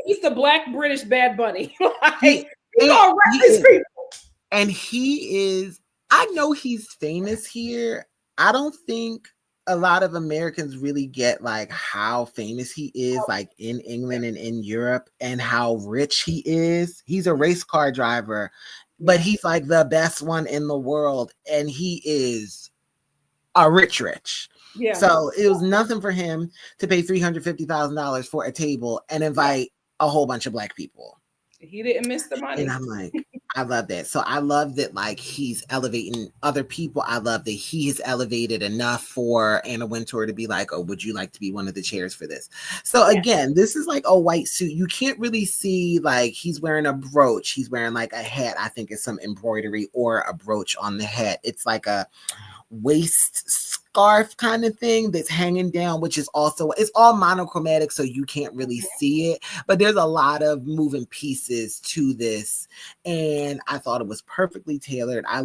he's the Black British Bad Bunny. He's gonna rep his people. And he is, I know he's famous here. I don't think a lot of Americans really get like how famous he is, like in England and in Europe, and how rich he is. He's a race car driver, but he's like the best one in the world. And he is a rich. Yeah. So it was nothing for him to pay $350,000 for a table and invite a whole bunch of Black people. He didn't miss the money. And I'm like, I love that. So I love that like he's elevating other people. I love that he is elevated enough for Anna Wintour to be like, oh, would you like to be one of the chairs for this? So again, this is like a white suit. You can't really see like he's wearing a brooch. He's wearing like a hat. I think it's some embroidery or a brooch on the hat. It's like a waist scarf kind of thing that's hanging down, which is also, it's all monochromatic, so you can't really see it, but there's a lot of moving pieces to this, and I thought it was perfectly tailored. I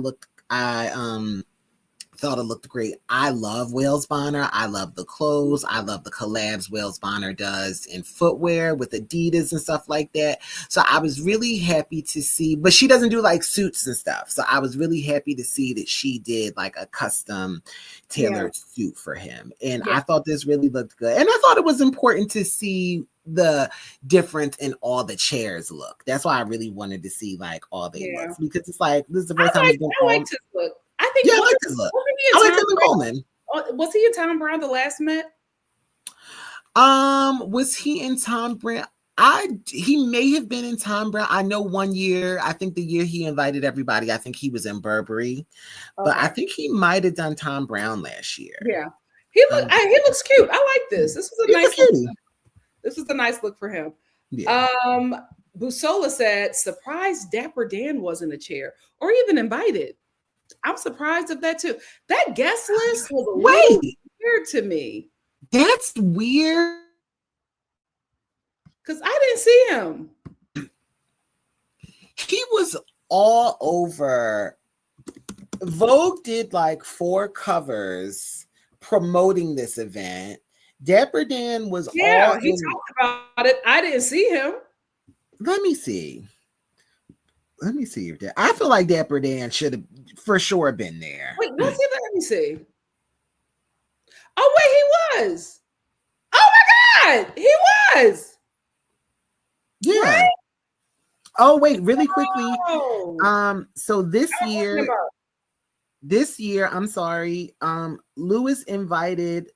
thought it looked great. I love Wales Bonner. I love the clothes. I love the collabs Wales Bonner does in footwear with Adidas and stuff like that. So I was really happy to see, but she doesn't do like suits and stuff. So I was really happy to see that she did like a custom tailored suit for him. And I thought this really looked good. And I thought it was important to see the difference in all the chairs look. That's why I really wanted to see like all the looks, because it's like, this is the first time he's been I liked his look. I think I like his look. I like Evan Coleman. Was he in Tom Brown the last Met? Was he in Tom Brown? He may have been in Tom Brown. I know one year, I think the year he invited everybody, I think he was in Burberry. But I think he might have done Tom Brown last year. Yeah. He looks cute. I like this. This was a nice look. This was a nice look for him. Yeah. Busola said, surprised Dapper Dan wasn't a chair or even invited. I'm surprised of that too. That guest list was a little weird to me. That's weird. Because I didn't see him. He was all over. Vogue did like 4 covers promoting this event. Dapper Dan was he talked about it. I didn't see him. Let me see if that. I feel like Dapper Dan should have for sure been there. Wait, let me see. Oh wait, he was. Oh my God, he was. Yeah. Right? Oh wait, really quickly. So this year, I'm sorry. Lewis invited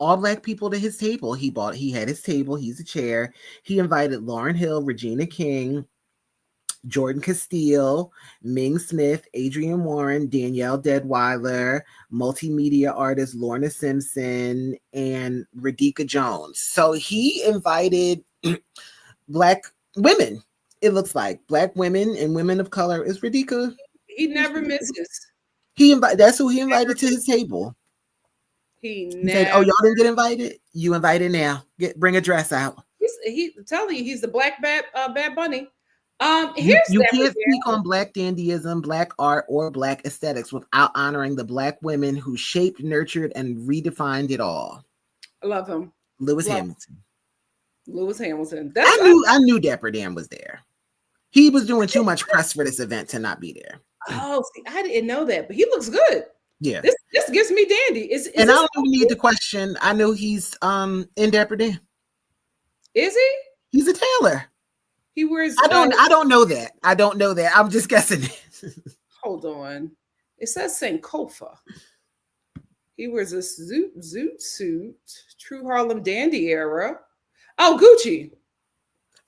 all Black people to his table. He had his table. He's a chair. He invited Lauryn Hill, Regina King, Jordan Castile, Ming Smith, Adrienne Warren, Danielle Deadweiler, multimedia artist Lorna Simpson, and Radhika Jones. So he invited Black women. It looks like Black women and women of color. Is Radhika? He never misses. That's who he invited to his table. He said, "Oh, y'all didn't get invited. You invited now. Bring a dress out." I'm telling you, he's the Black Bad Bunny. You can't speak on Black dandyism, Black art, or Black aesthetics without honoring the Black women who shaped, nurtured, and redefined it all. I love him, Lewis Hamilton. I knew Dapper Dan was there. He was doing too much press for this event to not be there. Oh, see, I didn't know that, but he looks good. Yeah, this gives me dandy. And I don't even need to question. I know he's in Dapper Dan. Is he? He's a tailor. He wears. I don't know that. I don't know that. I'm just guessing. Hold on. It says Sankofa. He wears a zoot suit. True Harlem Dandy era. Oh, Gucci.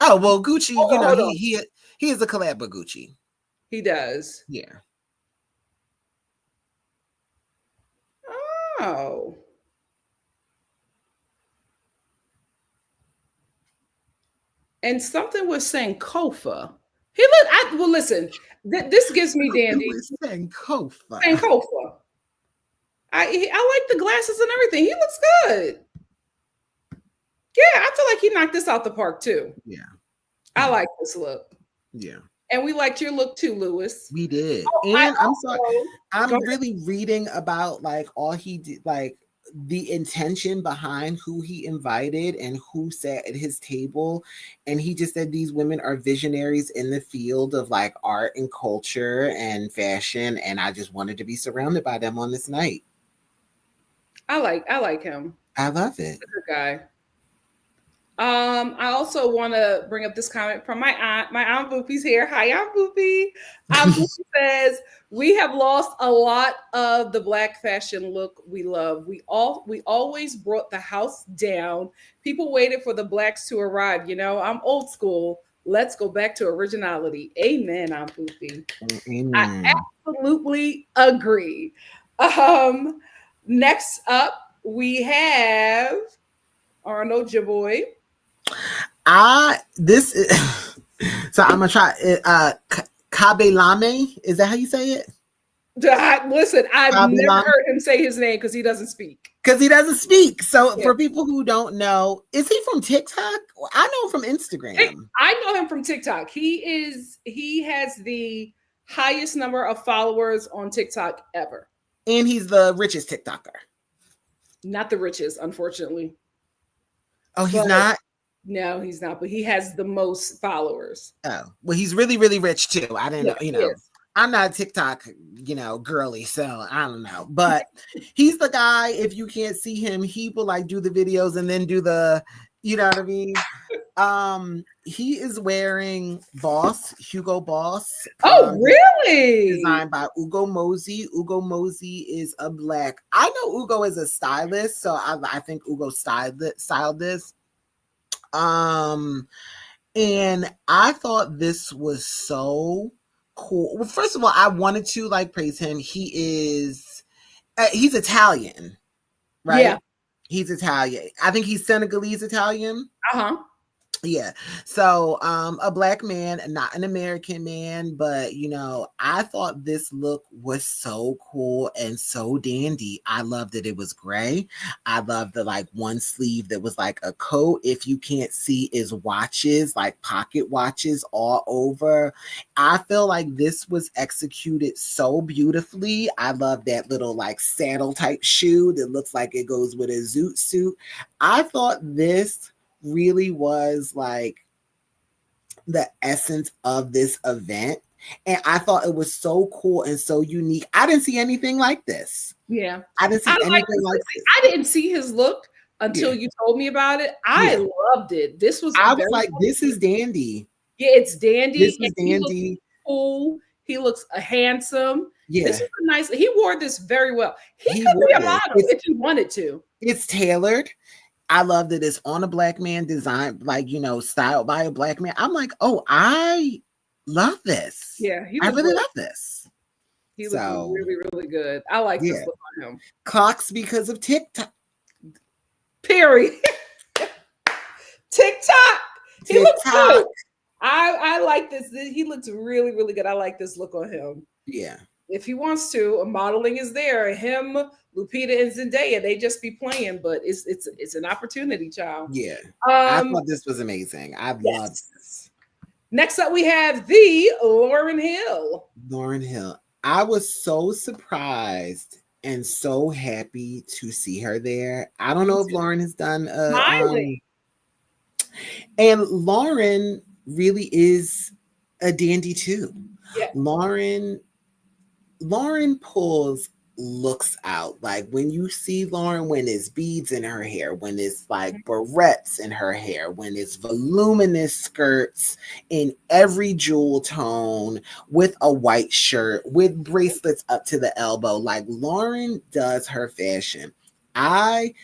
Oh well, Gucci. He is a collab with Gucci. He does. Yeah. Oh. And something was Sankofa. Listen, this gives me dandy. Sankofa. I like the glasses and everything. He looks good. Yeah, I feel like he knocked this out the park too. Yeah. I like this look. Yeah. And we liked your look too, Lewis. We did. And I'm sorry. I'm really reading about like all he did, like the intention behind who he invited and who sat at his table. And he just said these women are visionaries in the field of like art and culture and fashion. And I just wanted to be surrounded by them on this night. I like him. I love it. He's a good guy. I also want to bring up this comment from my aunt. My aunt Boopie's here. Hi, Aunt Boopie. Aunt Boopie says, we have lost a lot of the Black fashion look we love. We always brought the house down. People waited for the Blacks to arrive. You know, I'm old school. Let's go back to originality. Amen, Aunt Boopie. Amen. I absolutely agree. Next up, we have Arnold, your boy. So I'm gonna try it. Kabelame, is that how you say it? Listen, I've never heard him say his name because he doesn't speak. So for people who don't know, is he from TikTok? I know him from Instagram. I know him from TikTok. He has the highest number of followers on TikTok ever. And he's the richest TikToker. Not the richest, unfortunately. Oh, he's not? No, he's not, but he has the most followers. Oh, well, he's really, really rich too. I didn't know, I'm not a TikTok, girly, so I don't know. But he's the guy, if you can't see him, he will like do the videos and then do the, you know what I mean? He is wearing Hugo Boss. Oh, really? Designed by Ugo Mosey. Ugo Mosey is a Black. I know Ugo is a stylist, so I think Ugo styled this. And I thought this was so cool. Well, first of all, I wanted to like praise him. He's Italian, right? Yeah. He's Italian. I think he's Senegalese Italian. Uh-huh. Yeah. So a black man, not an American man, but I thought this look was so cool and so dandy. I loved that it was gray. I loved the like one sleeve that was like a coat. If you can't see, is watches, like pocket watches all over. I feel like this was executed so beautifully. I love that little like saddle type shoe that looks like it goes with a zoot suit. I thought this really was like the essence of this event, and I thought it was so cool and so unique. I didn't see anything like this. Yeah, I didn't see anything like this. I didn't see his look until you told me about it. I loved it. This was I was like, this is dandy. Yeah, it's dandy. This is dandy. He looks cool. He looks handsome. Yeah, this is a nice. He wore this very well. He could be a model if he wanted to. It's tailored. I love that it's on a black man, design, like, styled by a black man. I'm like, oh, I love this. Yeah, I really love this. He looks really, really good. I like this look on him. Clocks because of TikTok. Period. TikTok. He looks good. I like this. He looks really, really good. I like this look on him. Yeah. If he wants to, modeling is there. Him, Lupita, and Zendaya, they just be playing, but it's an opportunity, child. Yeah. I thought this was amazing. I loved this. Next up, we have the Lauryn Hill. Lauryn Hill. I was so surprised and so happy to see her there. I don't know if Lauryn has done and Lauryn really is a dandy too. Yeah. Lauryn pulls looks out. Like when you see Lauryn, when it's beads in her hair, when it's like barrettes in her hair, when it's voluminous skirts in every jewel tone with a white shirt, with bracelets up to the elbow. Like Lauryn does her fashion. I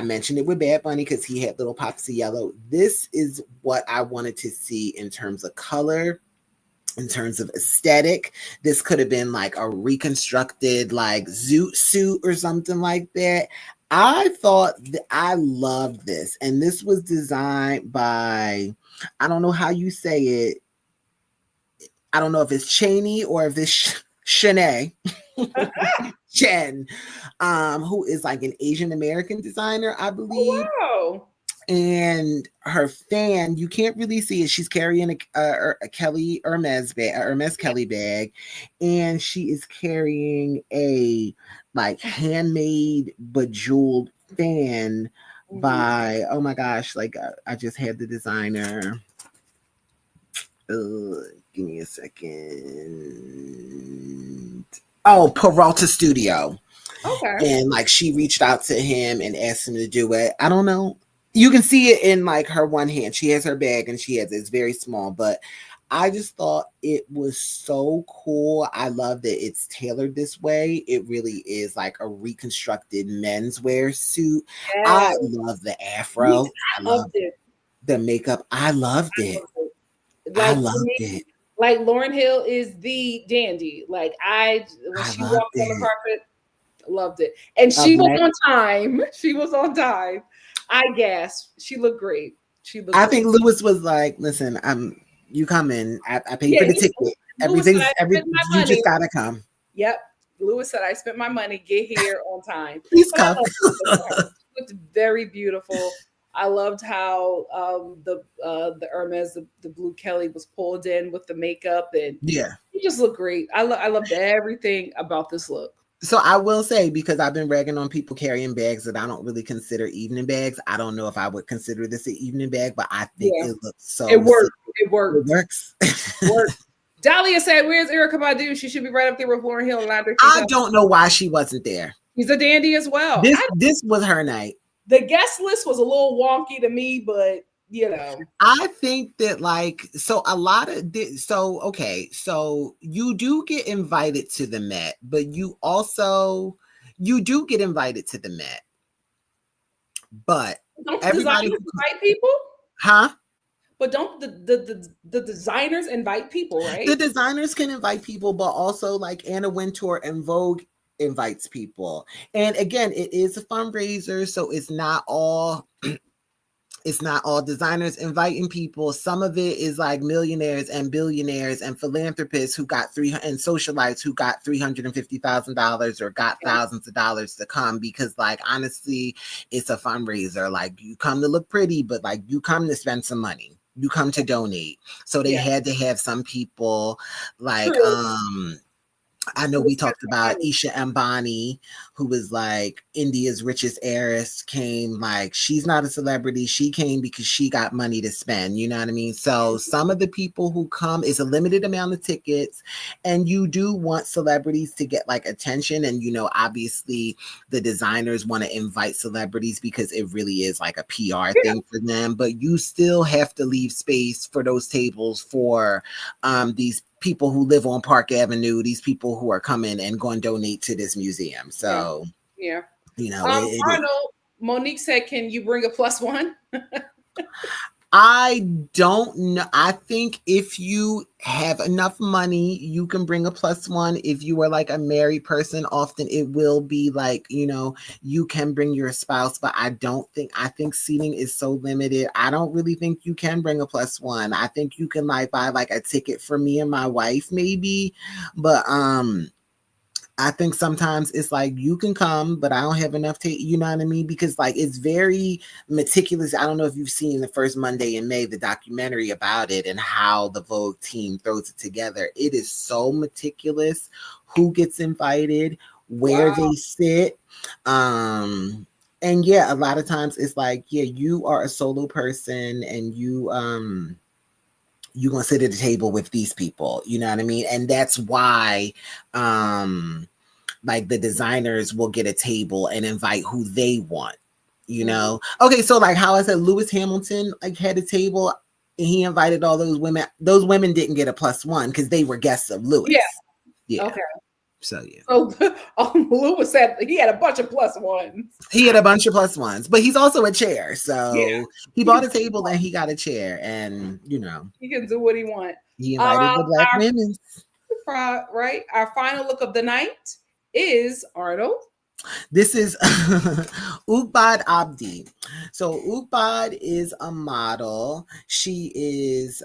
mentioned it with Bad Bunny because he had little pops of yellow. This is what I wanted to see in terms of color, in terms of aesthetic. This could have been like a reconstructed like zoot suit or something like that. I thought I loved this. And this was designed by, I don't know how you say it. I don't know if it's Cheney or if it's Shanae. Jen, who is like an Asian American designer, I believe. Oh, wow. And her fan, you can't really see it. She's carrying a Kelly Hermes bag, a Hermes Kelly bag, and she is carrying a like handmade bejeweled fan by, oh my gosh, like I just had the designer. Give me a second. Oh, Peralta Studio. Okay. And like she reached out to him and asked him to do it. I don't know. You can see it in like her one hand. She has her bag and she has it's very small, but I just thought it was so cool. I love that it's tailored this way. It really is like a reconstructed menswear suit. Yes. I love the afro. I loved it. The makeup. I loved it. I loved it. Like Lauryn Hill is the dandy. Like when she walked on the carpet, loved it. And she was on time. She was on time. I gasped. She looked great. I think Lewis was like, listen, you come in. I paid for the ticket. Everything you just gotta come. Yep. Lewis said, I spent my money, get here on time. Please come. She looked very beautiful. I loved how the Hermes, the blue Kelly was pulled in with the makeup, and yeah, he just looked great. I loved everything about this look. So I will say, because I've been ragging on people carrying bags that I don't really consider evening bags. I don't know if I would consider this an evening bag, but I think it looks so. It worked. It worked. It works. Dahlia said, "Where's Erykah Badu? She should be right up there with Lauryn Hill." I don't know why she wasn't there. She's a dandy as well. This was her night. The guest list was a little wonky to me, but I think that so you do get invited to the Met, but you do get invited to the Met. But don't everybody invite people? Huh? But don't the designers invite people, right? The designers can invite people, but also like Anna Wintour and Vogue invites people. And again, it is a fundraiser, so it's not all designers inviting people. Some of it is like millionaires and billionaires and philanthropists who got and socialites who got $350,000 or got thousands of dollars to come, because like honestly, it's a fundraiser. Like you come to look pretty, but like you come to spend some money. You come to donate. So they had to have some people like I know we talked about Isha Ambani, who was like India's richest heiress, came like, she's not a celebrity. She came because she got money to spend. You know what I mean? So some of the people who come, is a limited amount of tickets, and you do want celebrities to get like attention. And, you know, obviously the designers want to invite celebrities because it really is like a PR thing for them. But you still have to leave space for those tables for these people who live on Park Avenue, these people who are coming and going to donate to this museum. So, you know, Arnold, Monique said, can you bring a +1? I don't know. I think if you have enough money, you can bring a +1. If you are like a married person, often it will be like, you know, you can bring your spouse, but I think seating is so limited. I don't really think you can bring a +1. I think you can like buy like a ticket for me and my wife maybe, but I think sometimes it's like you can come, but I don't have enough to, you know what I mean? Because like it's very meticulous. I don't know if you've seen the first Monday in May, the documentary about it and how the Vogue team throws it together. It is so meticulous. Who gets invited, where they sit. And yeah, a lot of times it's like, yeah, you are a solo person and you're going to sit at the table with these people, you know what I mean? And that's why, like the designers will get a table and invite who they want, you know? Okay. So like how I said, Lewis Hamilton like had a table and he invited all those women. Those women didn't get a +1 because they were guests of Lewis. Yeah. Okay. So yeah. So Lewis said he had a bunch of +1s. He had a bunch of +1s, but he's also a chair. So he bought a table and he got a chair, and you know he can do what he wants. He invited the black women. Right. Our final look of the night is Arnold. This is Uqbad Abdi. So Uqbad is a model. She is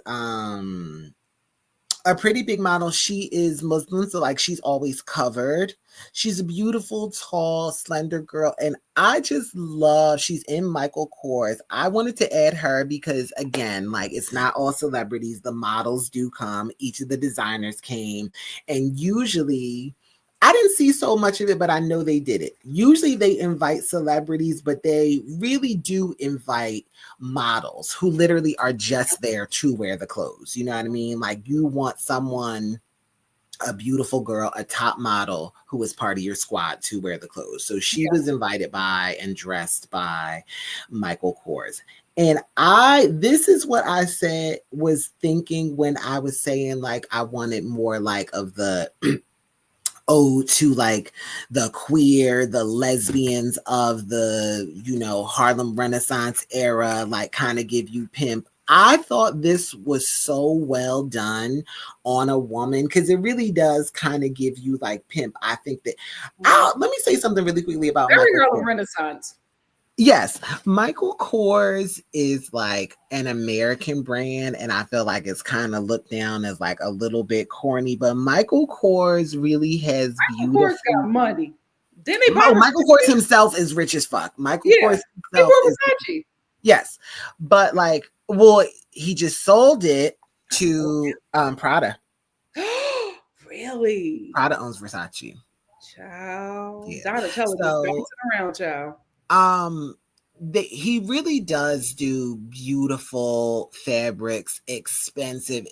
a pretty big model. She is Muslim, so like she's always covered. She's a beautiful, tall, slender girl, and I just love. She's in Michael Kors. I wanted to add her because again, like it's not all celebrities. The models do come. Each of the designers came, and usually. I didn't see so much of it, but I know they did it. Usually they invite celebrities, but they really do invite models who literally are just there to wear the clothes. You know what I mean? Like you want someone, a beautiful girl, a top model who is part of your squad to wear the clothes. So she was invited by and dressed by Michael Kors. And this is what I was thinking when I was saying like I wanted more like of the to like the queer, the lesbians of the, you know, Harlem Renaissance era, like kind of give you pimp. I thought this was so well done on a woman because it really does kind of give you like pimp. I think that, let me say something really quickly about very Harlem Renaissance. Yes, Michael Kors is like an American brand, and I feel like it's kind of looked down as like a little bit corny, but Michael Kors really has Michael Kors got money. Didn't they buy Michael Kors himself is rich as fuck. Michael Kors himself is Versace. Yes, but like, well, he just sold it to Prada. Really? Prada owns Versace. Child. Donatella just bouncing around, child. He really does do beautiful fabrics, expensive,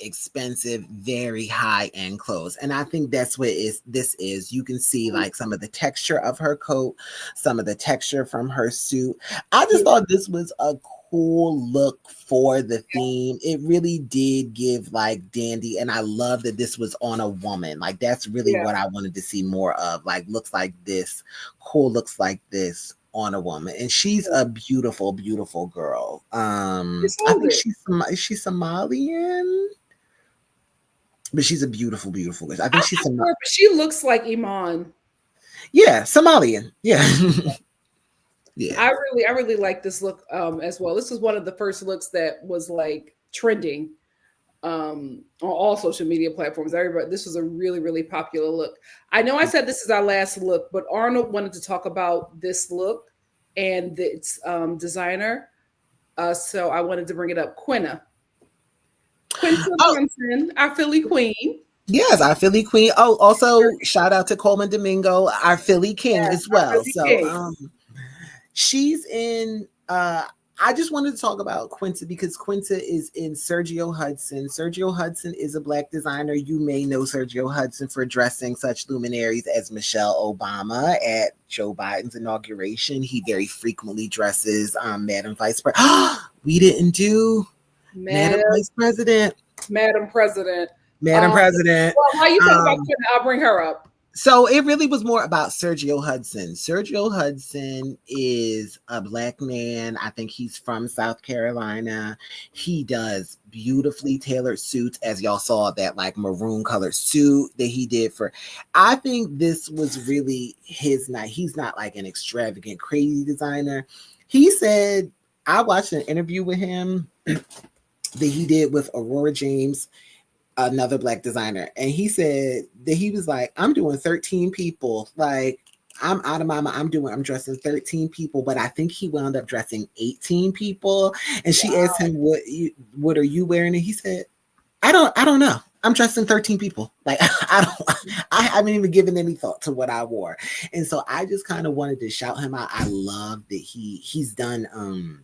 very high-end clothes. And I think that's what this is. You can see like some of the texture of her coat, some of the texture from her suit. I just thought this was a cool look for the theme. It really did give like dandy, and I love that this was on a woman. Like that's really what I wanted to see more of. Like looks like this, cool looks like this on a woman, and she's a beautiful, beautiful girl. I think she's Somalian, but she's a beautiful, beautiful girl. I think she's Somalian. She looks like Iman. Yeah, Somalian. Yeah. Yeah. I really like this look as well. This is one of the first looks that was like trending on all social media platforms. Everybody, this was a really popular look. I know I said this is our last look, but Arnold wanted to talk about this look and its designer. So I wanted to bring it up. Quinta Oh, Brunson, our Philly queen. yes, our Philly queen. Oh, also shout out to Coleman Domingo, our Philly king Yes, as our well. Philly So king. she's in I just wanted to talk about Quinta because Quinta is in Sergio Hudson. Sergio Hudson is a Black designer. You may know Sergio Hudson for dressing such luminaries as Michelle Obama at Joe Biden's inauguration. He very frequently dresses Madam Vice President. We didn't do Madam Vice President. Madam President. Madam President. Well, while you talk about Quinta, I'll bring her up. So it really was more about Sergio Hudson. Sergio Hudson is a Black man. I think he's from South Carolina. He does beautifully tailored suits, as y'all saw that like maroon colored suit that he did for. I think this was really his night. He's not like an extravagant, crazy designer. He said, I watched an interview with him that he did with Aurora James, another Black designer, and he said that he was like, I'm doing 13 people, like I'm out of my mind. I'm dressing 13 people, but I think he wound up dressing 18 people. And she asked him, what are you wearing? And he said, I don't know. I'm dressing 13 people. Like I haven't even given any thought to what I wore. And so I just kind of wanted to shout him out. I love that he's done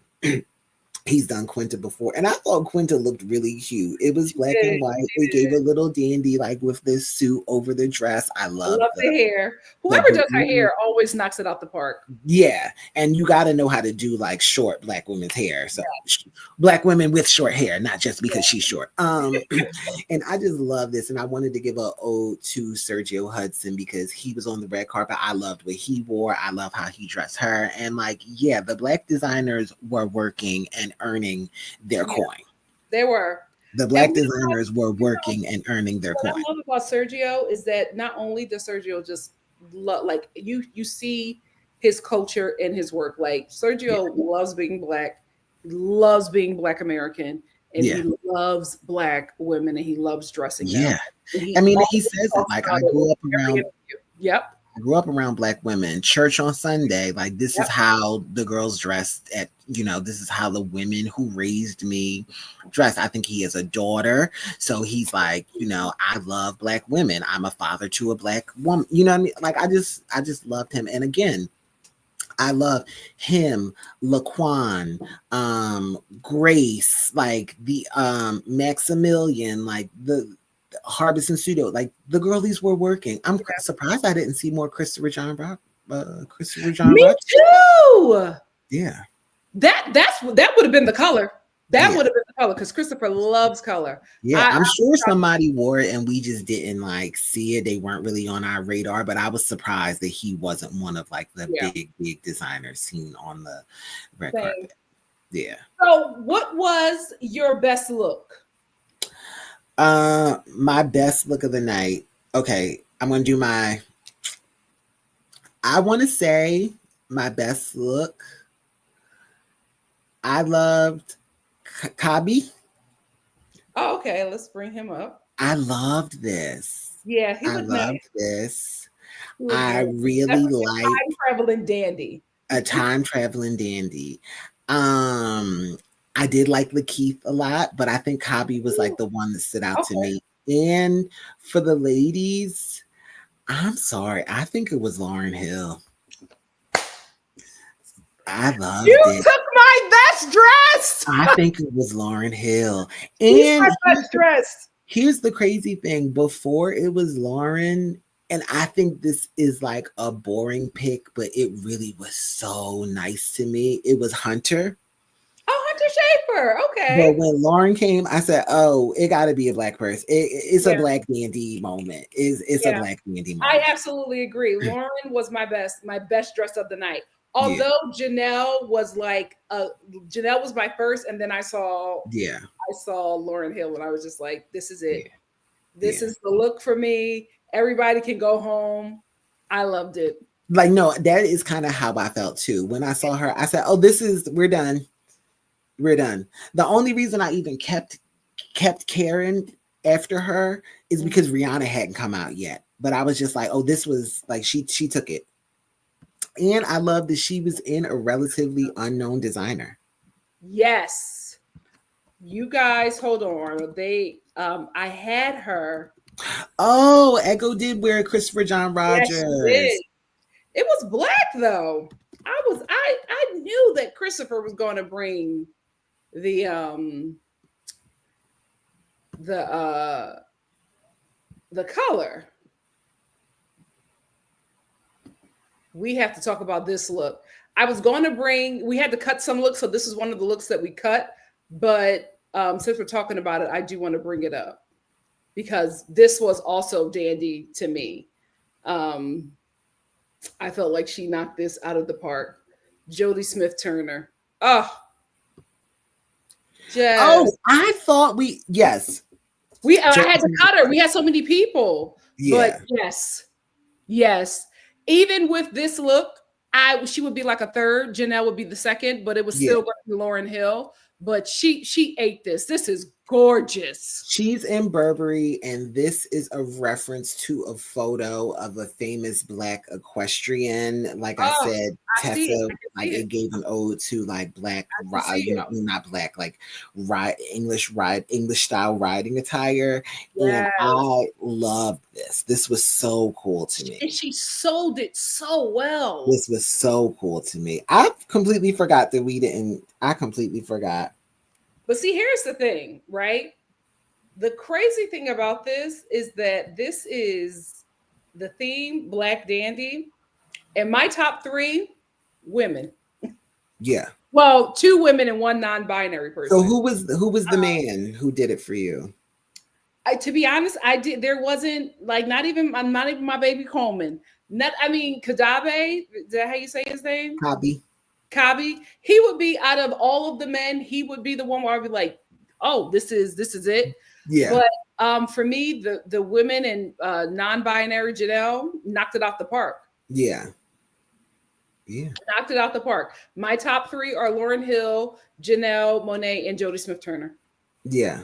he's done Quinta before, and I thought Quinta looked really cute. It was black and white. They gave a little dandy, like with this suit over the dress. I love the hair. Whoever does her hair always knocks it out the park. Yeah, and you got to know how to do like short Black women's hair. So Black women with short hair, not just because she's short. And I just love this, and I wanted to give a ode to Sergio Hudson because he was on the red carpet. I loved what he wore. I love how he dressed her, and like, yeah, the Black designers were working and earning their coin. They were. The Black designers were working and earning their coin. What I love about Sergio is that not only does Sergio just like you see his culture in his work. Like Sergio loves being Black, loves being Black American, and he loves Black women, and he loves dressing them. I mean, he says it like, I grew up around. Yep. I grew up around Black women. Church on Sunday, like this is how the girls dressed at, this is how the women who raised me dressed. I think he has a daughter. So he's like, I love Black women. I'm a father to a Black woman. You know what I mean? Like, I just loved him. And again, I love him, Laquan, Grace, like the Maximilian, like the Harbison Pseudo, like the girlies were working. I'm surprised I didn't see more Christopher John Rock. Me too. Yeah. That would have been the color. That would have been the color because Christopher loves color. Yeah, I'm sure somebody wore it and we just didn't like see it. They weren't really on our radar, but I was surprised that he wasn't one of like the big designers seen on the red carpet. Yeah. So what was your best look? My best look of the night. Okay, I'm gonna do I want to say my best look. I loved Kabi. Oh, okay, let's bring him up. I loved this. Yeah, he loved nice. This. I really like time traveling dandy. A time traveling dandy. I did like LaKeith a lot, but I think Kabi was like the one that stood out to me. And for the ladies, I'm sorry, I think it was Lauryn Hill. I loved it. You took my best dress. I think it was Lauryn Hill. And my best dress. Here's the crazy thing. Before it was Lauryn, and I think this is like a boring pick, but it really was so nice to me. It was Hunter. Oh, Hunter Schafer. Okay. But when Lauryn came, I said, "Oh, it got to be a Black person. It's a Black dandy moment. It's a Black dandy moment." I absolutely agree. Lauryn was my best dress of the night. Although Janelle was like, Janelle was my first, and then I saw Lauryn Hill, and I was just like, "This is it. This is the look for me. Everybody can go home. I loved it. Like, no, that is kind of how I felt too. When I saw her, I said, oh, we're done. We're done. The only reason I even kept caring after her is because Rihanna hadn't come out yet. But I was just like, oh, this was like, she took it. And I love that she was in a relatively unknown designer. Yes. You guys, hold on. I had her. Oh, Echo did wear Christopher John Rogers. Yes, she did. It was black though. I knew that Christopher was going to bring the color. We have to talk about this look. I was going to bring, we had to cut some looks, so this is one of the looks that we cut. But since we're talking about it, I do want to bring it up because this was also dandy to me. I felt like she knocked this out of the park. Jodie Smith-Turner. Oh, I thought yes. I had to cut her. We had so many people. Yeah. But yes. Even with this look, she would be like a third. Janelle would be the second, but it was still going to be Lauryn Hill. But she ate this. This is gorgeous. She's in Burberry, and this is a reference to a photo of a famous Black equestrian. Like I said, Tessa, it gave an ode to like Black, not Black, like English style riding attire. Yes. And I love this. This was so cool to me. And she sold it so well. This was so cool to me. I completely forgot that we didn't. I completely forgot. But see, here's the thing, right? The crazy thing about this is that this is the theme, Black Dandy, and my top 3, women. Yeah. Well, 2 women and 1 non-binary person. So who was the man who did it for you? To be honest, I did. There wasn't like not even my baby Coleman. Kadabe. Is that how you say his name? Kabi, he would be out of all of the men, he would be the one where I'd be like, oh, this is it. Yeah. But for me, the women and non-binary Janelle knocked it off the park. Yeah. Yeah. Knocked it out the park. My top 3 are Lauryn Hill, Janelle, Monae, and Jodie Smith-Turner. Yeah.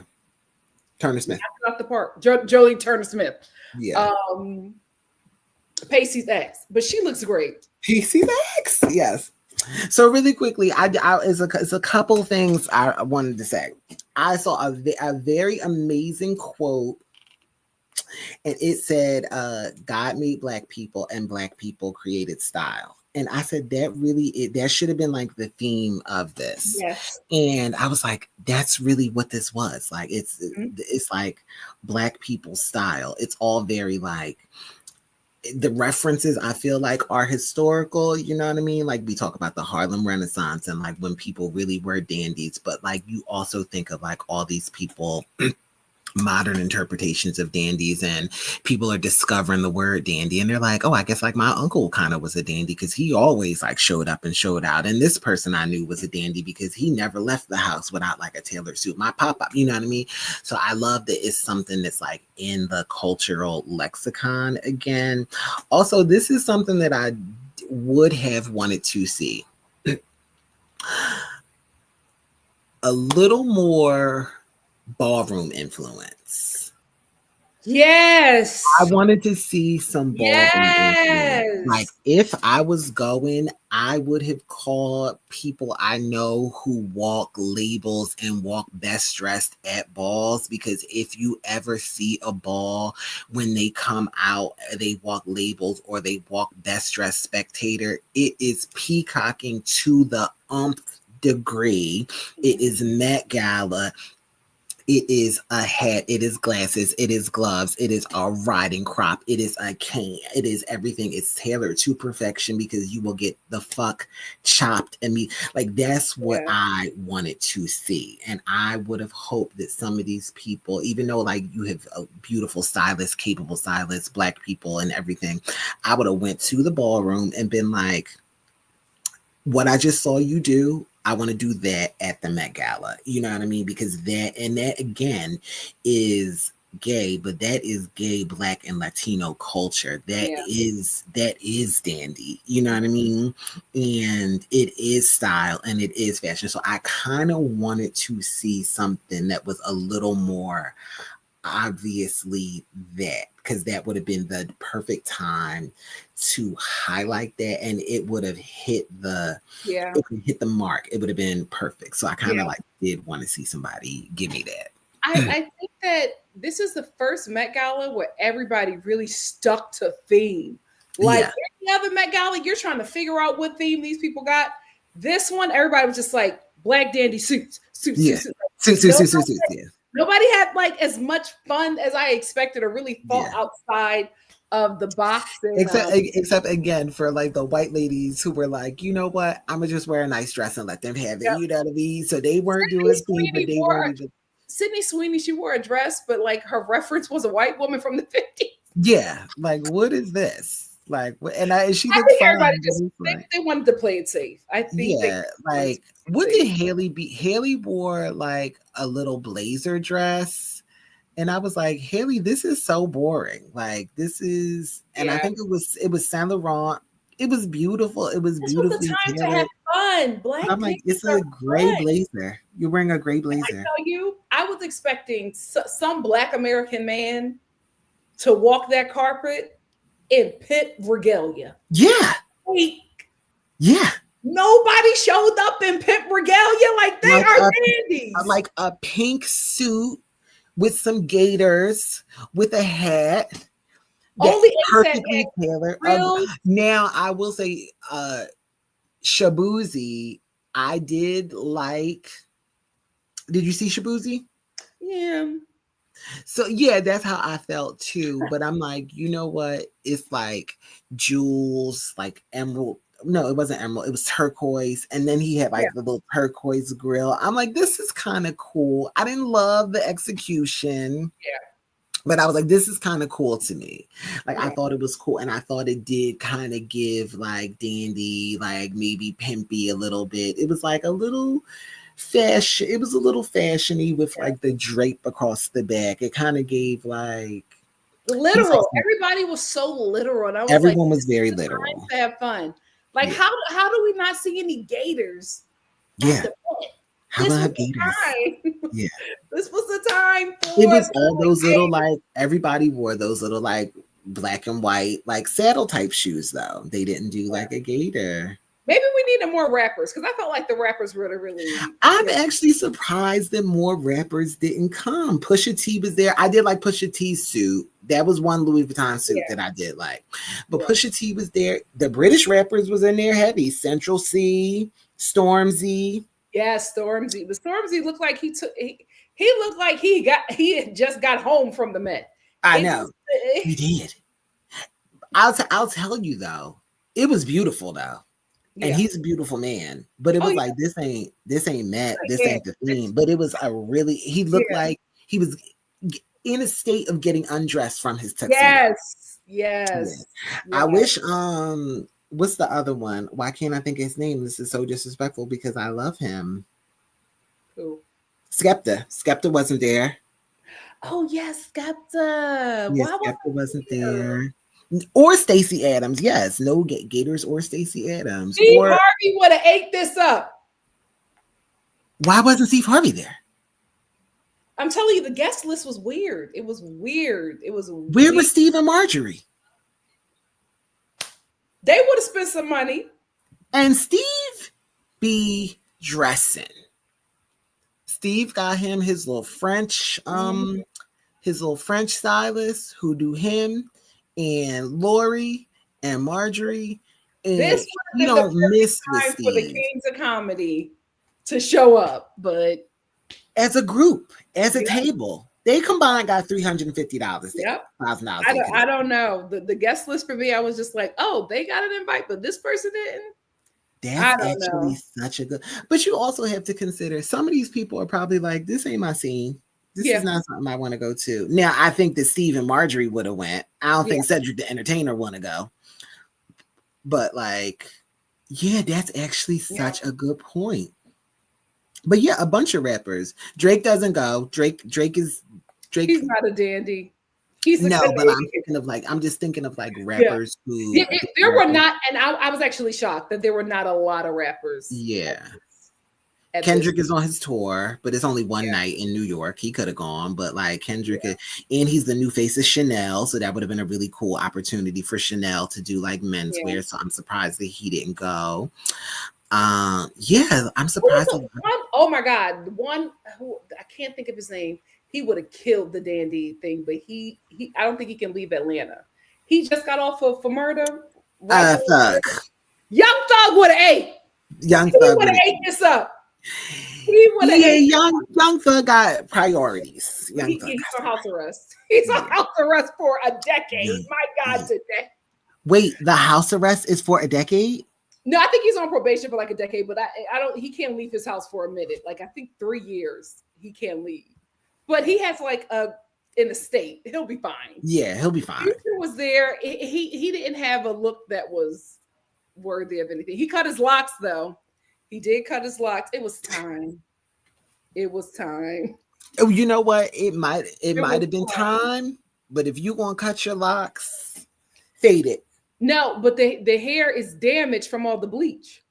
Turner-Smith. Knocked it off the park. Jodie Turner-Smith. Yeah. Pacey's ass. But she looks great. Pacey's ass? Yes. So really quickly, it's a couple things I wanted to say. I saw a very amazing quote, and it said, "God made Black people, and Black people created style." And I said that should have been like the theme of this. Yes. And I was like, that's really what this was. Like it's like Black people's style. It's all very like. The references I feel like are historical, you know what I mean? Like we talk about the Harlem Renaissance and like when people really were dandies, but like you also think of like all these people, modern interpretations of dandies, and people are discovering the word dandy and they're like, oh, I guess like my uncle kind of was a dandy because he always like showed up and showed out. And this person I knew was a dandy because he never left the house without like a tailored suit. My pop-up, you know what I mean? So I love that it's something that's like in the cultural lexicon again. Also, this is something that I would have wanted to see a little more ballroom influence. Yes. I wanted to see some ballroom influence. Like if I was going, I would have called people I know who walk labels and walk best dressed at balls, because if you ever see a ball, when they come out, they walk labels or they walk best dressed spectator, it is peacocking to the degree. It is Met Gala. It is a hat, it is glasses, it is gloves, it is a riding crop, it is a cane, it is everything. It's tailored to perfection because you will get the fuck chopped and me. Like that's what I wanted to see. And I would have hoped that some of these people, even though like you have a beautiful stylist, capable stylist, Black people and everything, I would have went to the ballroom and been like, what I just saw you do, I want to do that at the Met Gala. You know what I mean? Because that again is gay, but that is gay, Black, and Latino culture. That is dandy. You know what I mean? And it is style and it is fashion. So I kind of wanted to see something that was a little more obviously that, because that would have been the perfect time to highlight that, and it would have hit the mark. It would have been perfect. So I kind of like did want to see somebody give me that. I think that this is the first Met Gala where everybody really stuck to theme. Like any other Met Gala, you're trying to figure out what theme these people got. This one, everybody was just like black dandy suits. Nobody had like as much fun as I expected, or really thought outside of the box. And, except again for like the white ladies who were like, you know what, I'm gonna just wear a nice dress and let them have it. You know what I mean? So they weren't doing things, but they weren't even. Sydney Sweeney, she wore a dress, but like her reference was a white woman from the 50s. Yeah, like what is this? Like, and she looked fine. Everybody just they wanted to play it safe. I think. Yeah, like what did Haley be? Haley wore like a little blazer dress, and I was like, Haley, this is so boring. Like this is, and I think it was Saint Laurent. It was beautiful. It was beautiful. This was the time to have fun. Black. I'm like, it's a gray blazer. You're wearing a gray blazer. I tell you, I was expecting some Black American man to walk that carpet in pit regalia. Yeah. Yeah. Nobody showed up in pit regalia. Like they are dandies. Like a pink suit with some gaiters, with a hat. Only perfectly tailored. Now I will say, Shaboozey, I did like. Did you see Shaboozey? Yeah. So yeah, that's how I felt too. But I'm like, you know what? It's like jewels, like emerald. No, it wasn't emerald. It was turquoise. And then he had like the little turquoise grill. I'm like, this is kind of cool. I didn't love the execution. Yeah. But I was like, this is kind of cool to me. Like, I thought it was cool. And I thought it did kind of give like dandy, like maybe pimpy a little bit. It was like a little fashion. It was a little fashiony with like the drape across the back. It kind of gave like literal. Everybody was so literal. And I was everyone was very literal. To have fun. Like how do we not see any gators? Yeah. How about gators? Yeah. This was the time for it was all those little like everybody wore those little like black and white like saddle type shoes though. They didn't do like a gator. Maybe we needed more rappers because I felt like the rappers really. I'm actually surprised that more rappers didn't come. Pusha T was there. I did like Pusha T's suit. That was one Louis Vuitton suit that I did like. But Pusha T was there. The British rappers was in there heavy. Central C, Stormzy. Yeah, Stormzy. The Stormzy looked like he looked like he had just got home from the Met. I know. He did. I'll tell you though, it was beautiful though. And he's a beautiful man. But it was like this ain't Met, this ain't the theme. But it was he looked like he was in a state of getting undressed from his tuxedo. Yes. I wish what's the other one? Why can't I think of his name? This is so disrespectful because I love him. Who? Skepta. Skepta wasn't there. Oh yes, Skepta. Yes, Skepta wasn't there. Or Stacey Adams. Yes, no Gators or Stacey Adams. Steve Harvey would have ate this up. Why wasn't Steve Harvey there? I'm telling you, the guest list was weird. It was weird. Where was Steve and Marjorie? They would have spent some money. And Steve be dressing. Steve got him his little French stylist who do him. And Lori and Marjorie, and this you don't miss time for the Kings of Comedy to show up, but as a group, as a table, they combined got $350. Yep, $1,000. I don't know the guest list for me. I was just like, oh, they got an invite, but this person didn't. That's actually such a good. But you also have to consider some of these people are probably like, this ain't my scene. This is not something I want to go to. Now, I think that Steve and Marjorie would have went. I don't think Cedric the Entertainer want to go. But like, that's actually such a good point. But a bunch of rappers. Drake doesn't go. Drake is Drake. He's not a dandy. He's no, but I'm just thinking of like rappers who there were not, and I was actually shocked that there were not a lot of rappers. Yeah. Kendrick is on his tour, but it's only one night in New York. He could have gone, but like Kendrick, and he's the new face of Chanel, so that would have been a really cool opportunity for Chanel to do like menswear. So I'm surprised that he didn't go. I'm surprised. Oh my God, one who I can't think of his name. He would have killed the dandy thing, but he I don't think he can leave Atlanta. He just got off for murder. Thug. Young Thug would have ate. Young Thug would have ate this up. Young Thug got priorities. He's on house arrest. He's on house arrest for a decade. My God, today. Wait, the house arrest is for a decade? No, I think he's on probation for like a decade, but I don't. He can't leave his house for a minute. Like I think 3 years he can't leave. But he has like an estate. He'll be fine. Yeah, he'll be fine. Future was there. He didn't have a look that was worthy of anything. He cut his locks though. He did cut his locks. It was time. It was time. Oh, you know what? It might have been time. But if you want to cut your locks, fade it. No, but the hair is damaged from all the bleach.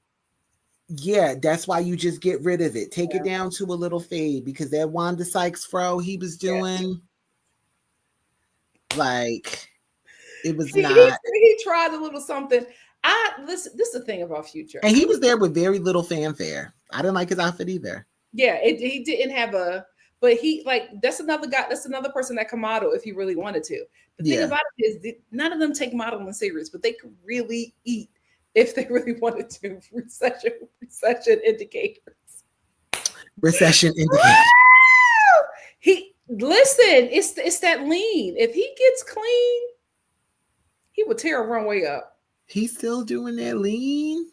Yeah, that's why you just get rid of it. Take it down to a little fade because that Wanda Sykes fro he was doing, like, it was not. He tried a little something. Listen, this is the thing about Future. And he was there with very little fanfare. I didn't like his outfit either. Yeah, he didn't have but he that's another guy. That's another person that can model if he really wanted to. The thing about it is none of them take modeling serious, but they could really eat if they really wanted to. Recession indicators. Recession indicators. It's that lean. If he gets clean, he would tear a runway up. He's still doing that lean?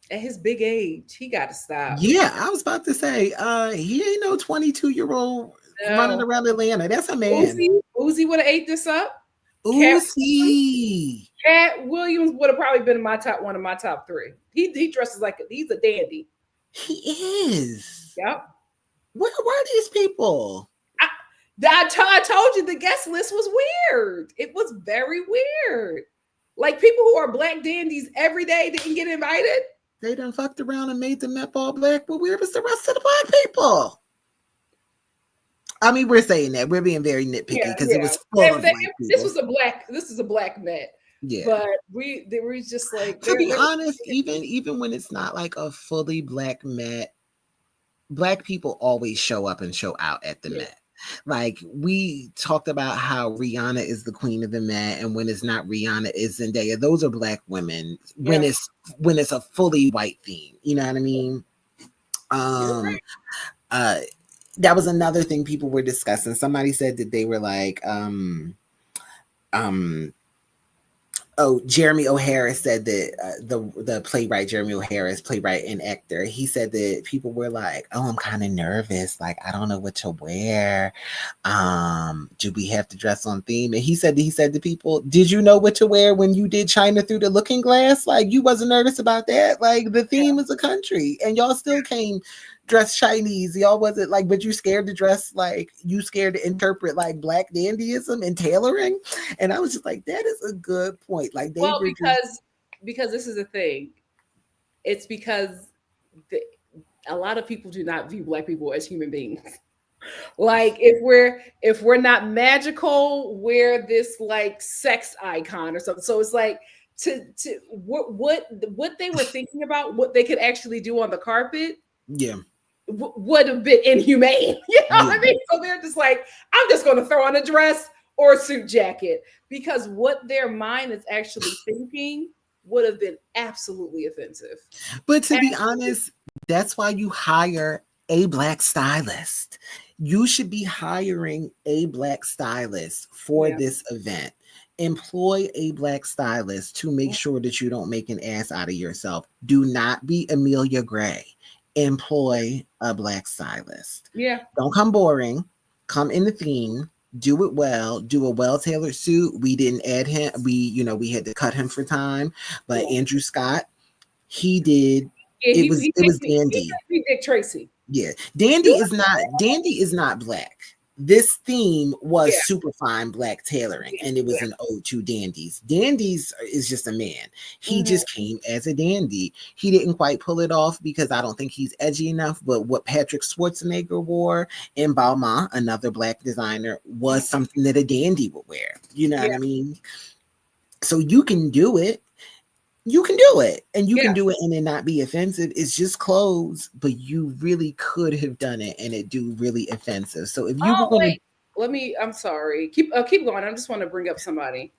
At his big age, he got to stop. Yeah, I was about to say, he ain't no 22-year-old running around Atlanta. That's a man. Uzi would have ate this up. Uzi. Cat Williams would have probably been one of my top 3. He dresses like he's a dandy. He is. Yep. Where were these people? I told you the guest list was weird. It was very weird. Like people who are black dandies every day didn't get invited. They done fucked around and made the Met all black, but where was the rest of the black people? I mean, we're saying that we're being very nitpicky because it was full of black people. This is a black Met. Yeah, but they were just like, to be honest, even when it's not like a fully black Met, black people always show up and show out at the Met. Like we talked about how Rihanna is the queen of the Met, and when it's not Rihanna, it's Zendaya. Those are black women. When it's a fully white theme, you know what I mean? That was another thing people were discussing. Somebody said that they were like, Jeremy O'Hara said that the playwright Jeremy O'Hara is playwright and actor. He said that people were like, "Oh, I'm kind of nervous. Like, I don't know what to wear. Do we have to dress on theme?" And he said to people, "Did you know what to wear when you did China Through the Looking Glass? Like, you wasn't nervous about that. Like, the theme is a country, and y'all still came dressed Chinese. Y'all wasn't like, but you scared to dress like you scared to interpret like black dandyism and tailoring." And I was just like, that is a good point. Like, because this is the thing. It's because a lot of people do not view black people as human beings. Like if we're not magical, we're this like sex icon or something. So it's like to what they were thinking about, what they could actually do on the carpet. Yeah. Would have been inhumane. You know what I mean? So they're just like, I'm just going to throw on a dress or a suit jacket, because what their mind is actually thinking would have been absolutely offensive. But to be honest, that's why you hire a black stylist. You should be hiring a black stylist for this event. Employ a black stylist to make sure that you don't make an ass out of yourself. Do not be Amelia Gray. Employ a black stylist. Yeah. Don't come boring. Come in the theme. Do it well. Do a well-tailored suit. We didn't add him. We had to cut him for time. But Andrew Scott, he did. It was dandy. He did Tracee. Yeah. Dandy is not black. this theme was super fine black tailoring, and it was an ode to dandies. Dandies is just a man. He just came as a dandy. He didn't quite pull it off because I don't think he's edgy enough, but what Patrick Schwarzenegger wore in Balmain, another black designer, was something that a dandy would wear. You know what I mean? So you can do it. You can do it, and you can do it and it not be offensive. It's just clothes, but you really could have done it and it do really offensive. So if you were going to, I'm sorry. Keep going. I just want to bring up somebody.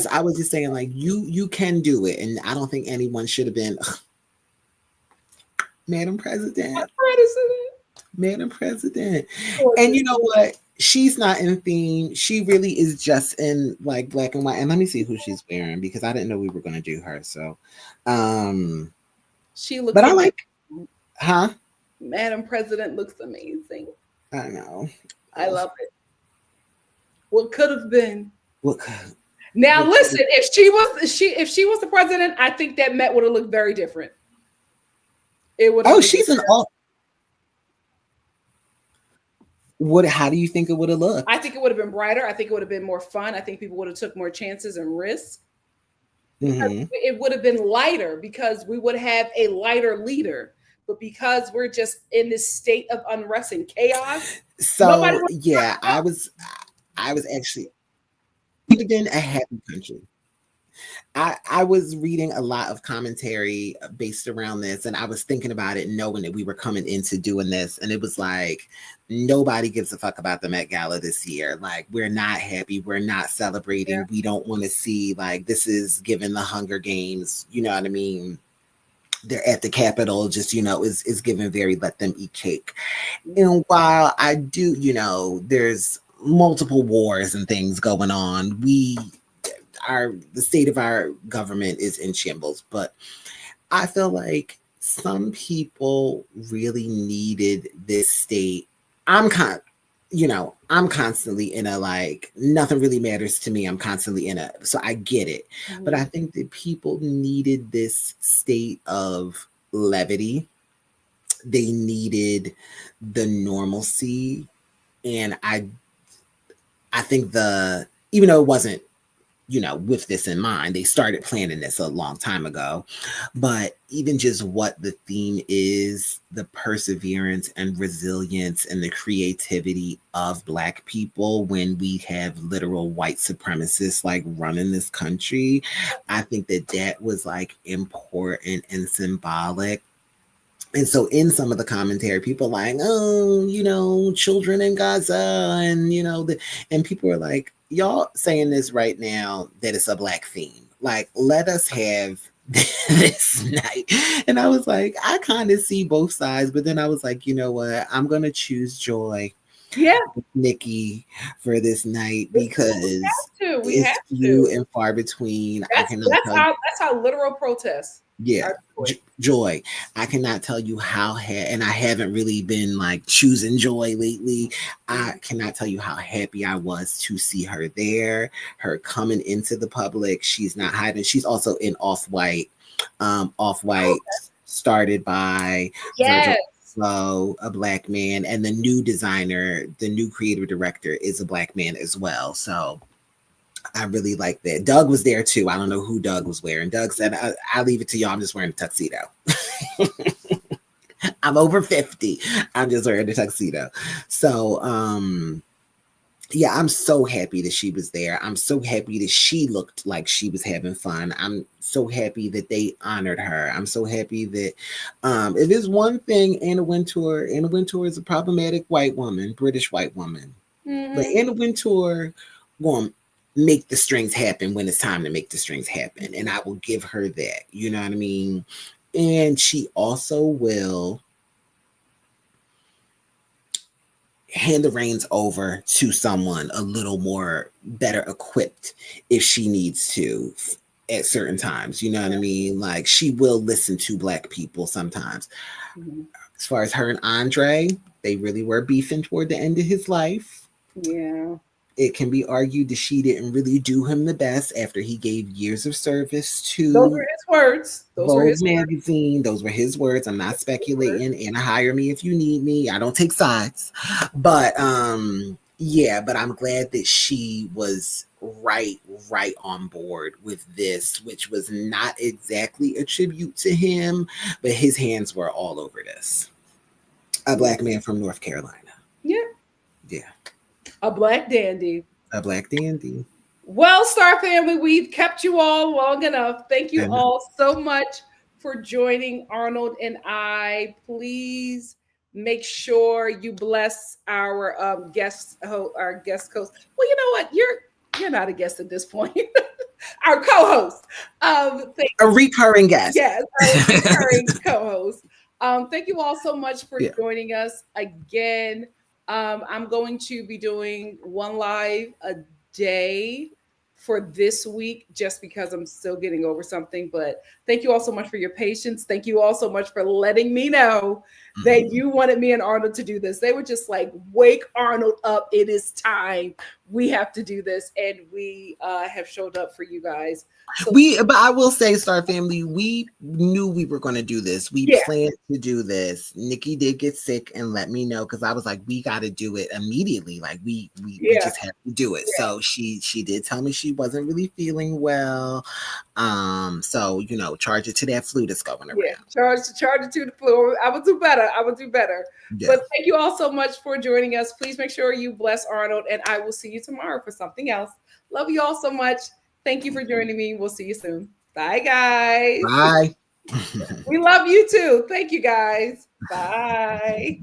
I was just saying, like, you can do it, and I don't think anyone should have been Madam President. Madam President. And you know what? She's not in theme. She really is just in like black and white. And let me see who she's wearing because I didn't know we were going to do her. So, she looks. But I like, Madam President looks amazing. I know. I love it. What could have been? Now listen, if she was the president, I think that Met would have looked very different. It would. Oh, she's an all. How do you think it would have looked? I think it would have been brighter. I think it would have been more fun. I think people would have took more chances and risks. It would have been lighter because we would have a lighter leader. But because we're just in this state of unrest and chaos. So I was actually would have been a happy country. I was reading a lot of commentary based around this, and I was thinking about it, knowing that we were coming into doing this, and it was like nobody gives a fuck about the Met Gala this year. Like, we're not happy, we're not celebrating. We don't want to see, like, this is given the Hunger Games. You know what I mean? They're at the Capitol, just, is given very let them eat cake. And while I do, there's multiple wars and things going on, the state of our government is in shambles, but I feel like some people really needed this state. I'm constantly in a, like, nothing really matters to me. I'm constantly in so I get it. But I think that people needed this state of levity. They needed the normalcy. And I think even though it wasn't, with this in mind, they started planning this a long time ago, but even just what the theme is, the perseverance and resilience and the creativity of Black people when we have literal white supremacists like running this country, I think that was like important and symbolic. And so in some of the commentary, people are like, children in Gaza, and, and people are like, y'all saying this right now that it's a Black theme. Like, let us have this night. And I was like, I kind of see both sides, but then I was like, you know what? I'm going to choose joy. Nikki for this night because it's few and far between. That's how literal protest. Joy. I cannot tell you how, and I haven't really been like choosing joy lately. I cannot tell you how happy I was to see her there, her coming into the public. She's not hiding. She's also in Off-White. Off-White started by Virgil, a Black man, and the new designer, the new creative director is a Black man as well. So I really like that. Doug was there too. I don't know who Doug was wearing. Doug said, I'll leave it to y'all. I'm just wearing a tuxedo. I'm over 50. I'm just wearing a tuxedo. So, I'm so happy that she was there. I'm so happy that she looked like she was having fun. I'm so happy that they honored her. I'm so happy that if there's one thing, Anna Wintour is a problematic white woman, British white woman. But Anna Wintour going make the strings happen when it's time to make the strings happen. And I will give her that. You know what I mean? And she also will hand the reins over to someone a little more better equipped if she needs to at certain times. You know what I mean? Like, she will listen to Black people sometimes. As far as her and Andre, they really were beefing toward the end of his life. Yeah. It can be argued that she didn't really do him the best after he gave years of service to those were his words. Vogue magazine. Those were his words. I'm not speculating. Anna, hire me if you need me. I don't take sides. But Yeah, but I'm glad that she was right on board with this, which was not exactly a tribute to him, but his hands were all over this. A black man from North Carolina. Yeah. Yeah. A black dandy. A black dandy. Well, Star Family, we've kept you all long enough. Thank you all so much for joining Arnold and I. Please make sure you bless our guest host. Well, you know what? You're not a guest at this point. Our co-host. A recurring guest. Yes, our recurring co-host. Thank you all so much for joining us again. I'm going to be doing one live a day for this week just because I'm still getting over something. But thank you all so much for your patience. Thank you all so much for letting me know that you wanted me and Arnold to do this. They were just like, wake Arnold up. It is time. We have to do this. And we have showed up for you guys. So, but I will say, Star Family, we knew we were going to do this. We planned to do this. Nikki did get sick and let me know because I was like, we got to do it immediately. Like we just have to do it. So she did tell me she wasn't really feeling well. So charge it to that flu that's going around. Yeah, charge it to the flu. I will do better. Yeah. But thank you all so much for joining us. Please make sure you bless Arnold, and I will see you tomorrow for something else. Love you all so much. Thank you for joining me. We'll see you soon. Bye, guys. Bye. We love you too. Thank you, guys. Bye.